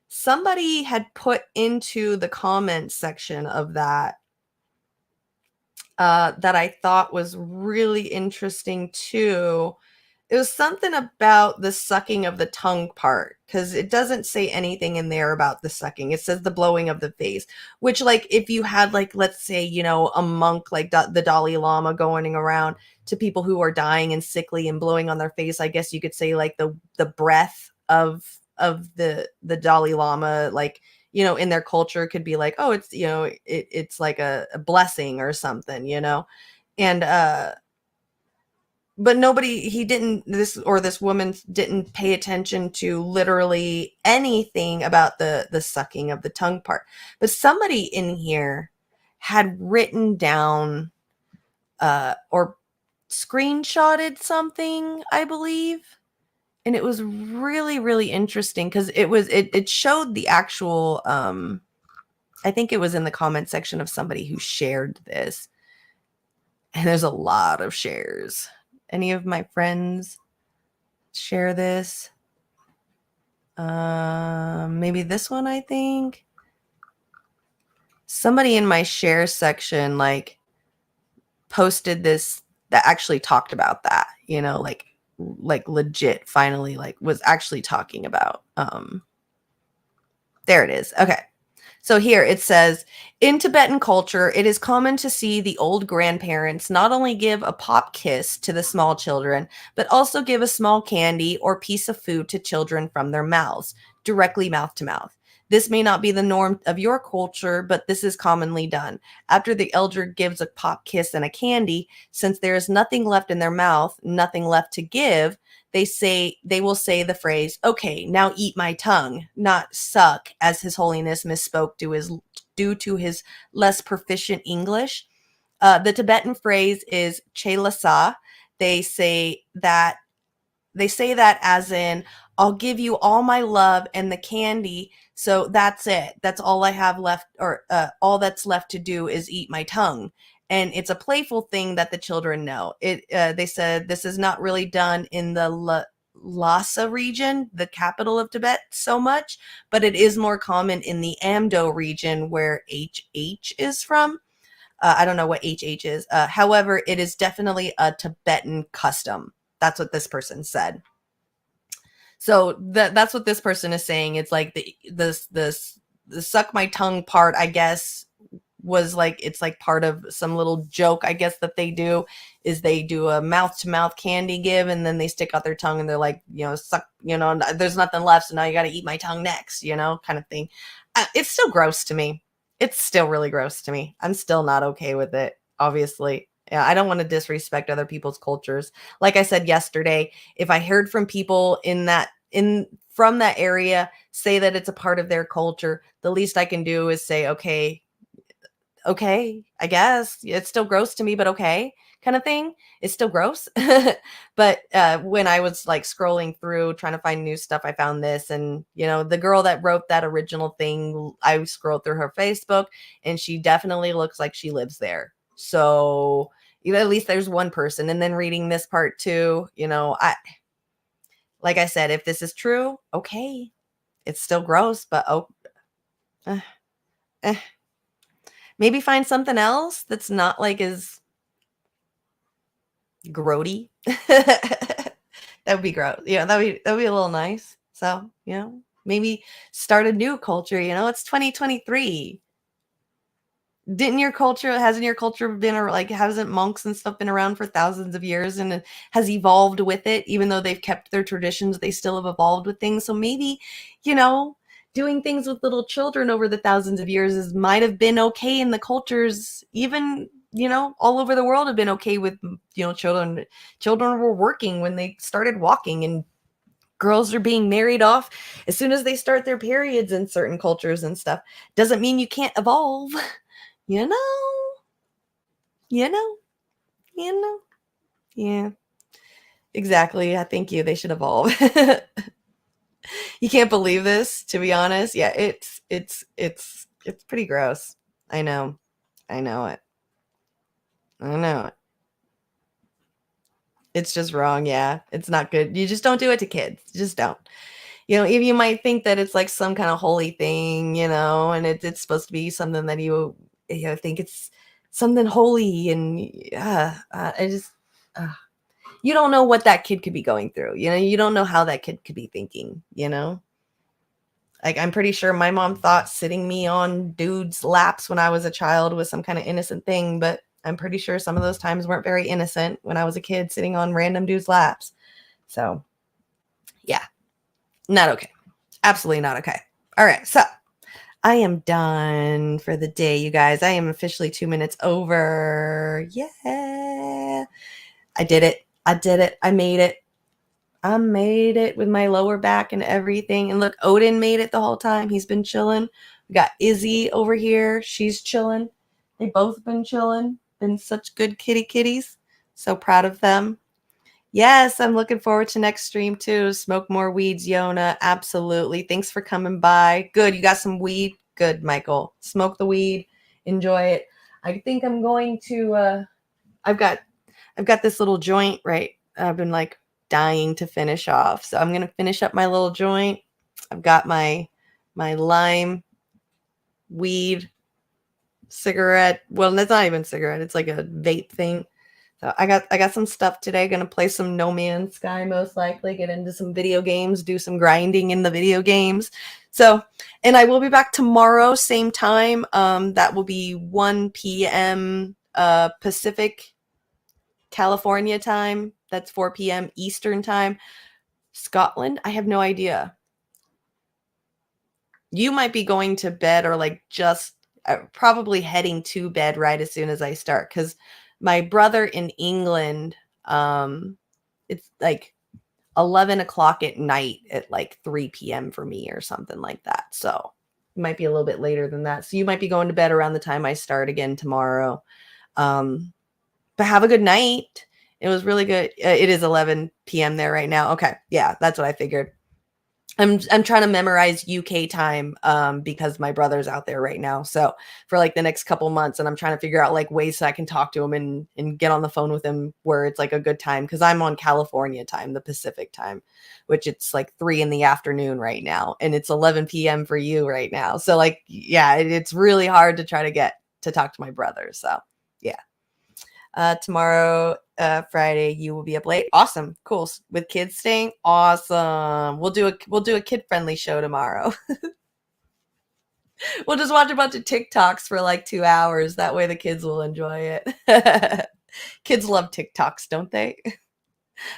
somebody had put into the comments section of that that I thought was really interesting too. It was something about the sucking of the tongue part, because it doesn't say anything in there about the sucking. It says the blowing of the face, which, like, if you had, like, let's say, a monk like the Dalai Lama going around to people who are dying and sickly and blowing on their face, I guess you could say, like, the breath of the Dalai Lama, like, in their culture could be like, oh, it's, it's like a blessing or something, and but this woman didn't pay attention to literally anything about the sucking of the tongue part. But somebody in here had written down or screenshotted something, I believe. And it was really, really interesting because it showed the actual, I think it was in the comment section of somebody who shared this. And there's a lot of shares. Any of my friends share this? Maybe this one, I think. Somebody in my share section, like, posted this that actually talked about that, like legit finally, like, was actually talking about, there it is. Okay. So here it says, in Tibetan culture, it is common to see the old grandparents not only give a pop kiss to the small children, but also give a small candy or piece of food to children from their mouths, directly mouth to mouth. This may not be the norm of your culture, but this is commonly done. After the elder gives a pop kiss and a candy, since there is nothing left in their mouth, nothing left to give, they will say the phrase, okay, now eat my tongue, not suck, as His Holiness misspoke due to his less proficient English. The Tibetan phrase is chelasa. They say that as in, I'll give you all my love and the candy. So that's it. That's all I have left, or all that's left to do is eat my tongue. And it's a playful thing that the children know. They said this is not really done in the Lhasa region, the capital of Tibet, so much, but it is more common in the Amdo region where HH is from. I don't know what HH is. However, it is definitely a Tibetan custom. That's what this person said. So that's what this person is saying. It's like the suck my tongue part, I guess, was like, it's like part of some little joke, I guess, that they do, is they do a mouth to mouth candy give, and then they stick out their tongue and they're like, suck, there's nothing left, so now you got to eat my tongue next, kind of thing. It's still gross to me. It's still really gross to me. I'm still not okay with it, obviously. Yeah, I don't want to disrespect other people's cultures. Like I said yesterday, if I heard from people from that area say that it's a part of their culture, the least I can do is say, okay, I guess it's still gross to me, but okay, kind of thing. It's still gross. But when I was like scrolling through trying to find new stuff, I found this, and the girl that wrote that original thing, I scrolled through her Facebook, and she definitely looks like she lives there. So at least there's one person. And then reading this part too, like I said, if this is true, okay, it's still gross, but maybe find something else that's not like as grody. That would be gross. That'd be a little nice. So, maybe start a new culture. It's 2023. Hasn't your culture been, or like, hasn't monks and stuff been around for thousands of years and has evolved with it? Even though they've kept their traditions, they still have evolved with things. So maybe, doing things with little children over the thousands of years might have been okay in the cultures, even, all over the world have been okay with, children. Children were working when they started walking, and girls are being married off as soon as they start their periods in certain cultures and stuff. Doesn't mean you can't evolve. Yeah. Exactly. I think they should evolve. You can't believe this, to be honest. Yeah, it's pretty gross. I know it. It's just wrong. Yeah, it's not good. You just don't do it to kids. You just don't. Even you might think that it's like some kind of holy thing, and it's supposed to be something that you think it's something holy, and I just you don't know what that kid could be going through. You don't know how that kid could be thinking. Like, I'm pretty sure my mom thought sitting me on dudes' laps when I was a child was some kind of innocent thing, but I'm pretty sure some of those times weren't very innocent when I was a kid sitting on random dudes' laps. So, yeah, not okay. Absolutely not okay. All right, so I am done for the day, you guys. I am officially 2 minutes over. Yeah, I did it. I made it. I made it with my lower back and everything. And look, Odin made it the whole time. He's been chilling. We got Izzy over here. She's chilling. They both been chilling. Been such good kitties. So proud of them. Yes, I'm looking forward to next stream too. Smoke more weeds, Yona. Absolutely. Thanks for coming by. Good. You got some weed? Good, Michael. Smoke the weed. Enjoy it. I think I'm going to I've got this little joint, right? I've been like dying to finish off. So I'm going to finish up my little joint. I've got my lime weed cigarette. Well, that's not even cigarette. It's like a vape thing. So I got some stuff today. Going to play some No Man's Sky, most likely get into some video games, do some grinding in the video games. So, and I will be back tomorrow, same time. That will be 1 p.m. Pacific California time. That's 4 p.m. Eastern time. Scotland, I have no idea. You might be going to bed, or like just probably heading to bed right as soon as I start, because my brother in England, it's like 11 o'clock at night at like 3 p.m. for me or something like that. So it might be a little bit later than that. So you might be going to bed around the time I start again tomorrow. But have a good night. It was really good. It is 11 p.m. there right now. Okay. Yeah, that's what I figured. I'm trying to memorize UK time because my brother's out there right now. So for like the next couple months, and I'm trying to figure out like ways so I can talk to him and get on the phone with him where it's like a good time, because I'm on California time, the Pacific time, which it's like 3 in the afternoon right now, and it's 11 p.m. for you right now. So like, yeah, it's really hard to try to get to talk to my brother. So yeah. Tomorrow, Friday, you will be up late. Awesome, cool. With kids staying, awesome. We'll do a kid friendly show tomorrow. We'll just watch a bunch of TikToks for like 2 hours. That way, the kids will enjoy it. Kids love TikToks, don't they?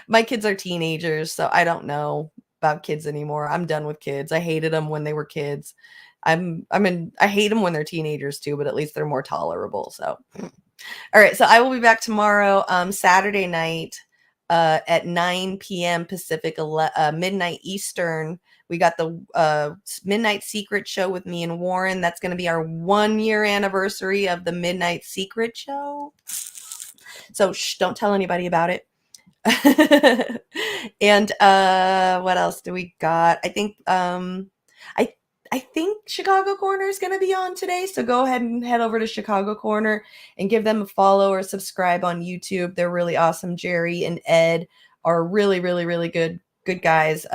My kids are teenagers, so I don't know about kids anymore. I'm done with kids. I hated them when they were kids. I hate them when they're teenagers too, but at least they're more tolerable. So. All right, so I will be back tomorrow, Saturday night at 9 p.m. Pacific, midnight Eastern. We got the Midnight Secret show with me and Warren. That's going to be our 1-year anniversary of the Midnight Secret show. So don't tell anybody about it. And what else do we got? I think Chicago Corner is going to be on today. So go ahead and head over to Chicago Corner and give them a follow or subscribe on YouTube. They're really awesome. Jerry and Ed are really, really, really good guys.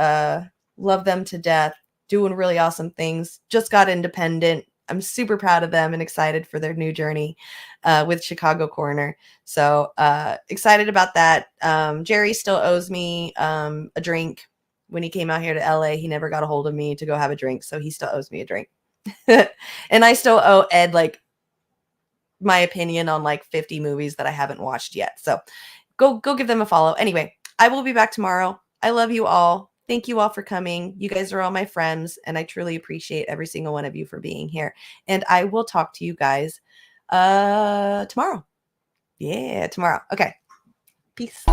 Love them to death. Doing really awesome things. Just got independent. I'm super proud of them and excited for their new journey with Chicago Corner. So excited about that. Jerry still owes me a drink. When he came out here to LA, he never got a hold of me to go have a drink. So he still owes me a drink. And I still owe Ed like my opinion on like 50 movies that I haven't watched yet. So go give them a follow. Anyway, I will be back tomorrow. I love you all. Thank you all for coming. You guys are all my friends, and I truly appreciate every single one of you for being here. And I will talk to you guys tomorrow. Yeah, tomorrow. Okay. Peace.